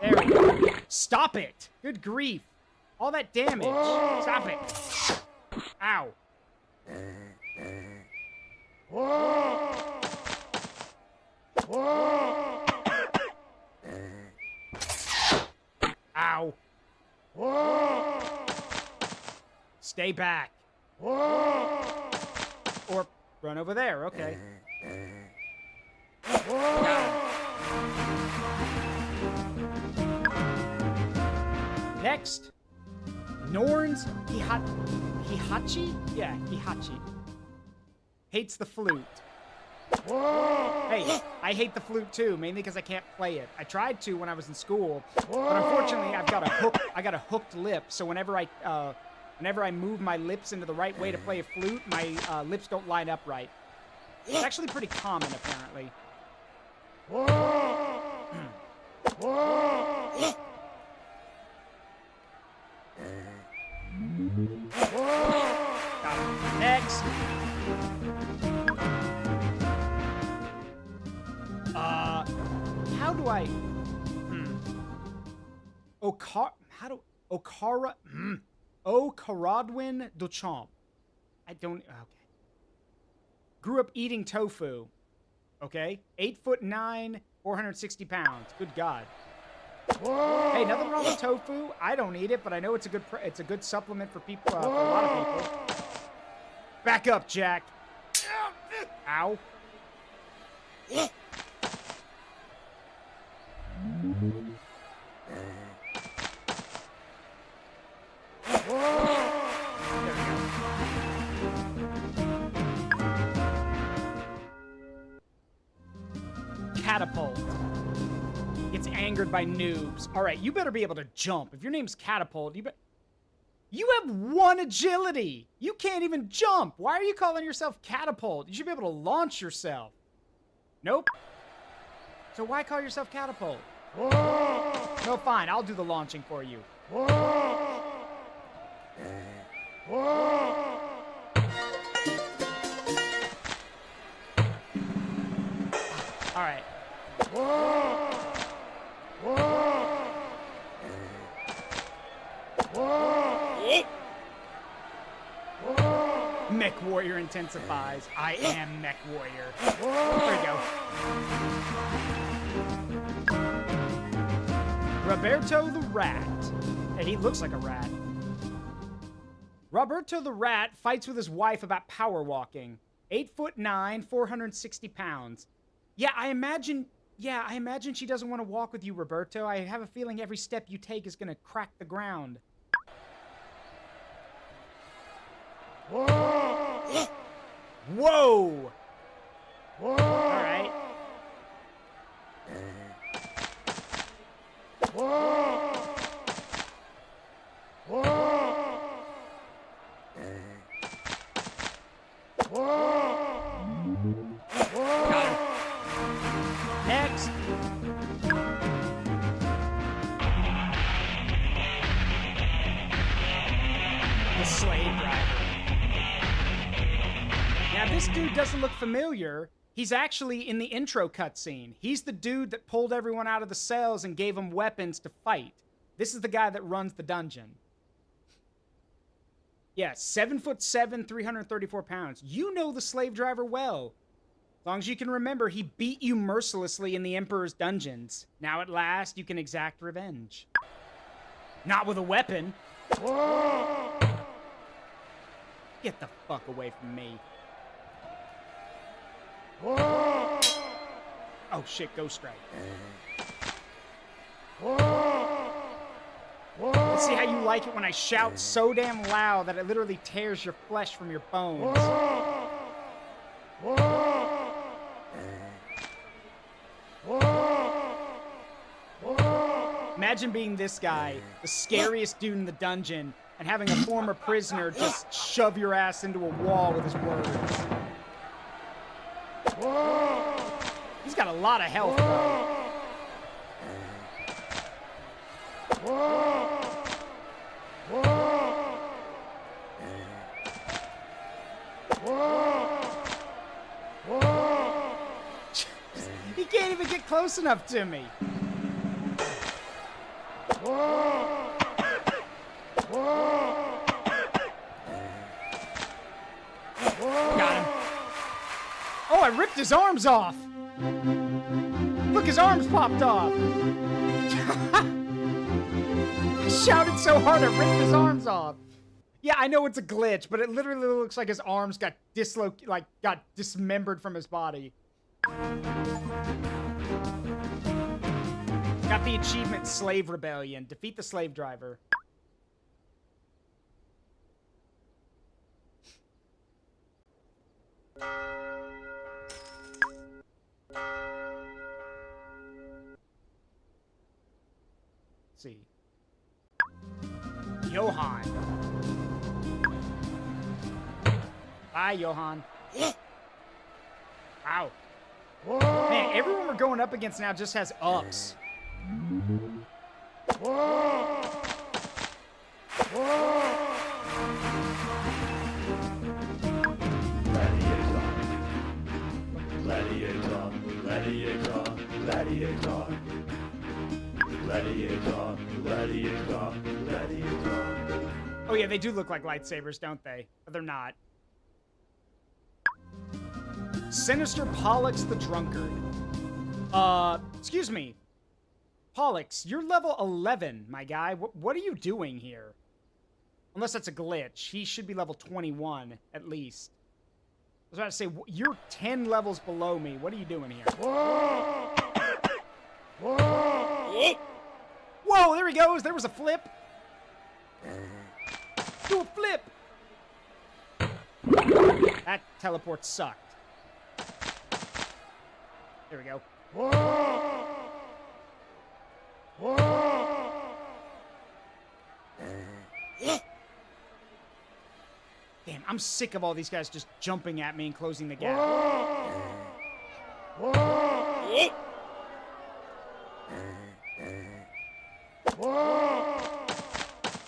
There we go. Stop it! Good grief. All that damage. Stop it. Ow. Ow. Stay back. Or Run over there, okay. Next, Norns Hihachi? Yeah, Hihachi. Hates the flute. Hey, I hate the flute too, mainly because I can't play it. I tried to when I was in school, but unfortunately I got a hooked lip, so whenever I move my lips into the right way to play a flute, my lips don't line up right. It's actually pretty common, apparently. Next. How do I... Okaradwin Duchamp. I don't... Okay. Grew up eating tofu. Okay. 8'9", 460 pounds. Good God. Hey, nothing wrong with tofu. I don't eat it, but I know it's a good supplement for people, for a lot of people. Back up, Jack. Ow. Catapult. Gets angered by noobs. All right, you better be able to jump. If your name's Catapult, you have 1 agility. You can't even jump. Why are you calling yourself Catapult? You should be able to launch yourself. Nope. So why call yourself Catapult? No, fine. I'll do the launching for you. All right. Mech Warrior intensifies. I am Mech Warrior. There we go. Roberto the Rat. Hey, he looks like a rat. Roberto the Rat fights with his wife about power walking. 8'9", 460 pounds. Yeah, I imagine she doesn't want to walk with you, Roberto. I have a feeling every step you take is gonna crack the ground. Whoa! Whoa! All right. Got him. Next. The slave driver. Now, this dude doesn't look familiar. He's actually in the intro cutscene. He's the dude that pulled everyone out of the cells and gave them weapons to fight. This is the guy that runs the dungeon. Yeah, 7'7", 334 pounds. You know the slave driver well. As long as you can remember, he beat you mercilessly in the Emperor's dungeons. Now at last, you can exact revenge. Not with a weapon. Get the fuck away from me. Oh shit, Ghost Strike. Let's see how you like it when I shout so damn loud that it literally tears your flesh from your bones. Imagine being this guy, the scariest dude in the dungeon, and having a former prisoner just shove your ass into a wall with his words. He's got a lot of health, though. He can't even get close enough to me. Got him. Oh, I ripped his arms off. Look, his arms popped off. I shouted so hard I ripped his arms off. Yeah, I know it's a glitch, but it literally looks like his arms got got dismembered from his body. Got the achievement Slave Rebellion. Defeat the slave driver. Let's see. Johan. Bye, Johan. Ow. Man, everyone we're going up against now just has ups. Gladiator, gladiator, gladiator. Gladiator, gladiator, gladiator. Oh yeah, they do look like lightsabers, don't they? But they're not. Sinister Pollux the Drunkard. Excuse me. Pollux, you're level 11, my guy. What are you doing here? Unless that's a glitch. He should be level 21, at least. I was about to say, you're 10 levels below me. What are you doing here? Whoa, there he goes. There was a flip. Do a flip. That teleport sucked. There we go. Damn, I'm sick of all these guys just jumping at me and closing the gap.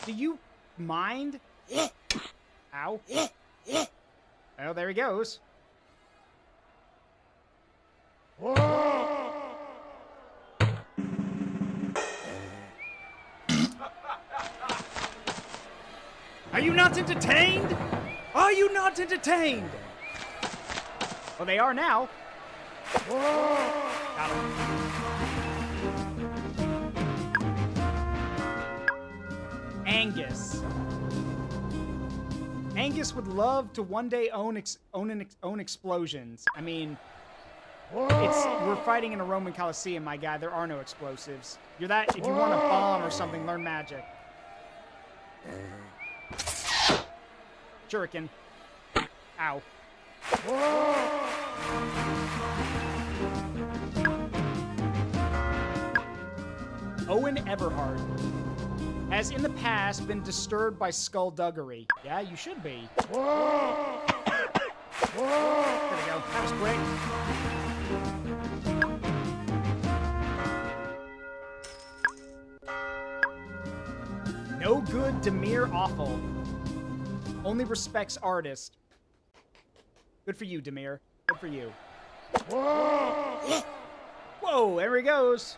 Do you mind? Ow. Oh, there he goes. Are you not entertained? Are you not entertained? Well, they are now. Got him. Angus. Angus would love to one day own explosions. I mean, we're fighting in a Roman Coliseum, my guy. There are no explosives. You're that. If you want a bomb or something, learn magic. Shuriken. Ow. Owen Everhart has in the past been disturbed by skullduggery. Yeah, you should be. There we go. That was quick. No good, Demir awful. Only respects artist. Good for you, Demir. Good for you. Whoa, there he goes.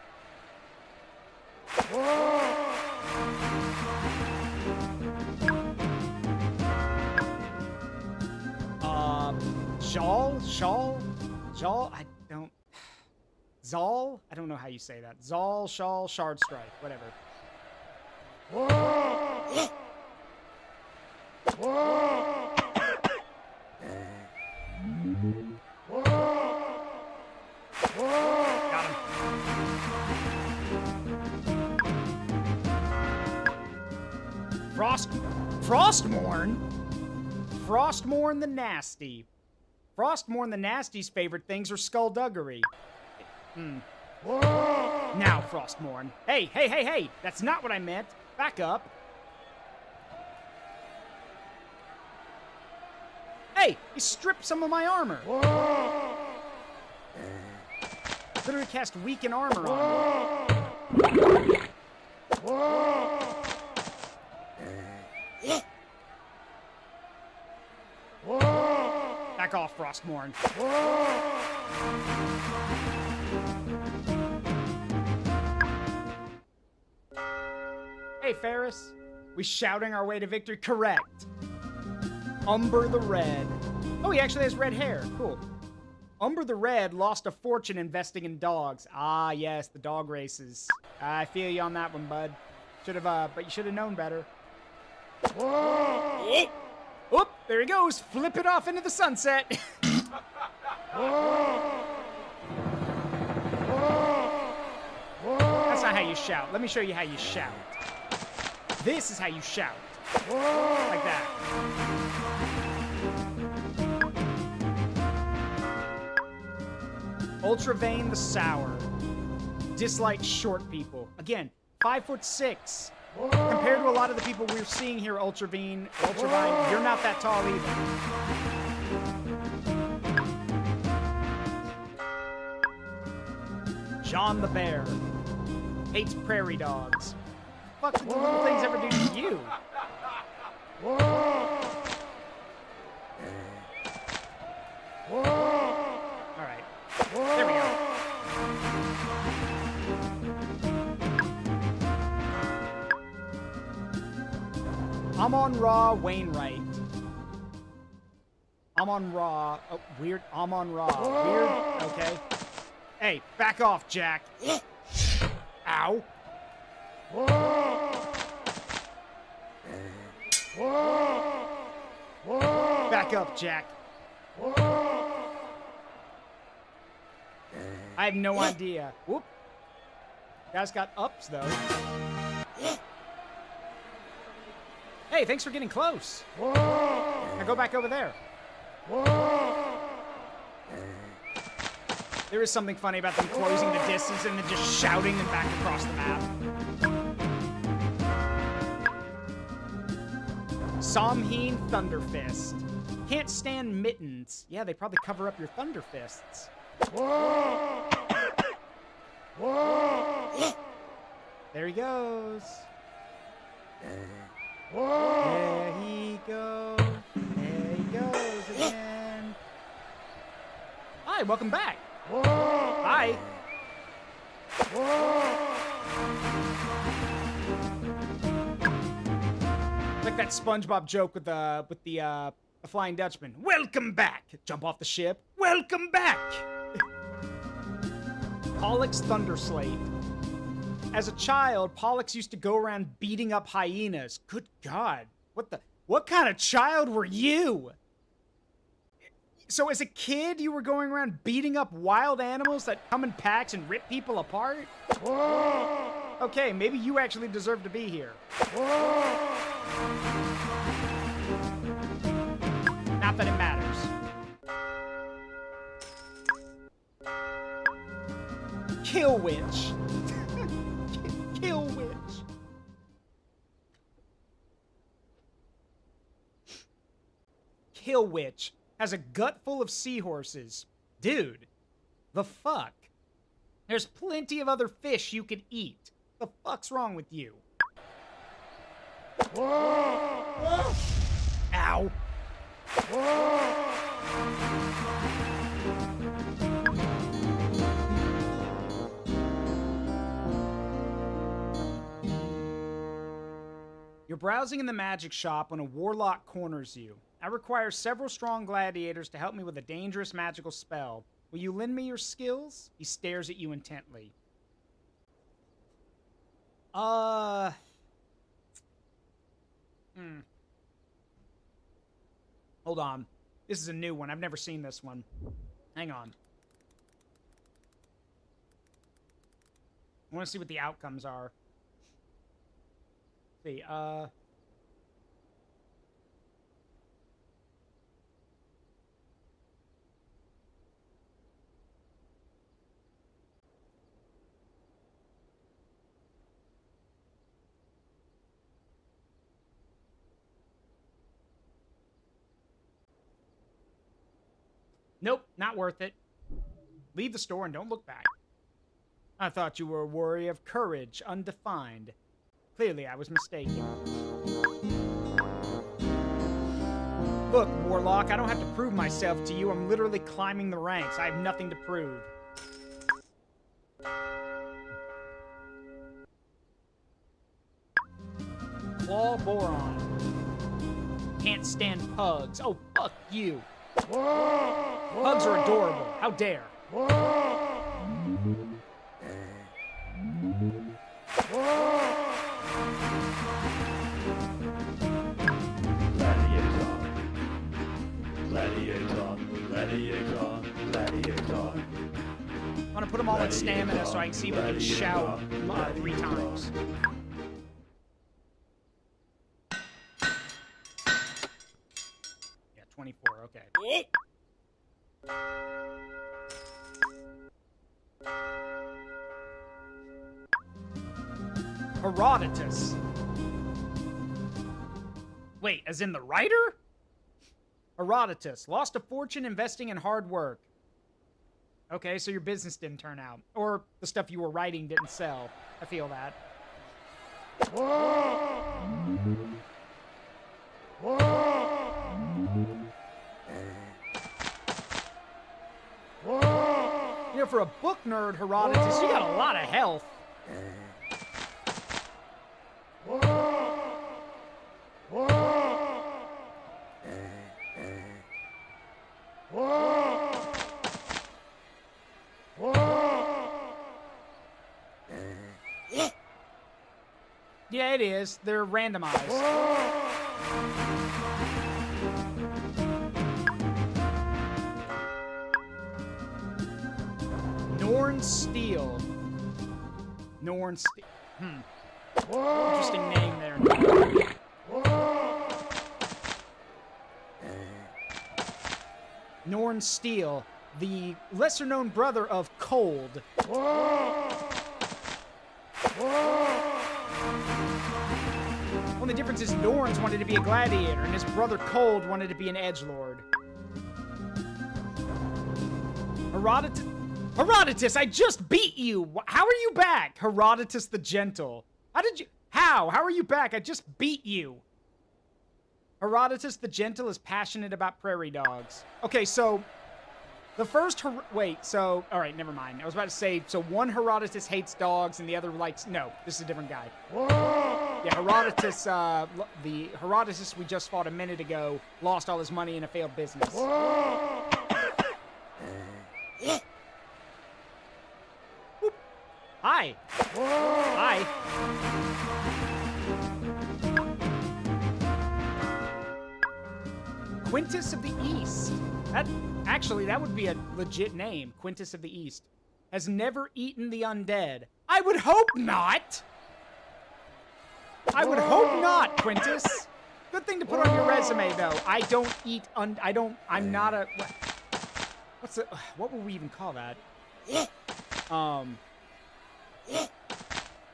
Jal? I don't... Zal? I don't know how you say that. Zal, Shal, Shard Strike, whatever. Got him. Frostmourne? Frostmourne the Nasty. Frostmourne the Nasty's favorite things are skullduggery. Now, Frostmourne. Hey! That's not what I meant. Back up. Hey! He stripped some of my armor. Literally cast weaken armor on me. Back off, Frostmourne. Hey, Ferris. We shouting our way to victory? Correct. Umber the Red. Oh, he actually has red hair. Cool. Umber the Red lost a fortune investing in dogs. Ah, yes, the dog races. I feel you on that one, bud. But you should have known better. Oop, there he goes. Flip it off into the sunset. That's not how you shout. Let me show you how you shout. This is how you shout. Like that. Ultra Vane the Sour. Dislikes short people. Again, 5'6". Compared to a lot of the people we're seeing here, Ultra Vane, you're not that tall either. John the Bear. Hates prairie dogs. What did the little things ever do to you? Alright. There we go. Amon-Ra Wainwright. Amon-Ra. Oh, weird. Amon-Ra. Weird. Okay. Hey, back off, Jack. Ow. Back up, Jack. I have no idea. Whoop. Guy's got ups, though. Hey, thanks for getting close. Now go back over there. There is something funny about them closing the distance and then just shouting them back across the map. Samhain Thunderfist. Can't stand mittens. Yeah, they probably cover up your Thunderfists. There he goes. There he goes. There he goes again. Hi, welcome back. Hi. Like that SpongeBob joke with the Flying Dutchman. Welcome back. Jump off the ship. Welcome back. Pollux Thunderslate. As a child, Pollux used to go around beating up hyenas. Good God. What kind of child were you? So as a kid, you were going around beating up wild animals that come in packs and rip people apart? Okay, maybe you actually deserve to be here. Not that it matters. Kill Witch. Kill Witch. Kill Witch has a gut full of seahorses. Dude, the fuck? There's plenty of other fish you could eat. The fuck's wrong with you? Ow. You're browsing in the magic shop when a warlock corners you. I require several strong gladiators to help me with a dangerous magical spell. Will you lend me your skills? He stares at you intently. Hold on. This is a new one. I've never seen this one. Hang on. I want to see what the outcomes are. Let's see, Nope, not worth it. Leave the store and don't look back. I thought you were a warrior of courage, undefined. Clearly, I was mistaken. Look, Warlock, I don't have to prove myself to you. I'm literally climbing the ranks. I have nothing to prove. Claw Boron. Can't stand pugs. Oh, fuck you. Pugs are adorable. How dare. Gladiator, gladiator, gladiator. I want to put them all in stamina so I can see if we can shout 3 times. Yeah, 24, okay. Herodotus. Wait, as in the writer? Herodotus. Lost a fortune investing in hard work. Okay, so your business didn't turn out. Or the stuff you were writing didn't sell. I feel that. You know, for a book nerd, Herodotus, you got a lot of health. Yeah, it is. They're randomized. Norn Steel. Norn Steel. Interesting name there. Norn Steel, the lesser-known brother of Cold. Only difference is Norns wanted to be a gladiator, and his brother Cold wanted to be an edgelord. Herodotus, I just beat you! How are you back? Herodotus the Gentle. How are you back? I just beat you. Herodotus the Gentle is passionate about prairie dogs. Okay, so the first, all right, never mind. I was about to say, so one Herodotus hates dogs and the other likes, no, this is a different guy. Yeah, Herodotus, the Herodotus we just fought a minute ago lost all his money in a failed business. Hi. Hi. Quintus of the East. That would be a legit name. Quintus of the East. Has never eaten the undead. I would hope not. I would hope not, Quintus. Good thing to put on your resume, though. I don't eat I'm not a... What would we even call that?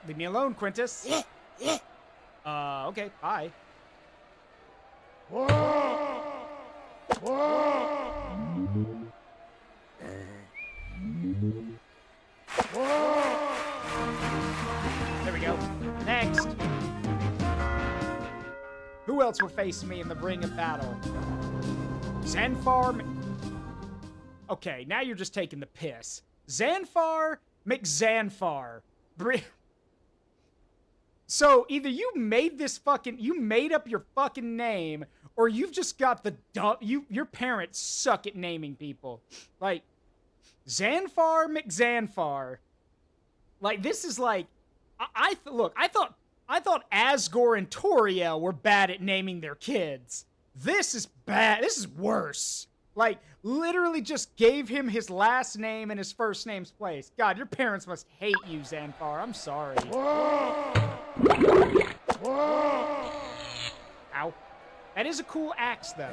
Leave me alone, Quintus. Okay, bye. There we go. Next. Who else will face me in the ring of battle? Zanfar. Okay, now you're just taking the piss. Zanfar McZanfar. So either you made up your fucking name, or you've just got the your parents suck at naming people. Like, Zanfar McZanfar. Like, this is like, I thought Asgore and Toriel were bad at naming their kids. This is bad. This is worse. Like, literally just gave him his last name and his first name's place. God, your parents must hate you, Zanfar. I'm sorry. Ow. That is a cool axe, though.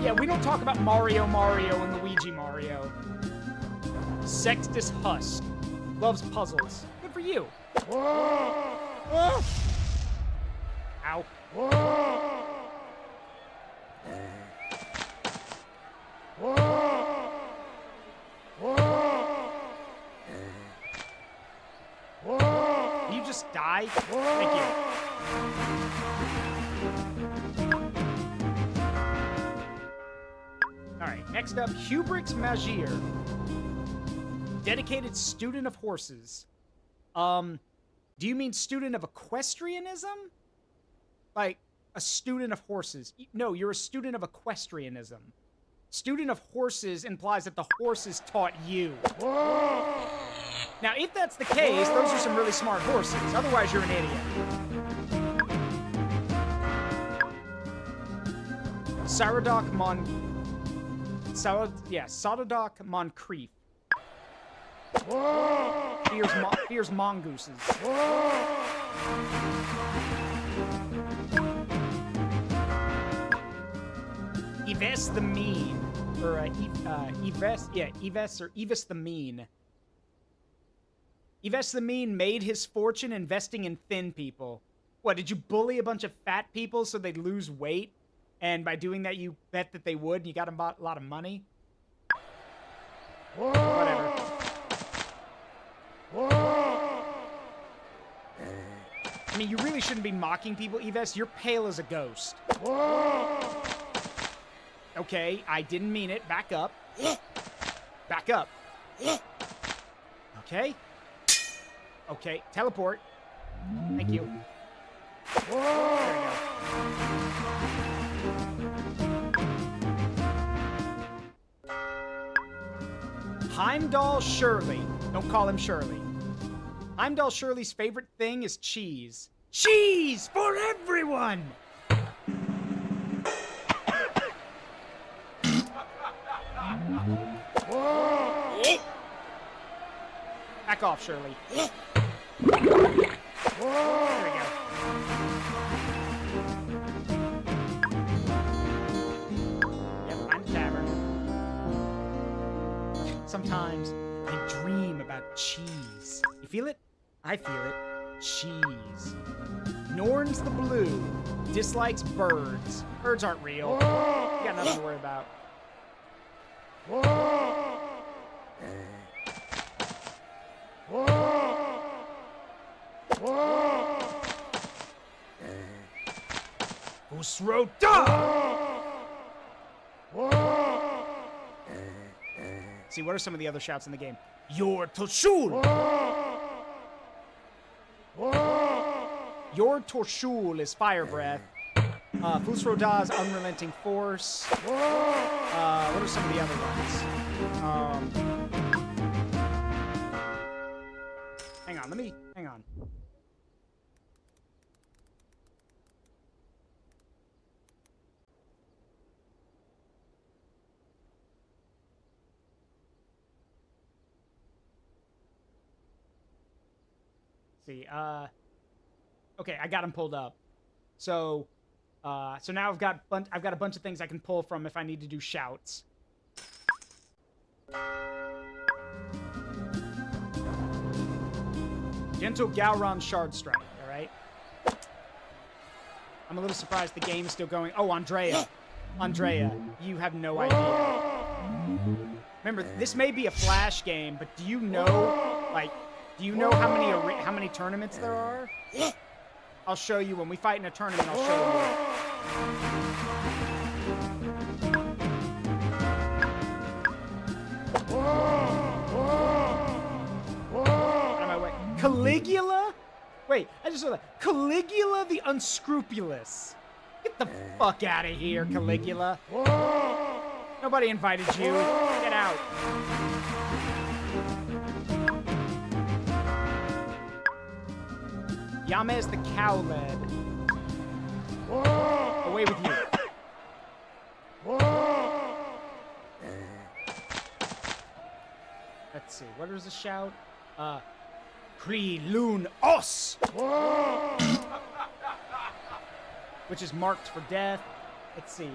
Yeah, we don't talk about Mario and Luigi Mario. Sextus Husk. Loves puzzles. Good for you. Ow. You just die? Thank you. Alright, next up, Hubrix Magir. Dedicated student of horses. Do you mean student of equestrianism? Like, a student of horses. No, you're a student of equestrianism. Student of horses implies that the horses taught you. Now, if that's the case, those are some really smart horses. Otherwise, you're an idiot. Saradoc Saradoc Moncrief. Fears mongooses. Yves the Mean. Or, Yves the Mean. Yves the Mean made his fortune investing in thin people. What, did you bully a bunch of fat people so they'd lose weight? And by doing that, you bet that they would, and you got a lot of money? Whatever. I mean, you really shouldn't be mocking people, Yves. You're pale as a ghost. Okay, I didn't mean it. Back up. Back up. Okay. Okay, teleport. Thank you. There we go. Heimdall Shirley. Don't call him Shirley. Heimdall Shirley's favorite thing is cheese. Cheese for everyone! Back off, Shirley. There we go. Yep, I'm the tavern. Sometimes I dream about cheese. You feel it? I feel it. Cheese. Norns the Blue dislikes birds. Birds aren't real. You got nothing to worry about. Usrota! See, what are some of the other shouts in the game? Your Toshul! Your Torshul is fire breath. Fusroda's unrelenting force. What are some of the other ones? Hang on, hang on. See, okay, I got them pulled up. So now I've got a bunch of things I can pull from if I need to do shouts. Gentle Gowron Shard Strike, all right? I'm a little surprised the game is still going. Oh, Andrea. Andrea, you have no idea. Remember, this may be a Flash game, but do you know, like, how many tournaments there are? I'll show you when we fight in a tournament. I'll show you. Out of my way. Caligula? Wait, I just saw that. Caligula the Unscrupulous. Get the fuck out of here, Caligula. Nobody invited you. Get out. Yamez the Cowled. Away with you. Let's see, what is the shout? Kree Loon Os! Which is marked for death. Let's see,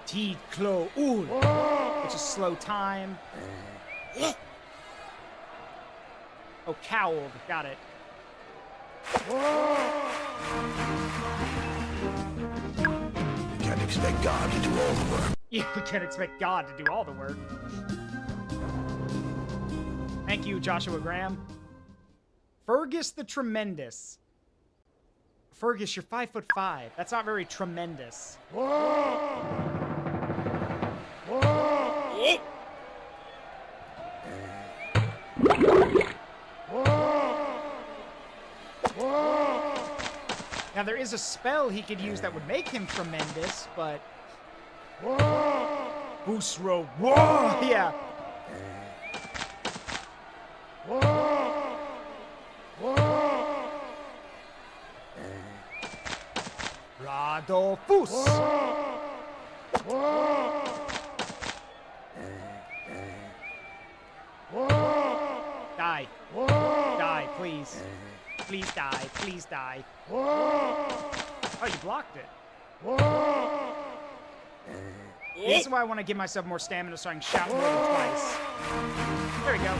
Teed Klo Ul, which is slow time. Oh, Cowled, got it. You can't expect God to do all the work. Yeah, we can't expect God to do all the work. Thank you, Joshua Graham. Fergus the Tremendous. Fergus, you're 5'5". That's not very tremendous. Now, there is a spell he could use that would make him tremendous, but Busro. Whoa! Yeah. Radolfus. Die. Die, please. Please die. Please die. Oh, you blocked it. This is why I want to give myself more stamina so I can shout more than twice. There we go.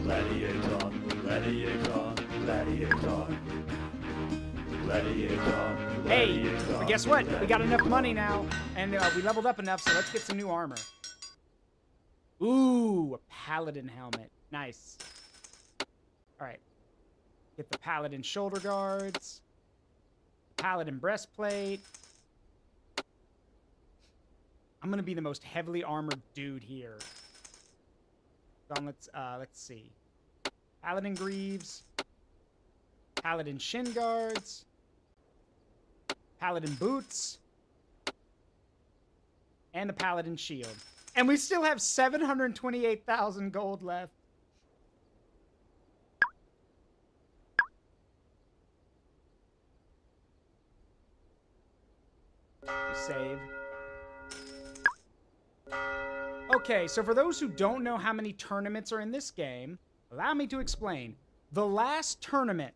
Gladiator, gladiator, gladiator, gladiator, Hey, gladiator. but guess what? We got enough money now, and we leveled up enough, so let's get some new armor. Ooh, a paladin helmet. Nice. All right. Get the paladin shoulder guards. Paladin breastplate. I'm gonna be the most heavily armored dude here. So let's see. Paladin greaves. Paladin shin guards. Paladin boots. And the paladin shield. And we still have 728,000 gold left. Save. Okay, so for those who don't know how many tournaments are in this game, allow me to explain. The last tournament,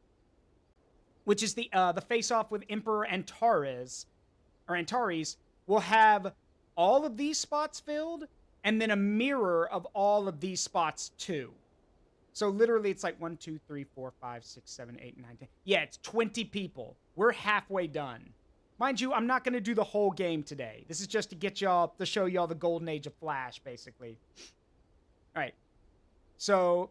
which is the face-off with Emperor Antares, will have all of these spots filled, and then a mirror of all of these spots too. So literally, it's like 1, 2, 3, 4, 5, 6, 7, 8, 9, 10. Yeah, it's 20 people. We're halfway done. Mind you, I'm not going to do the whole game today. This is just to get y'all, to show y'all the golden age of Flash, basically. All right. So,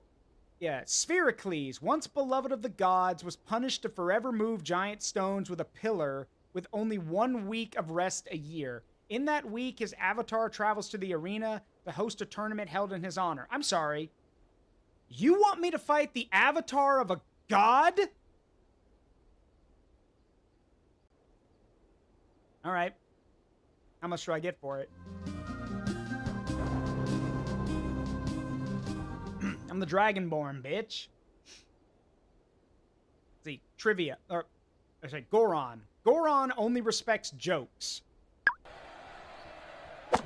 yeah, Sphericles, once beloved of the gods, was punished to forever move giant stones with a pillar with only 1 week of rest a year. In that week, his avatar travels to the arena to host a tournament held in his honor. I'm sorry. You want me to fight the avatar of a god? All right. How much do I get for it? I'm the Dragonborne, bitch. Let's see, trivia. Or, I say Goron. Goron only respects jokes.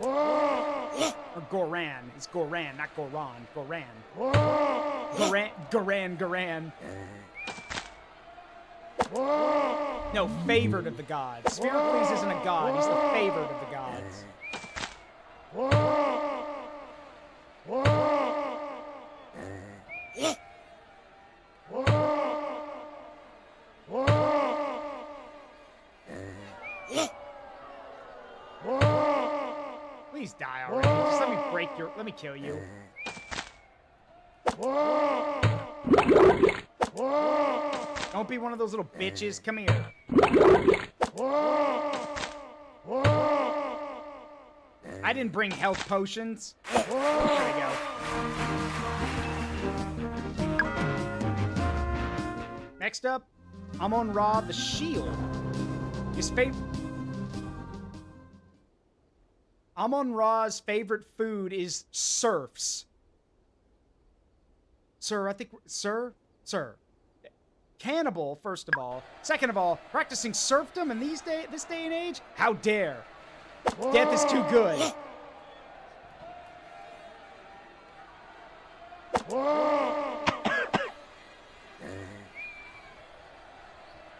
Or Goran. It's Goran, not Goron. Goran. Goran. No, favored of the gods. Sphericles isn't a god, he's the favored of the gods. Please die already. Just let me let me kill you. Don't be one of those little bitches. Come here. I didn't bring health potions. There we go. Next up, Amon-Ra the Shield. Amon-Ra's favorite food is serfs. Sir. Cannibal, first of all. Second of all, practicing serfdom in this day and age? How dare. Death is too good.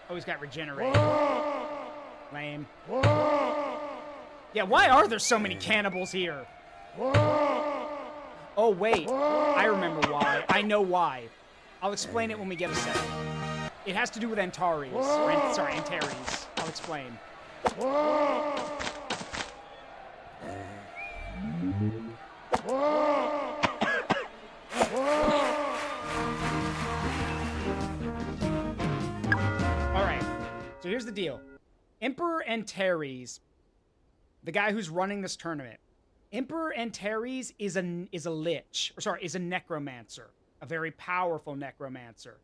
Oh, he's got regenerate. Lame. Yeah, why are there so many cannibals here? Oh, wait. I remember why. I know why. I'll explain it when we get a second. It has to do with Antares. Sorry, Antares. I'll explain. Alright. So here's the deal. Emperor Antares, the guy who's running this tournament, Emperor Antares is a lich. Is a necromancer. A very powerful necromancer.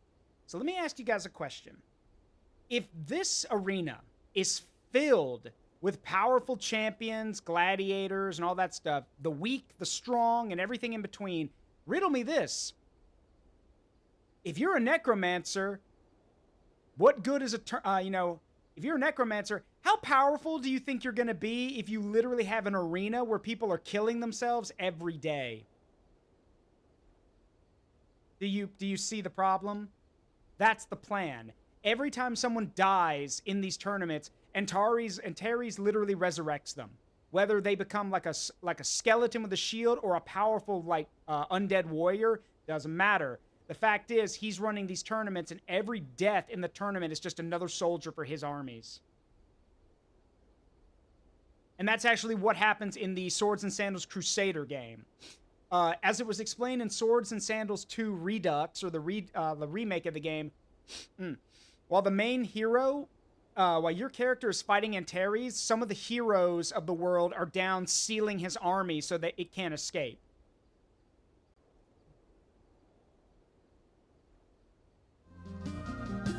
So let me ask you guys a question. If this arena is filled with powerful champions, gladiators, and all that stuff. The weak, the strong, and everything in between. Riddle me this. If you're a necromancer, what good is if you're a necromancer, how powerful do you think you're going to be if you literally have an arena where people are killing themselves every day? Do you see the problem? That's the plan. Every time someone dies in these tournaments, Antares literally resurrects them. Whether they become like a skeleton with a shield or a powerful undead warrior, doesn't matter. The fact is, he's running these tournaments, and every death in the tournament is just another soldier for his armies. And that's actually what happens in the Swords and Sandals Crusader game. As it was explained in Swords and Sandals 2 Redux, or the remake of the game, while the main hero, while your character is fighting Antares, some of the heroes of the world are down sealing his army so that it can't escape.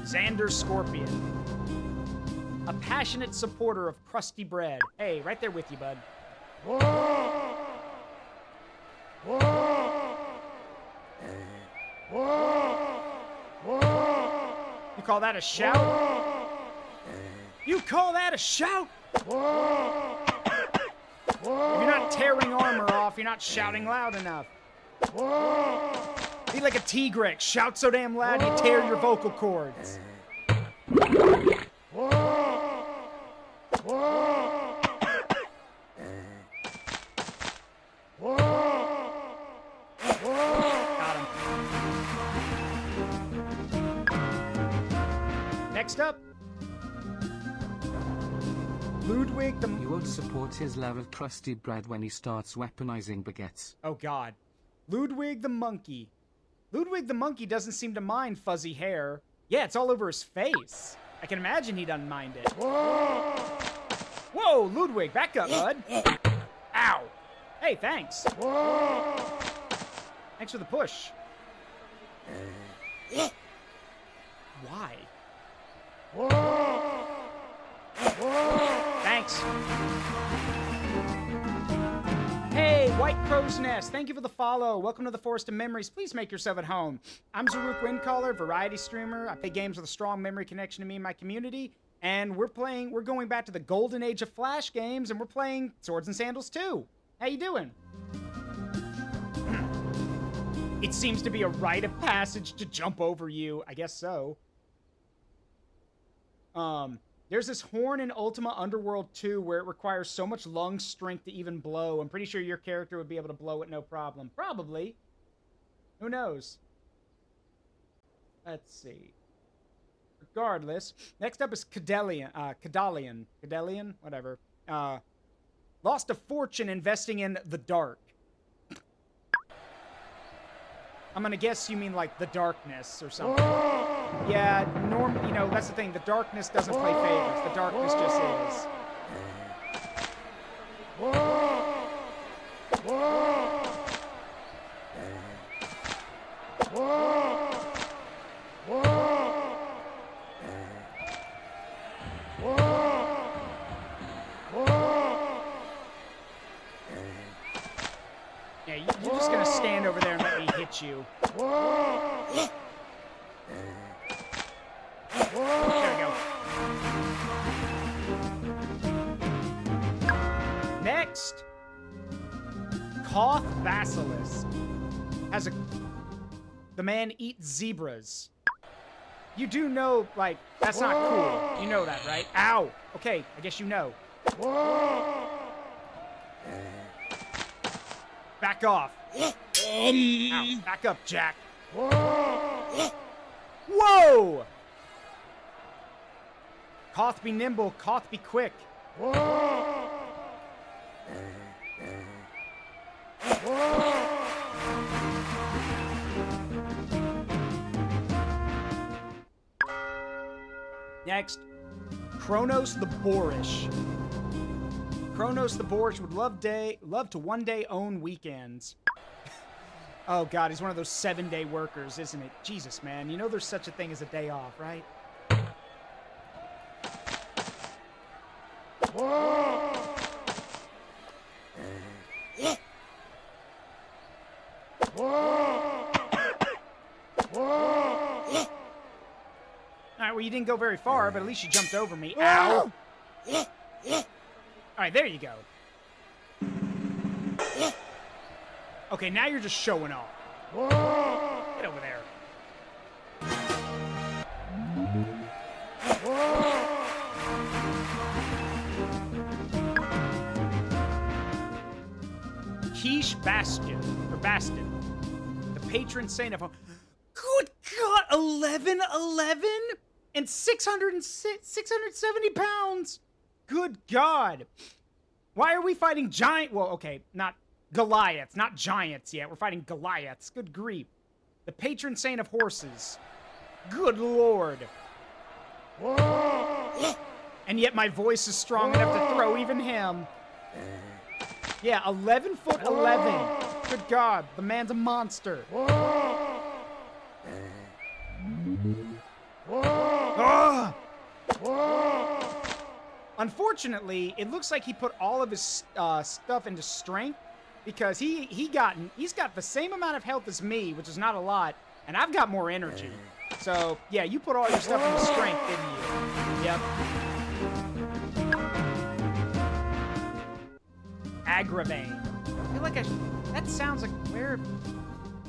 Xander Scorpion. A passionate supporter of crusty bread. Hey, right there with you, bud. You call that a shout? You call that a shout? If you're not tearing armor off, you're not shouting loud enough. Be like a Tigrex. Shout so damn loud you tear your vocal cords. Got him. Next up, Ludwig the... You won't support his level crusty bread when he starts weaponizing baguettes. Oh god. Ludwig the monkey. Ludwig the monkey doesn't seem to mind fuzzy hair. Yeah, it's all over his face. I can imagine he doesn't mind it. Whoa, Ludwig, back up, bud. Ow. Hey, thanks. Thanks for the push. Why? Thanks. Hey, White Crow's Nest, thank you for the follow. Welcome to the Forest of Memories. Please make yourself at home. I'm Zaruk Windcaller, variety streamer. I play games with a strong memory connection to me and my community. And we're going back to the golden age of Flash games, and we're playing Swords and Sandals 2. How you doing? It seems to be a rite of passage to jump over you. I guess so. There's this horn in Ultima Underworld 2 where it requires so much lung strength to even blow. I'm pretty sure your character would be able to blow it no problem. Probably. Who knows? Let's see. Regardless, next up is Cadelian, whatever. Lost a fortune investing in the dark. I'm gonna guess you mean like the darkness or something. Yeah, that's the thing. The darkness doesn't play favorites. The darkness just is. Yeah, you're just gonna stand over there and let me hit you. There we go. Next, Koth Basilisk the man eats zebras. You do know, like, that's not cool. You know that, right? Ow! Okay, I guess you know. Back off. Ow, back up, Jack. Whoa! Koth be nimble, Koth be quick. Next, Kronos the Boorish. Kronos the Boorish would love to one day own weekends. Oh god, he's one of those 7-day workers, isn't it? Jesus, man, you know there's such a thing as a day off, right? Alright, well, you didn't go very far, but at least you jumped over me. Ow! Alright, there you go. Okay, now you're just showing off. Get over there. Quiche Bastion, or Bastin, the patron saint of home. Good God, 11 and 670 pounds. Good God. Why are we fighting giant? Well, okay, not Goliaths, not giants yet. We're fighting Goliaths. Good grief. The patron saint of horses. Good Lord. And yet my voice is strong enough to throw even him. Yeah, 11 foot 11. Good God, the man's a monster. Ah! Unfortunately, it looks like he put all of his stuff into strength because he's got the same amount of health as me, which is not a lot, and I've got more energy. So yeah, you put all your stuff into strength, didn't you? Yep. Agravane. I feel like that sounds like where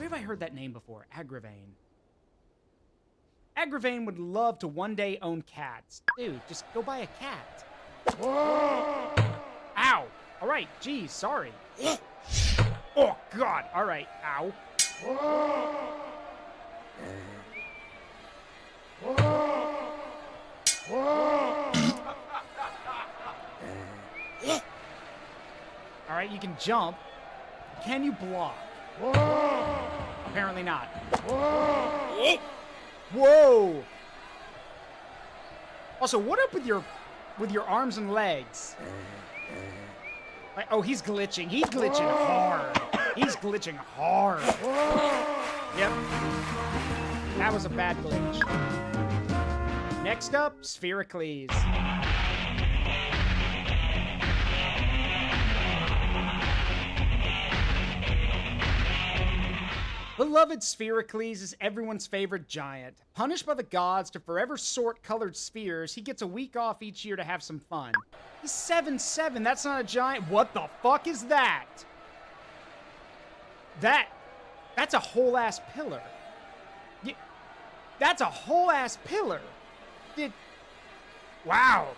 have I heard that name before? Agravane. Agravane would love to one day own cats. Dude, just go buy a cat. Ow! Alright, geez, sorry. Oh, God! Alright, ow. Alright, you can jump. Can you block? Apparently not. Whoa! Also, what up with your arms and legs? Like, oh, he's glitching. He's glitching hard. He's glitching hard. Yep. That was a bad glitch. Next up, Sphericles. Beloved Sphericles is everyone's favorite giant. Punished by the gods to forever sort colored spheres, he gets a week off each year to have some fun. He's 7'7", that's not a giant. What the fuck is that? That's a whole-ass pillar. That's a whole-ass pillar. Wow.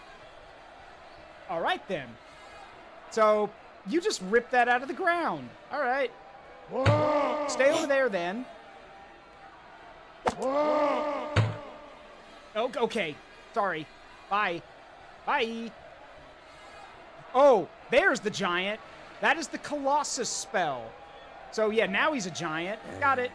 All right, then. So, you just ripped that out of the ground. All right. Stay over there, then. Okay. Sorry. Bye. Bye. Oh, there's the giant. That is the Colossus spell. So, yeah, now he's a giant. Got it.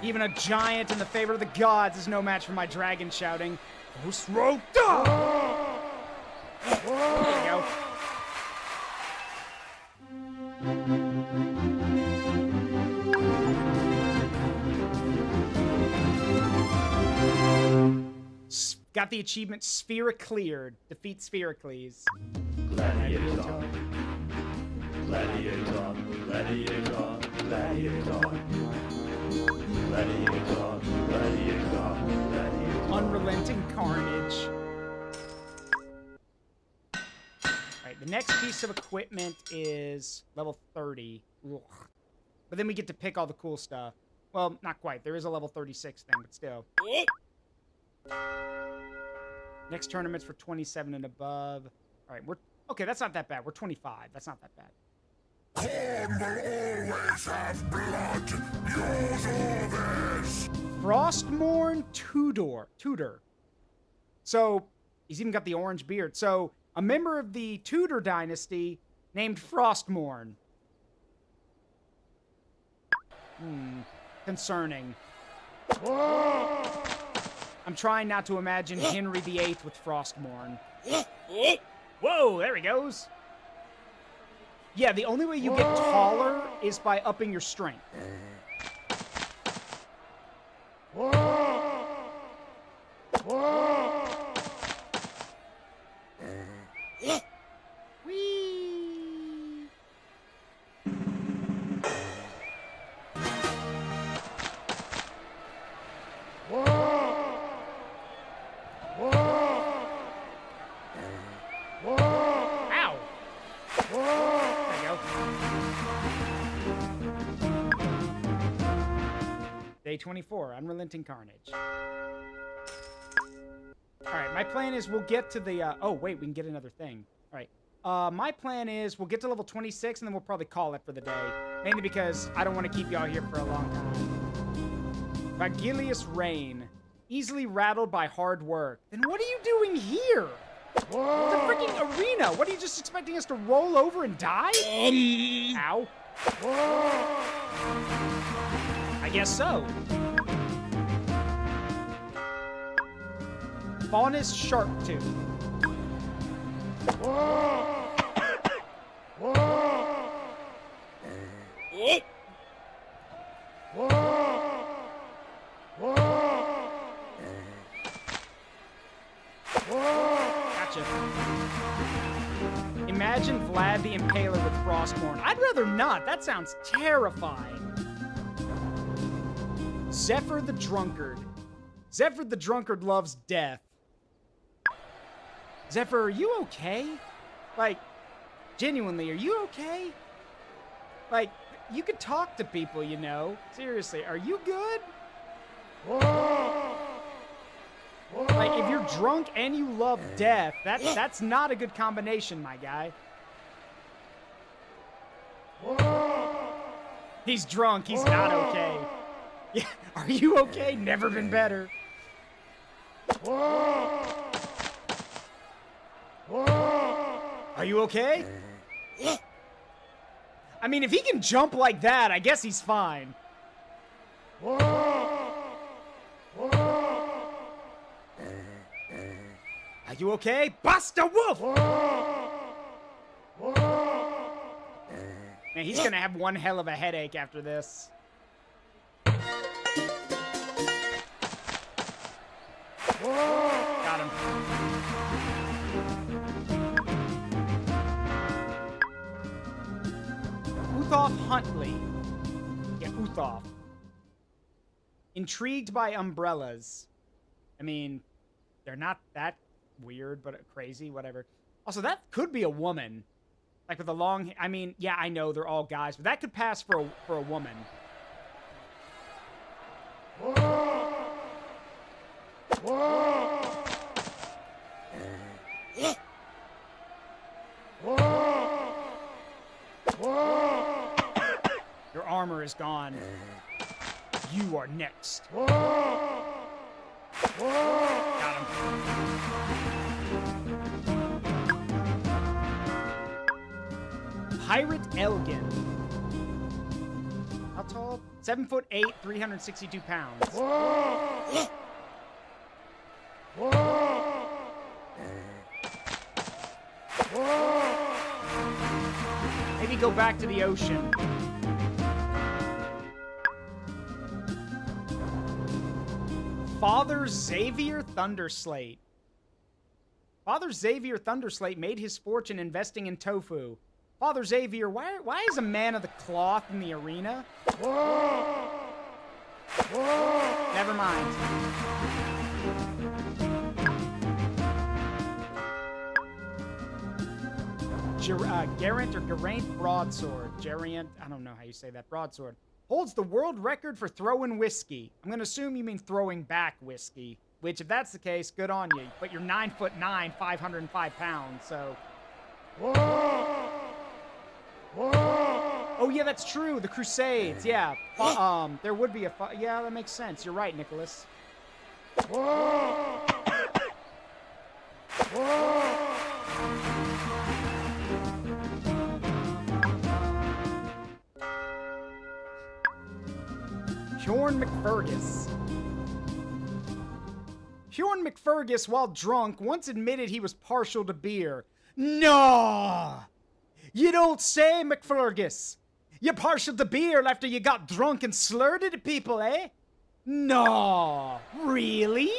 Even a giant in the favor of the gods is no match for my dragon shouting. There you go. Got the achievement Sphere cleared. Defeat Sphericles. Gladiator. Gladiator. Gladiator. Gladiator. Gladiator. Gladiator. Gladiator. Unrelenting carnage. Alright, the next piece of equipment is level 30. Ugh. But then we get to pick all the cool stuff. Well, not quite. There is a level 36 thing, but still. Next tournament's for 27 and above. Alright, okay, that's not that bad. We're 25. That's not that bad. Corn will always have blood. Yours or theirs. Frostmourne Tudor. So, he's even got the orange beard. So, a member of the Tudor dynasty named Frostmourne. Concerning. I'm trying not to imagine Henry VIII with Frostmourne. Whoa, there he goes. Yeah, the only way you get taller is by upping your strength. Whee! Ow! There you go. Day 24, Unrelenting Carnage. Alright, my plan is we'll get to the, oh, wait, we can get another thing. Alright. My plan is we'll get to level 26, and then we'll probably call it for the day. Mainly because I don't want to keep y'all here for a long time. Vagilious Rain. Easily rattled by hard work. Then what are you doing here? It's a freaking arena. What, are you just expecting us to roll over and die? Ow. I guess so. Faunus Shark Tooth. Gotcha. Imagine Vlad the Impaler with Frostborn. I'd rather not. That sounds terrifying. Zephyr the Drunkard. Zephyr the Drunkard loves death. Zephyr, are you okay? Like, genuinely, are you okay? Like, you could talk to people, you know. Seriously, are you good? Like, if you're drunk and you love death, that's not a good combination, my guy. He's drunk, he's not okay. Yeah, are you okay? Never been better. Are you okay? I mean, if he can jump like that, I guess he's fine. Are you okay? Buster Wolf! Man, he's gonna have one hell of a headache after this. Got him. Uthoff Huntley. Yeah, Uthoff. Intrigued by umbrellas. I mean, they're not that weird, but crazy, whatever. Also, that could be a woman. Like with a long... I mean, yeah, I know they're all guys, but that could pass for a woman. Your armor is gone. You are next. Got him. Pirate Elgin. How tall? 7'8", 362 pounds. Maybe go back to the ocean. Father Xavier Thunderslate. Father Xavier Thunderslate made his fortune investing in tofu. Father Xavier, why is a man of the cloth in the arena? Never mind. Geraint or Geraint Broadsword. Geraint, I don't know how you say that. Broadsword. Holds the world record for throwing whiskey. I'm going to assume you mean throwing back whiskey. Which, if that's the case, good on you. But you're 9'9", 505 pounds, so... Oh, yeah, that's true. The Crusades, yeah. There would be a... Yeah, that makes sense. You're right, Nicholas. Bjorn McFergus. Bjorn McFergus, while drunk, once admitted he was partial to beer. No! You don't say, McFlurgus. You partial to beer after you got drunk and slurred at people, eh? No. Really?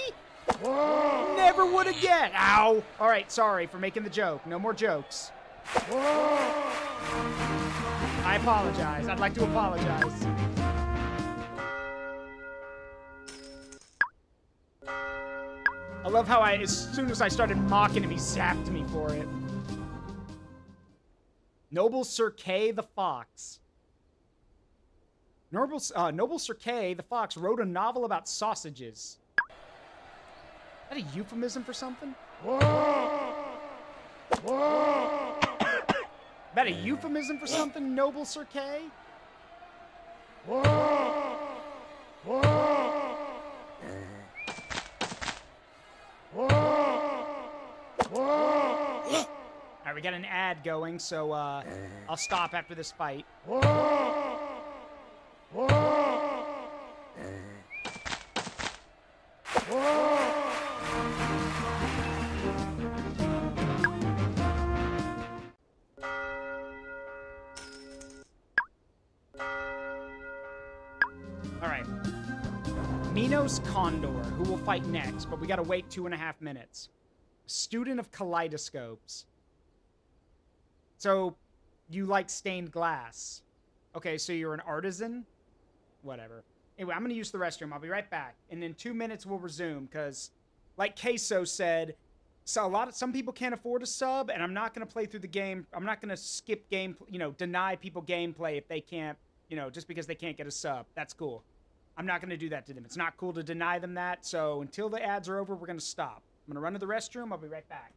Never would again. Ow. All right, sorry for making the joke. No more jokes. I apologize. I'd like to apologize. I love how as soon as I started mocking him, he zapped me for it. Noble Sir Kay the Fox. Noble Sir Kay the Fox wrote a novel about sausages. Is that a euphemism for something? That a euphemism for something, Noble Sir Kay? Alright, we got an ad going, so I'll stop after this fight. Alright. Minos Condor, who will fight next, but we gotta wait 2.5 minutes. Student of kaleidoscopes. So, you like stained glass. Okay, so you're an artisan? Whatever. Anyway, I'm gonna use the restroom. I'll be right back. And in 2 minutes, we'll resume, because, like Queso said, so some people can't afford a sub, and I'm not gonna play through the game. I'm not gonna skip game, deny people gameplay if they can't, just because they can't get a sub. That's cool. I'm not gonna do that to them. It's not cool to deny them that, so until the ads are over, we're gonna stop. I'm gonna run to the restroom. I'll be right back.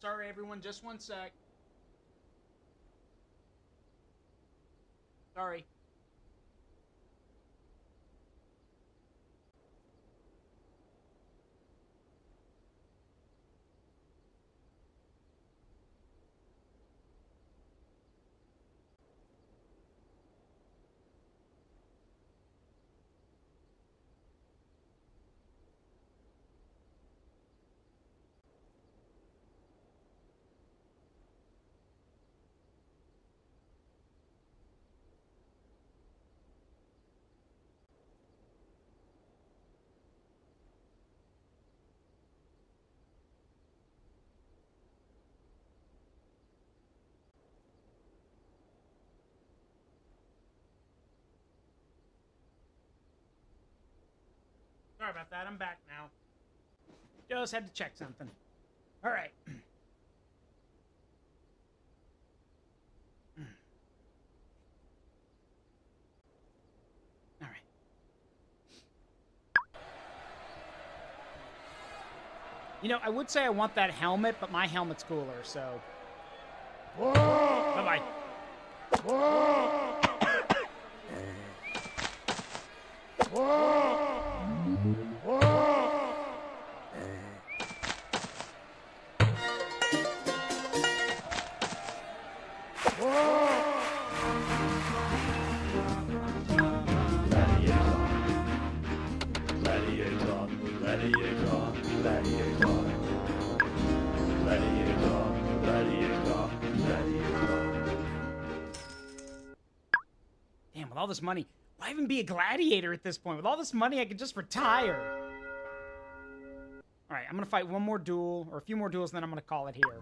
Sorry, everyone. Just 1 sec. Sorry. Sorry about that. I'm back now. Just had to check something. All right. All right. You know, I would say I want that helmet, but my helmet's cooler, so. Bye-bye. Damn, with all this money, why even be a gladiator at this point? With all this money, I could just retire. All right, I'm gonna fight one more duel, or a few more duels, and then I'm gonna call it here.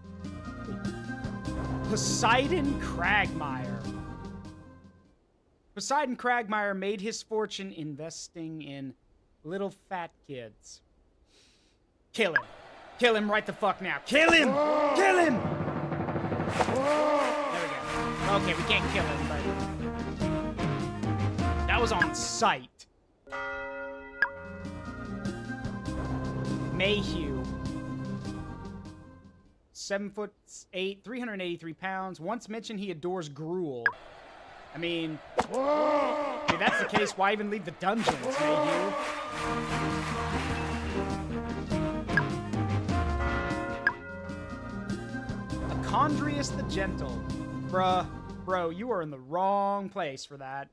Poseidon Cragmire. Poseidon Cragmire made his fortune investing in little fat kids. Kill him. Kill him right the fuck now. Kill him! Kill him! There we go. Okay, we can't kill him, but... that was on sight. Mayhew. 7'8", 383 pounds. Once mentioned he adores gruel. I mean, if that's the case, why even leave the dungeons, Mayhew? Acondrius the Gentle. Bro, you are in the wrong place for that.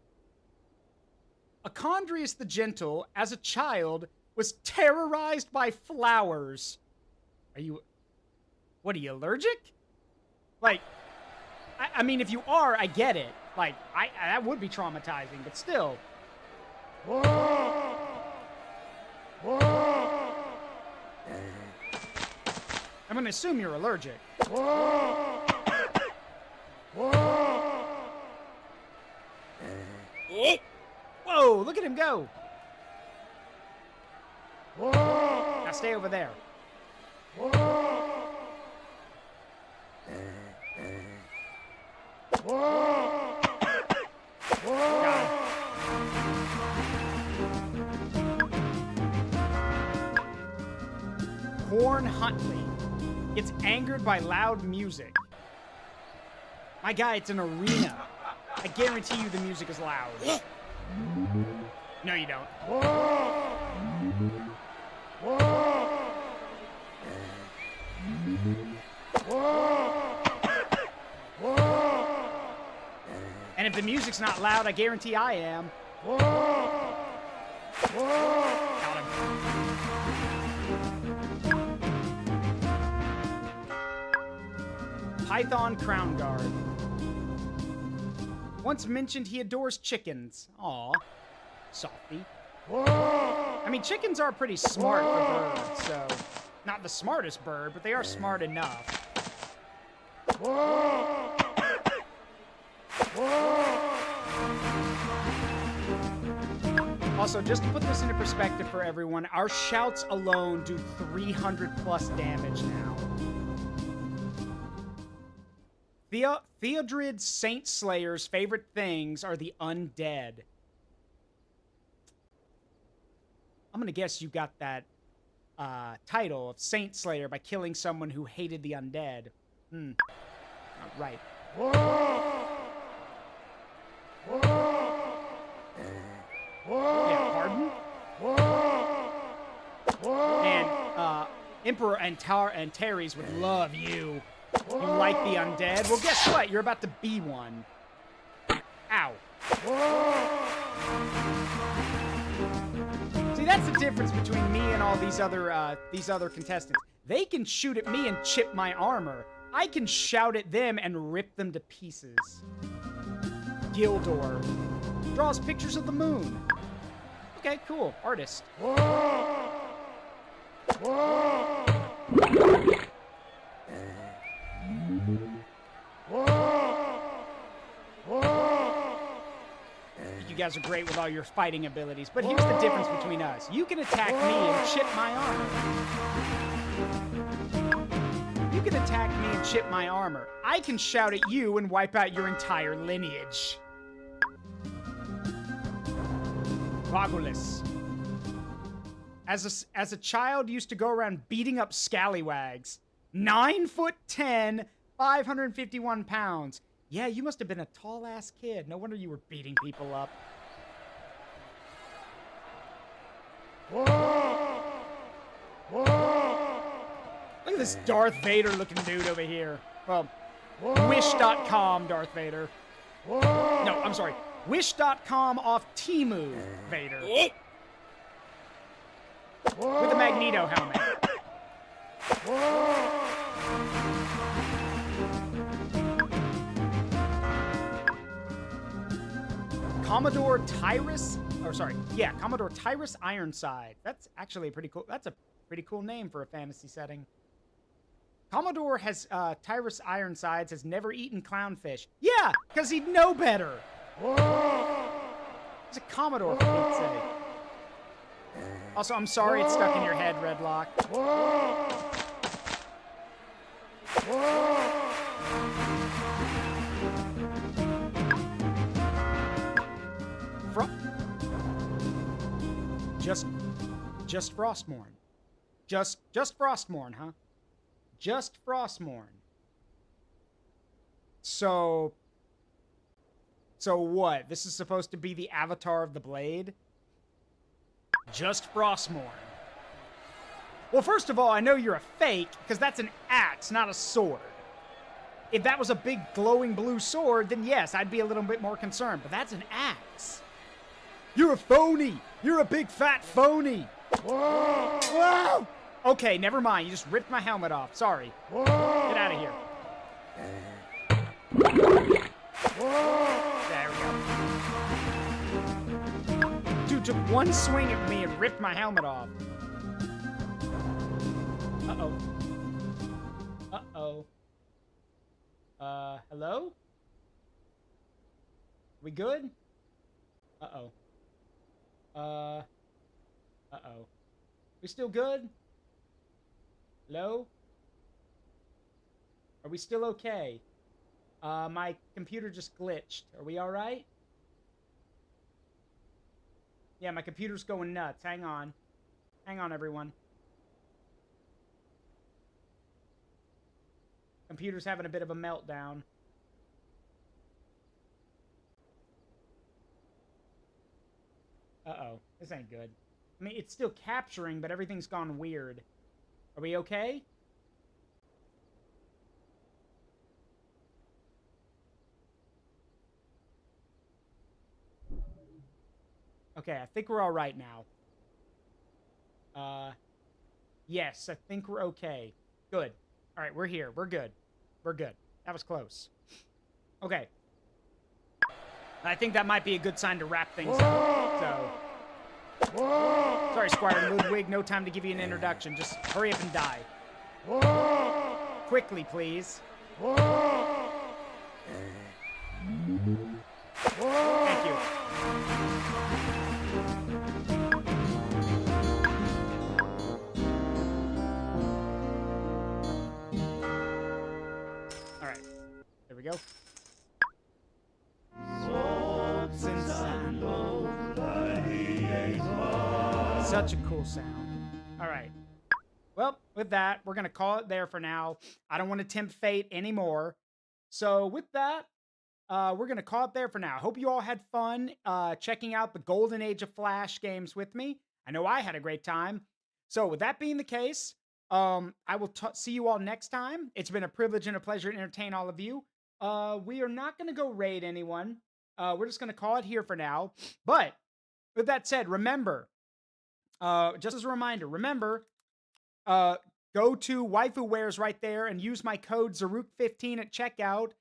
Acondrius the Gentle, as a child, was terrorized by flowers. What, are you allergic? Like, I mean, if you are, I get it. Like, that would be traumatizing, but still. I'm gonna assume you're allergic. Whoa, look at him go. Now stay over there. Horn Huntley gets angered by loud music. My guy, it's an arena. I guarantee you the music is loud. No, you don't. And if the music's not loud, I guarantee I am. Got him. Python Crown Guard. Once mentioned he adores chickens. Aw, softy. I mean, chickens are pretty smart for birds, so... not the smartest bird, but they are smart enough. Also, just to put this into perspective for everyone, our shouts alone do 300 plus damage now. Theodred Saint Slayer's favorite things are the undead. I'm gonna guess you got that title of Saint Slayer by killing someone who hated the undead. Right. Yeah, pardon? And Emperor Antares would love you. You like the undead? Well, guess what? You're about to be one. Ow. See, that's the difference between me and all these other contestants. They can shoot at me and chip my armor. I can shout at them and rip them to pieces. Gildor draws pictures of the moon. Okay, cool. Artist. You guys are great with all your fighting abilities, but here's the difference between us. You can attack me and chip my armor. You can attack me and chip my armor. I can shout at you and wipe out your entire lineage. Vagulus. As a child, used to go around beating up scallywags. 9'10", 551 pounds. Yeah, you must have been a tall-ass kid. No wonder you were beating people up. Look at this Darth Vader-looking dude over here. Well, Wish.com Darth Vader. No, I'm sorry. Wish.com off Temu Vader. With a Magneto helmet. Commodore Tyrus, Commodore Tyrus Ironside. That's actually pretty cool. That's a pretty cool name for a fantasy setting. Commodore has, Tyrus Ironsides has never eaten clownfish. Yeah, because he'd know better. He's a Commodore, for Pete's sake. Also, I'm sorry it's stuck in your head, Redlock. Just Frostmourne. Just Frostmourne, huh? Just Frostmourne. So what? This is supposed to be the avatar of the blade? Just Frostmourne. Well, first of all, I know you're a fake, because that's an axe, not a sword. If that was a big glowing blue sword, then yes, I'd be a little bit more concerned, but that's an axe. You're a phony! You're a big fat phony! Whoa! Okay, never mind. You just ripped my helmet off. Sorry. Get out of here. There we go. Dude took one swing at me and ripped my helmet off. Uh-oh. Uh-oh. Hello? We good? Uh-oh. Uh-oh. We still good? Hello? Are we still okay? My computer just glitched. Are we alright? Yeah, my computer's going nuts. Hang on. Hang on, everyone. Computer's having a bit of a meltdown. Uh-oh. This ain't good. I mean, it's still capturing, but everything's gone weird. Are we okay? Okay, I think we're all right now. Yes, I think we're okay. Good. All right, we're here. We're good. We're good. That was close. Okay. I think that might be a good sign to wrap things up. So... Sorry, Squire Ludwig, no time to give you an introduction. Just hurry up and die. Quickly, please. Thank you. Alright. There we go. Swords and sandals. Such a cool sound. All right. Well, with that, we're going to call it there for now. I don't want to tempt fate anymore. So with that, we're going to call it there for now. Hope you all had fun checking out the Golden Age of Flash games with me. I know I had a great time. So with that being the case, I will see you all next time. It's been a privilege and a pleasure to entertain all of you. We are not going to go raid anyone. We're just going to call it here for now. But with that said, remember, just as a reminder, remember, go to Waifu Wares right there and use my code Zaruk15 at checkout.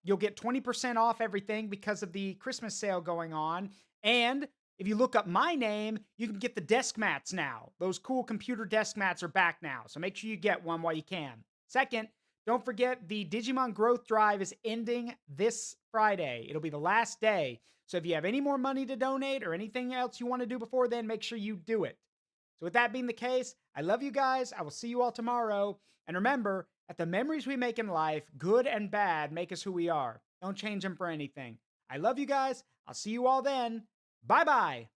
You'll get 20% off everything because of the Christmas sale going on. And if you look up my name, you can get the desk mats now. Those cool computer desk mats are back now, so make sure you get one while you can. Second, don't forget the Digimon Growth Drive is ending this Friday. It'll be the last day. So if you have any more money to donate or anything else you want to do before then, make sure you do it. So with that being the case, I love you guys. I will see you all tomorrow. And remember, at the memories we make in life, good and bad, make us who we are. Don't change them for anything. I love you guys. I'll see you all then. Bye-bye.